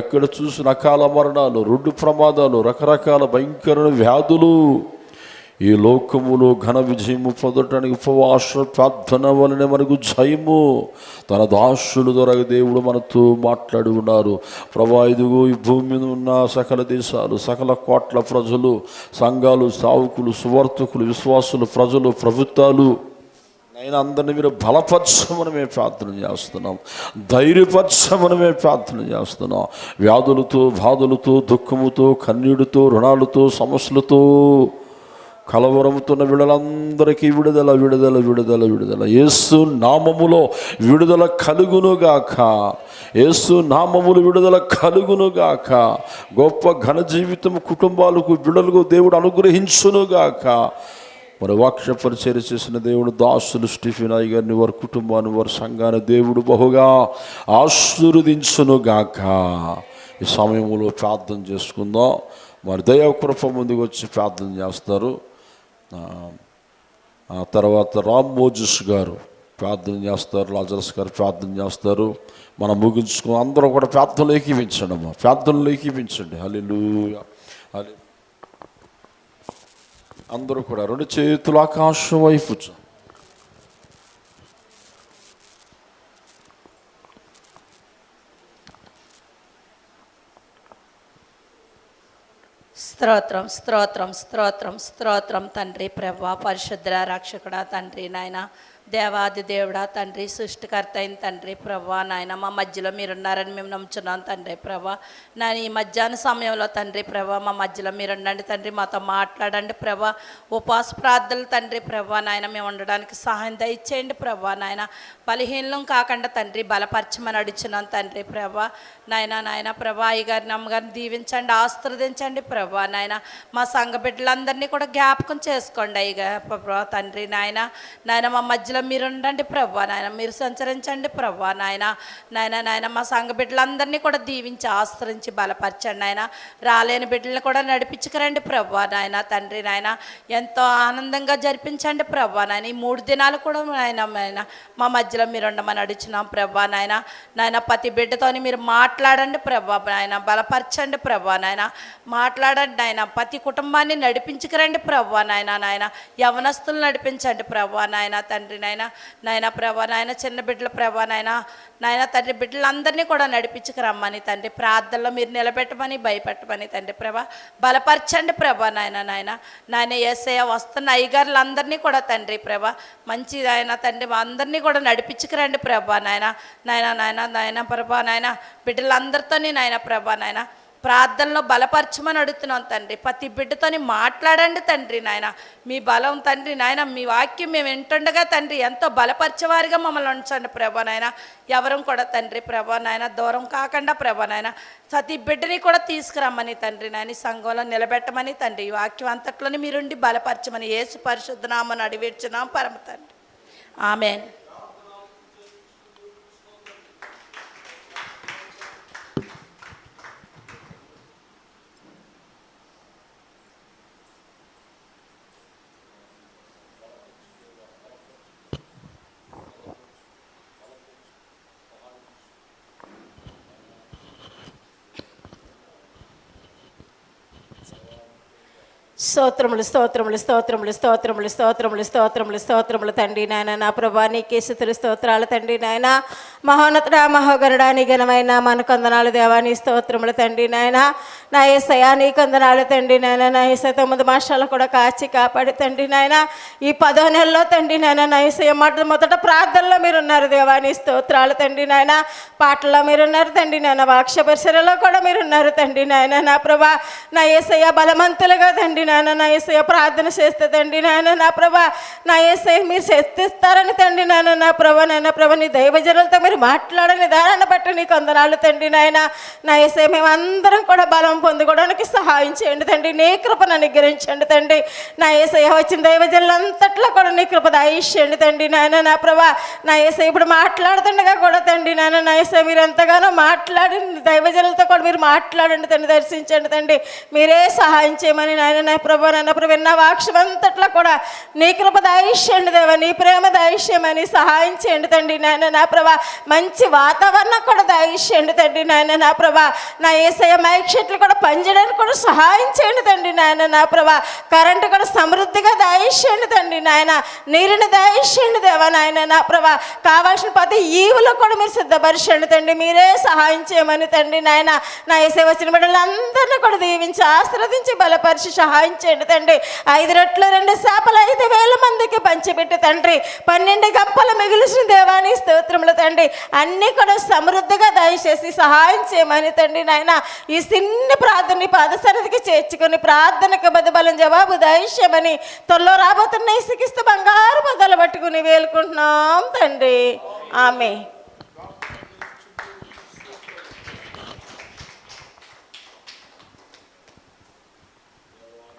ఎక్కడ చూసిన అకాల మరణాలు, రోడ్డు ప్రమాదాలు, రకరకాల భయంకర వ్యాధులు, ఈ లోకములో ఘన విజయము పొందటానికి ఉపవాస ప్రార్థన వలన మనకు జయము. తన దాసుల ద్వారా దేవుడు మనతో మాట్లాడి ఉన్నారు. ప్రభా, ఇదిగో ఈ భూమి మీద ఉన్న సకల దేశాలు, సకల కోట్ల ప్రజలు, సంఘాలు, సావుకులు, సువార్థకులు, విశ్వాసులు, ప్రజలు, ప్రభుత్వాలు నేను అందరినీ మీరు బలపరచమని మేము ప్రార్థన చేస్తున్నాం. ధైర్యపరచమని మేము ప్రార్థన చేస్తున్నాం. వ్యాధులతో, బాధలతో, దుఃఖముతో, కన్నీడుతో, రుణాలతో, సమస్యలతో కలవరముతున్న విడుదలందరికీ విడుదల, విడుదల, విడుదల, విడుదల. యేసు నామములో విడుదల కలుగునుగాక. యేసు నామములు విడుదల కలుగునుగాక. గొప్ప ఘన జీవితం కుటుంబాలకు, బిడ్డలకు దేవుడు అనుగ్రహించునుగాక. మరి వాక్య పరిచర్య చేసిన దేవుడు దాసులు స్టీఫెన్ అయ్య గారిని, వారి కుటుంబాన్ని, వారి సంఘాన్ని దేవుడు బహుగా ఆశీర్వదించునుగాక. ఈ సమయంలో ప్రార్థన చేసుకుందాం. మరి దైవకృప ముందుకు వచ్చి ప్రార్థన చేస్తారు. ఆ తర్వాత రామ్ మోజెస్ గారు ప్రార్థన చేస్తారు, లాజరస్ గారు ప్రార్థన చేస్తారు. మనం ముగించుకుని అందరూ కూడా ప్రార్థనలు ఏకీవించండి అమ్మా, ప్రార్థనలు ఏకీవించండి. హల్లెలూయా, హల్లెలూయా. అందరూ కూడా రెండు చేతులు ఆకాశం వైపు. స్తోత్రం, స్తోత్రం, స్తోత్రం, స్తోత్రం తండ్రి. ప్రభువా, పరిశుద్ధ రక్షకుడా తండ్రి, నాయన దేవాది దేవుడా తండ్రి, సృష్టికర్త అయిన తండ్రి ప్రభువా నాయన, మా మధ్యలో మీరున్నారని మేము నమ్ముచున్నాం తండ్రి ప్రభువా. నేను ఈ మధ్యాహ్న సమయంలో తండ్రి ప్రభువా మా మధ్యలో మీరుండండి తండ్రి, మాతో మాట్లాడండి ప్రభువా. ఉపవాస ప్రార్థనలు తండ్రి ప్రభువా నాయన మేము ఉండడానికి సహాయం దయచేయండి ప్రభువా నాయన. బలహీనం కాకుండా తండ్రి బలపరచమని అడుగుచున్నాం తండ్రి ప్రభువా నాయన. నాయన ప్రభా, అయ్యగారిని, అమ్మగారిని దీవించండి, ఆశీర్వదించండి ప్రభువా నాయన. మా సంఘ బిడ్డలందరినీ కూడా జ్ఞాపకం చేసుకోండి అయ్యగా ప్రభువా తండ్రి నాయన. నాయన మా మధ్యలో మీరు ఉండండి ప్రభువా నాయన, మీరు సంచరించండి ప్రభువా నాయన. నాయన నాయన మా సంఘ బిడ్డలందరినీ కూడా దీవించి ఆశ్రయించి బలపరచండి నాయన. రాలేని బిడ్డలను కూడా నడిపించుకురండి ప్రభువా నాయన తండ్రి నాయన. ఎంతో ఆనందంగా జరిపించండి ప్రభువా నాయన. ఈ 3 దినాలు కూడా నాయన నాయన మా మధ్యలో మీరు ఉండమని అడుగుచున్నాం ప్రభువా నాయన. నాయన ప్రతి బిడ్డతోని మీరు మాట్లాడండి ప్రభువా నాయన, బలపరచండి ప్రభువా నాయన, మాట్లాడండి నాయన. ప్రతి కుటుంబాన్ని నడిపించుకురండి ప్రభువా నాయన. నాయన యవనస్తులు నడిపించండి ప్రభువా నాయన తండ్రి నాయన. నాయన ప్రభా నాయన, చిన్న బిడ్డల ప్రభా నాయన, నాయన తండ్రి బిడ్డలందరినీ కూడా నడిపించుకురమ్మని తండ్రి, ప్రార్థనలో మీరు నిలబెట్టమని, భయపెట్టమని తండ్రి ప్రభా, బలపరచండి ప్రభా నాయన. నాయన నాయన యేసయ్య వస్తున్న అయ్యగారులందరినీ కూడా తండ్రి ప్రభా మంచి ఆయన తండ్రి అందరినీ కూడా నడిపించుకురండి ప్రభా నాయన. నాయన నాయన నాయన ప్రభా నాయన బిడ్డలందరితోని నాయన ప్రభా నాయన ప్రార్థనలో బలపరచమని అడుగుతున్నాం తండ్రి. ప్రతి బిడ్డతోని మాట్లాడండి తండ్రి నాయన. మీ బలం తండ్రి నాయన, మీ వాక్యం మేము వింటుండగా తండ్రి ఎంతో బలపరిచేవారిగా మమ్మల్ని ఉంచండి ప్రభా నాయన. ఎవరం కూడా తండ్రి ప్రభా నాయన దూరం కాకుండా ప్రభా నాయన ప్రతి బిడ్డని కూడా తీసుకురమ్మని తండ్రి నాయన సంఘంలో నిలబెట్టమని తండ్రి ఈ వాక్యం అంతట్లోని మీరుండి బలపరచమని యేసు పరిశుద్ధ నామమున అడివేర్చున్నాం పరమ తండ్రి. ఆమేన్. స్తోత్రములు స్తోత్రములు స్తోత్రములు స్తోత్రములు స్తోత్రములు స్తోత్రములు స్తోత్రములు తండ్రి నాయన. నా ప్రభా నీకే స్తుతులు స్తోత్రాలు తండ్రి నాయన. మహోన్నతుడా మహోగరుడా నీ ఘనమైన మన కొందనాలు దేవా నీ స్తోత్రములు తండ్రి నాయన. నా యేసయ్యా నీ కొందనాలు తండ్రి నాయన. నా యేసయ్య 9 మాసాలు కూడా కాచి కాపాడి తండ్రి నాయన. ఈ 10వ నెలలో తండ్రి నాయన నా యేసయ్య మొదట ప్రార్థనలో మీరున్నారు దేవా నీ స్తోత్రాలు తండ్రి నాయన. పాటల్లో మీరున్నారు తండ్రి నాయన. వాక్య పరిసరలో కూడా మీరున్నారు తండ్రి నాయన. నా ప్రభా నా యేసయ్య బలవంతులుగా తండ్రి నాయన నా యేసయ్య ప్రార్థన చేస్తే తండ్రి నాయన నా ప్రభా నా యేసయ్య మీరు శక్తిస్తారని తండ్రి నాయన. నా ప్రభా నాయన ప్రభా నీ దైవజనులతో మీరు మాట్లాడని దారాన్ని బట్టి నీకు వందనాలు తండ్రి నాయన. నా యేసయ్య మేమందరం కూడా బలం పొందుకోవడానికి సహాయం చేయండి తండ్రి. నీ కృపను అనుగ్రహించండి తండ్రి. నా యేసయ్య వచ్చిన దైవజనులంతట్లో కూడా నీ కృప దయచేయండి తండ్రి నాయన. నా ప్రభా నా యేసయ్య ఇప్పుడు మాట్లాడుతుండగా కూడా తండ్రి నాయన నా యేసయ్య మీరు ఎంతగానో మాట్లాడి దైవజనులతో కూడా మీరు మాట్లాడండి తండ్రి. దర్శించండి తండ్రి. మీరే సహాయం చేయమని నాయన నా ప్రభా నాయన ప్రభు విన్న వాక్యం అంతట్లో కూడా నీ కృప దయచేయండి దేవా. నీ ప్రేమ దయచేయమని సహాయం చేయండి తండ్రి నాయన. నా ప్రభా మంచి వాతావరణం కూడా దయచేయండి తండ్రి నాయన. నా ప్రభా నా యేసయ్య మైక్ చెట్లు కూడా పనిచేయడానికి కూడా సహాయం చేయండి తండ్రి నాయన. నా ప్రభా కరెంటు కూడా సమృద్ధిగా దయచేయండి తండ్రి నాయన. నీరుని దయచేయండి దేవా నాయన. నా ప్రభా కావాల్సిన ప్రతి ఈవులో కూడా మీరు సిద్ధపరచండి తండ్రి. మీరే సహాయం చేయమని తండ్రి నాయన. నా యేసయ్య వచ్చిన బిడ్డలందరినీ కూడా దీవించి ఆశీర్వదించి బలపరిచి సహాయం చేయండి తండ్రి. 5 రొట్టెలు 2 చేపలు 5,000 మందికి పంచిపెట్టి తండ్రి 12 గంపలు మిగిలిసిన దేవాని స్తోత్రములు తండ్రి. అన్నీ కూడా సమృద్ధిగా దయచేసి సహాయం చేయమని తండ్రి నాయన. ఈ చిన్న ప్రార్థన పాదసన్నిధికి చేర్చుకొని ప్రార్థనకు బలం జవాబు దయచేయమని త్వరలో రాబోతున్న ఇసుకిస్తూ బంగారు బద్దలు పట్టుకుని వేలుకుంటున్నాం తండ్రి. ఆమె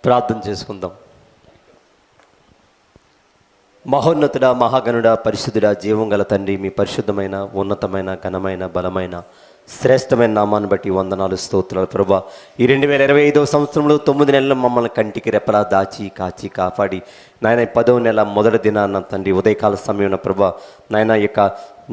ప్రార్థన చేసుకుందాం. మహోన్నతుడా మహాగణుడా పరిశుద్ధుడా జీవం గల తండ్రి మీ పరిశుద్ధమైన ఉన్నతమైన ఘనమైన బలమైన శ్రేష్టమైన నామాన్ని బట్టి వందనాలు స్తోత్రాలు ప్రభా. ఈ 2025వ సంవత్సరంలో 9 నెలలు మమ్మల్ని కంటికి రెప్పలా దాచి కాచి కాపాడి నాయన 10వ నెల మొదటి దినాన్న తండ్రి ఉదయకాల సమయంలో ప్రభా నాయన యొక్క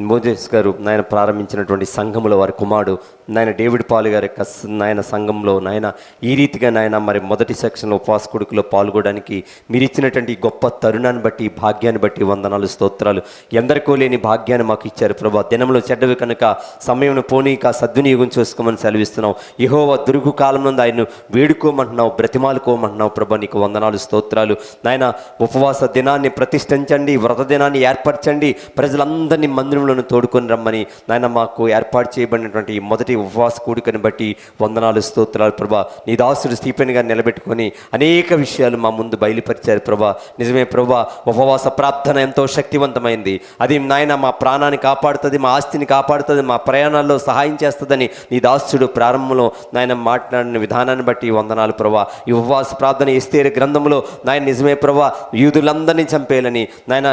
మోజెస్ గారు నాయన ప్రారంభించినటువంటి సంఘంలో వారి కుమారుడు నాయన డేవిడ్ పాల్ గారి యొక్క నాయన సంఘంలో నాయన ఈ రీతిగా నాయన మరి మొదటి సెక్షన్లో ఉపవాస కొడుకులో పాల్గొనడానికి మీరు ఇచ్చినటువంటి గొప్ప తరుణాన్ని బట్టి భాగ్యాన్ని బట్టి వందనాలు స్తోత్రాలు. ఎందరికో లేని భాగ్యాన్ని మాకు ఇచ్చారు ప్రభా. దినంలో చెడ్డవి కనుక సమయం పోనీక సద్వినియోగం చేసుకోమని సెలవిస్తున్నాం. యెహోవా దురుగు కాలం నుండి ఆయన్ను వేడుకోమంటున్నావు బ్రతిమాలుకోమంటున్నావు ప్రభా. నీకు వందనాలు స్తోత్రాలు నాయన. ఉపవాస దినాన్ని ప్రతిష్ఠించండి, వ్రత దినాన్ని ఏర్పరచండి, ప్రజలందరినీ మందిరంలోనే తోడుకొని రమ్మని నాయన మాకు ఏర్పాటు చేయబడినటువంటి మొదటి ఉపవాస కూడికని బట్టి వందనాలు స్తోత్రాలు ప్రభా. నీ దాసుడు స్టీఫెన్ గారిని నిలబెట్టుకొని అనేక విషయాలు మా ముందు బయలుపరిచారు ప్రభా. నిజమే ప్రభా, ఉపవాస ప్రార్థన ఎంతో శక్తివంతమైంది. అది నాయన మా ప్రాణాన్ని కాపాడుతుంది, మా ఆస్తిని కాపాడుతుంది, మా ప్రయాణాల్లో సహాయం చేస్తుందని నీ దాసుడు ప్రారంభంలో నాయన మాట్లాడిన విధానాన్ని బట్టి వందనాలు ప్రభా. ఈ ఉపవాస ప్రార్థన ఎస్తేరు గ్రంథంలో నాయన నిజమే ప్రభా యూదులందరినీ చంపేయాలని నాయన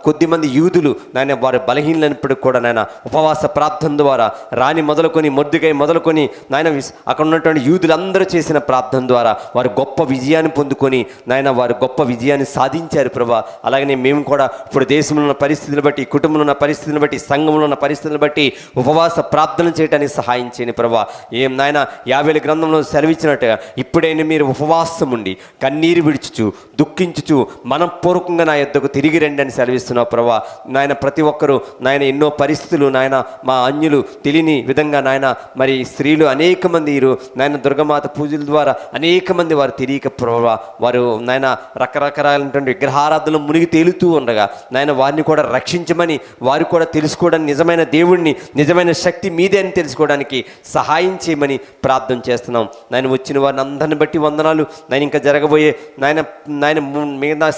కొద్దిమంది యూదులు నాయన వారి బలహీనమైనప్పటికీ కూడా నాయన ఉపవాస ప్రార్థన ద్వారా రాణి మొదలుకొని మొర్దెకై మొదలుకొని నాయన అక్కడ ఉన్నటువంటి యూదులందరూ చేసిన ప్రార్థన ద్వారా వారు గొప్ప విజయాన్ని పొందుకొని నాయన వారు గొప్ప విజయాన్ని సాధించారు ప్రభా. అలాగనే మేము కూడా ఇప్పుడు దేశంలో ఉన్న పరిస్థితులను బట్టి, కుటుంబంలో ఉన్న పరిస్థితులను బట్టి, సంఘంలో ఉన్న పరిస్థితులను బట్టి ఉపవాస ప్రార్థన చేయడానికి సహాయం చేయని ప్రభా. ఏం నాయన 50 గ్రంథంలో సెలవిచ్చినట్టుగా ఇప్పుడైనా మీరు ఉపవాసం ఉండి కన్నీరు విడుచుచు దుఃఖించుచు మనపూర్వకంగా నా యొద్దకు తిరిగి రండి అని సెలవిస్తున్నావు ప్రభా. నాయన ప్రతి ఒక్కరూ నాయన ఎన్నో పరిస్థితులు నాయన మా అన్యులు తెలియని విధంగా నాయన మరి స్త్రీలు అనేక మంది నాయన దుర్గమాత పూజల ద్వారా అనేక మంది వారు తెలియక ప్రభావ వారు నాయన రకరకాలైనటువంటి విగ్రహారాధనలు మునిగి తేలుతూ ఉండగా నాయన వారిని కూడా రక్షించమని, వారు కూడా తెలుసుకోవడానికి నిజమైన దేవుణ్ణి, నిజమైన శక్తి మీదే అని తెలుసుకోవడానికి సహాయం చేయమని ప్రార్థన చేస్తున్నాం. నాయన వచ్చిన వారిని అందరిని బట్టి వందనాలు. నాయన ఇంకా జరగబోయే నాయన మిగతా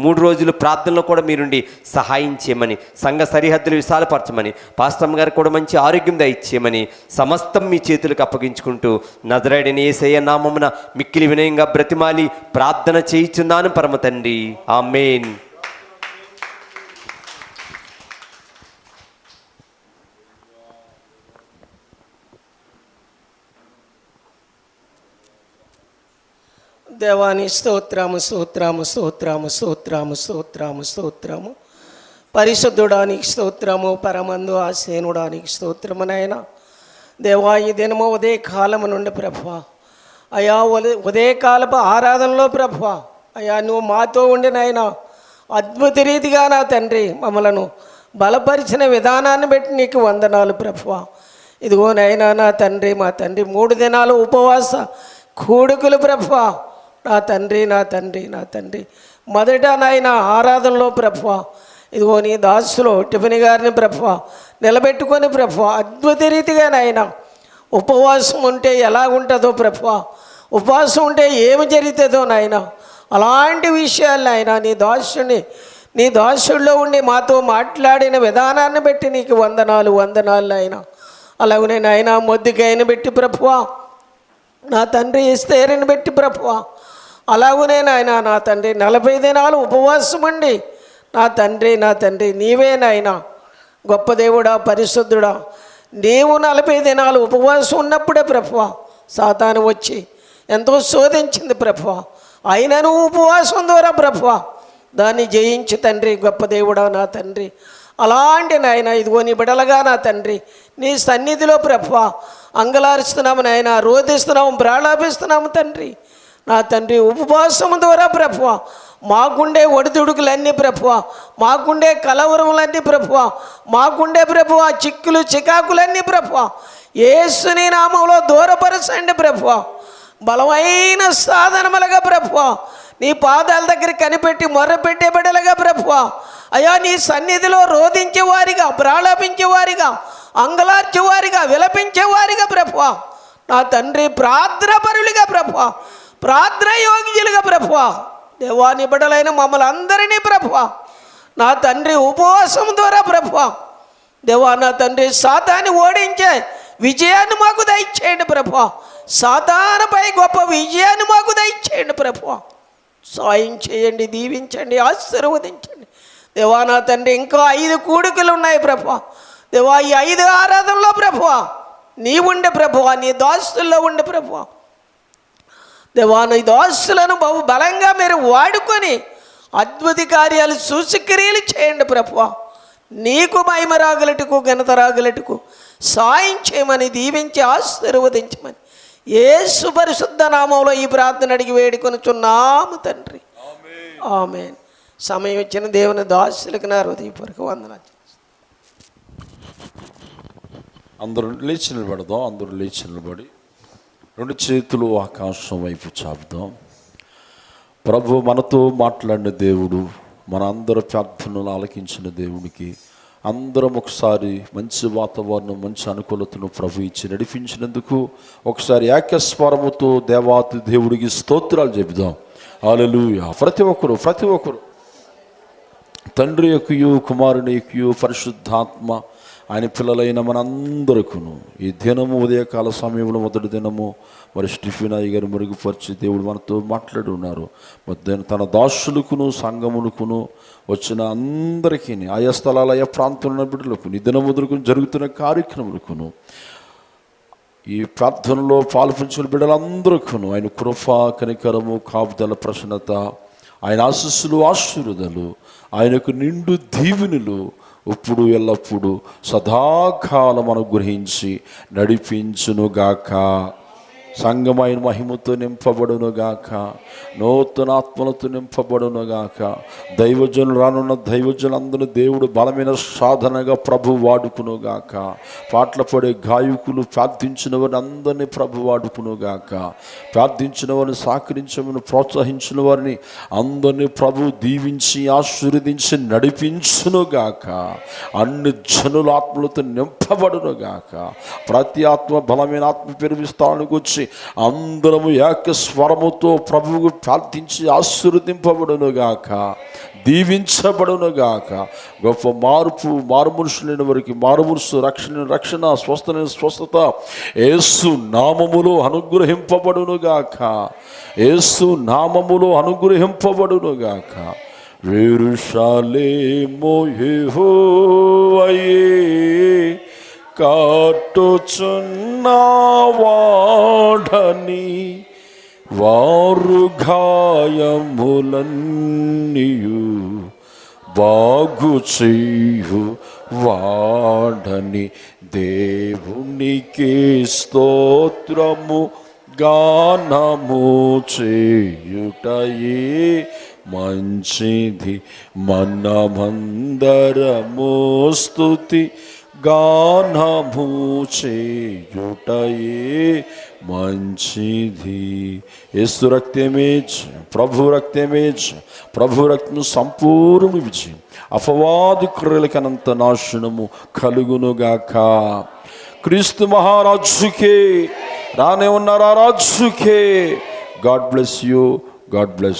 3 రోజులు ప్రార్థనలో కూడా మీరుండి సహాయం చేయమని, సంఘ సరిహద్దులు విశాలపరచమని, పాస్టమ్ గారు కూడా మంచి ఆరోగ్యం దయచేయమని సమస్తం మీ చేతులకు అప్పగించుకుంటూ నజరేయుడైన యేసయ్య నామమున మిక్కిలి వినయంగా బ్రతిమాలి ప్రార్థన చేయుచున్నాను పరమ తండ్రి. ఆమేన్. దేవాని స్తోత్రము స్తోత్రము స్తోత్రము స్తోత్రము స్తోత్రము స్తోత్రము. పరిశుద్ధుడానికి స్తోత్రము, పరమందు ఆసేనుడానికి స్తోత్రము. నాయన దేవా, ఈ దినము ఉదయకాలము నుండి ప్రభువా అయా ఉదయకాలపు ఆరాధనలో ప్రభువా అయా నువ్వు మాతో ఉండి నాయన అద్భుత రీతిగా నా తండ్రి మమ్మలను బలపరిచిన విధానాన్ని బట్టి నీకు వందనాలు ప్రభువా. ఇదిగో నాయనా నా తండ్రి, మా తండ్రి 3 దినాలు ఉపవాస కూడుకులు ప్రభువా. నా తండ్రి నా తండ్రి నా తండ్రి మొదట నాయన ఆరాధనలో ప్రభువా ఇదిగో నీ దాసులో టిఫిని గారిని ప్రభువా నిలబెట్టుకొని ప్రభువా అద్భుత రీతిగా నాయన ఉపవాసం ఉంటే ఎలా ఉంటుందో ప్రభువా, ఉపవాసం ఉంటే ఏమి జరుగుతుందో నాయన, అలాంటి విషయాలు నాయన నీ దాసుల్లో ఉండి మాతో మాట్లాడిన విధానాన్ని బట్టి నీకు వందనాలు నాయన. అలాగనే నాయన మొద్దుకాయని పెట్టి ప్రభువా, నా తండ్రి ఎస్తేరుని పెట్టి ప్రభువా, అలాగనే నాయన నా తండ్రి 40 దినాలు ఉపవాసం అండి నా తండ్రి నీవే నాయన గొప్ప దేవుడా, పరిశుద్ధుడా. నీవు 40 దినాలు ఉపవాసం ఉన్నప్పుడే ప్రభువా సాతాను వచ్చి ఎంతో శోధించింది ప్రభువా. అయినను ఉపవాసం ద్వారా ప్రభువా దాన్ని జయించి తండ్రి గొప్ప దేవుడా నా తండ్రి. అలాంటి నాయన ఇదిగో నీ బిడలగా నా తండ్రి నీ సన్నిధిలో ప్రభువా అంగలారుస్తున్నాము నాయన, రోధిస్తున్నాము, ప్రాళాపిస్తున్నాము తండ్రి నా తండ్రి. ఉపవాసం ద్వారా ప్రభువా మాకుండే ఒడిదుడుకులన్నీ ప్రభువా, మాకుండే కలవరములన్నీ ప్రభువా, మాకుండే ప్రభువా చిక్కులు చికాకులన్నీ ప్రభువా యేసుని నామములో దూరపరచండి ప్రభువా. బలమైన సాధనములుగా ప్రభువా నీ పాదాల దగ్గర కనిపెట్టి మొర్రపెట్టే బిడ్డలుగా ప్రభువా అయ్యా నీ సన్నిధిలో రోధించేవారిగా, ప్రాళాపించేవారిగా, అంగలార్చేవారిగా, విలపించేవారిగా ప్రభువా నా తండ్రి, ప్రార్థనాపరులుగా ప్రభువా, ప్రార్థన యోగ్యులుగా ప్రభువా దేవాని బిడ్డలైన మమ్మల్ని అందరినీ ప్రభువా నా తండ్రి ఉపవాసం ద్వారా ప్రభువా దేవా నా తండ్రి సాతాన్ని ఓడించే విజయాన్ని మాకు దయచేయండి ప్రభువా. సాతానుపై గొప్ప విజయాన్ని మాకు దయచేయండి ప్రభువా. సాయం చేయండి, దీవించండి, ఆశీర్వదించండి దేవా నా తండ్రి. ఇంకా 5 కూడికలు ఉన్నాయి ప్రభువా దేవా. ఈ 5 ఆరాధనలో ప్రభువా నీ ఉండే ప్రభువా, నీ దాసుల్లో ఉండే ప్రభువా దేవా. నీ దాసులను బహు బలంగా మీరు వాడుకొని అద్భుత కార్యాలు సూచక్రియలు చేయండి ప్రభువా. నీకు మహిమ రాగలటుకు, ఘనత రాగలటుకు సాయం చేయమని, దీవించి ఆశీర్వదించమని యేసు పరిశుద్ధ నామంలో ఈ ప్రార్థన అడిగి వేడుకొనుచున్నాము తండ్రి. ఆమేన్. సమయం ఇచ్చిన దేవుని దాసులకు నా హృదయపూర్వక వందనాలు. అందరూ లేచి నిలబడదాం. అందరూ లేచి నిలబడి 2 చేతులు ఆకాశం వైపు చాపుదాం. ప్రభు మనతో మాట్లాడిన దేవుడు, మన అందరి ప్రార్థనలు ఆలకించిన దేవునికి అందరం ఒకసారి మంచి వాతావరణం, మంచి అనుకూలతను ప్రభు ఇచ్చి నడిపించినందుకు ఒకసారి ఏకస్వరముతో దేవాతి దేవుడికి స్తోత్రాలు చెబుదాం. హల్లెలూయా. ప్రతి ఒక్కరు తండ్రి యొక్కయు, కుమారుని యొక్కయు, పరిశుద్ధాత్మ ఆయన పిల్లలైన మనందరికీ ఈ దినము ఉదయకాల సమయంలో మొదటి దినము మరి స్టిఫెన్ అయ్య గారు మెరుగుపరిచి దేవుడు మనతో మాట్లాడి ఉన్నారు. తన దాసులకును సంఘమునకును వచ్చిన అందరికీ ఆయా స్థలాల ఆయా ప్రాంతంలో బిడ్డలకు ఈ దినం వదులుకుని జరుగుతున్న కార్యక్రమాలకును ఈ ప్రార్థనలో పాల్పంచిన బిడ్డలందరికీ ఆయన కృప, కనికరము, కాపుదల, ప్రసన్నత, ఆయన ఆశీస్సులు, ఆశీర్వాదాలు, ఆయనకు నిండు దీవెనలు ఇప్పుడు ఎల్లప్పుడూ సదాకాలం అనుగ్రహించి నడిపించునుగాక. సంఘమైన మహిమతో నింపబడునుగాక, నూతన ఆత్మలతో నింపబడునుగాక. దైవజనులు రానున్న దైవజనులందరూ దేవుడు బలమైన సాధనగా ప్రభు వాడుకునుగాక. పాటలు పాడే గాయకులు ప్రార్థించిన వారిని అందరినీ ప్రభు వాడుకునుగాక. ప్రార్థించిన వారిని సహకరించమని ప్రోత్సహించిన వారిని అందరినీ ప్రభు దీవించి ఆశీర్వదించి నడిపించునుగాక. అన్ని జనుల ఆత్మలతో నింపబడునుగాక. ప్రతి ఆత్మ బలమైన ఆత్మ పెరిగి స్థానానికి వచ్చి అందరము ఏక స్వరముతో ప్రభువుకు ప్రార్థించి ఆశీర్వదింపబడునుగాక, దీవించబడునుగాక. గొప్ప మారు మనుషులైన వారికి మారుమనసు, రక్షణ, స్వస్థత యేసు నామములో అనుగ్రహింపబడునుగాక, యేసు నామములో అనుగ్రహింపబడునుగాక. యెరూషలేము యెహోవాయే కాటుచున్నవాడని వారు గాయములన్నీయు బాగు చేయు వాడని దేవునికి స్తోత్రము గానము చేయుటయే మంచిది. మనమందరము స్తుతి గానము చేయుటయే మంచిది. యేసు రక్తమే ప్రభు రక్తమే ప్రభు రక్తము సంపూర్ణ విజయం, అపవాది క్రియలకనంత నాశనము కలుగునుగాక. క్రీస్తు మహారాజుకే, రానే ఉన్న రాజుకే. God bless you. God bless.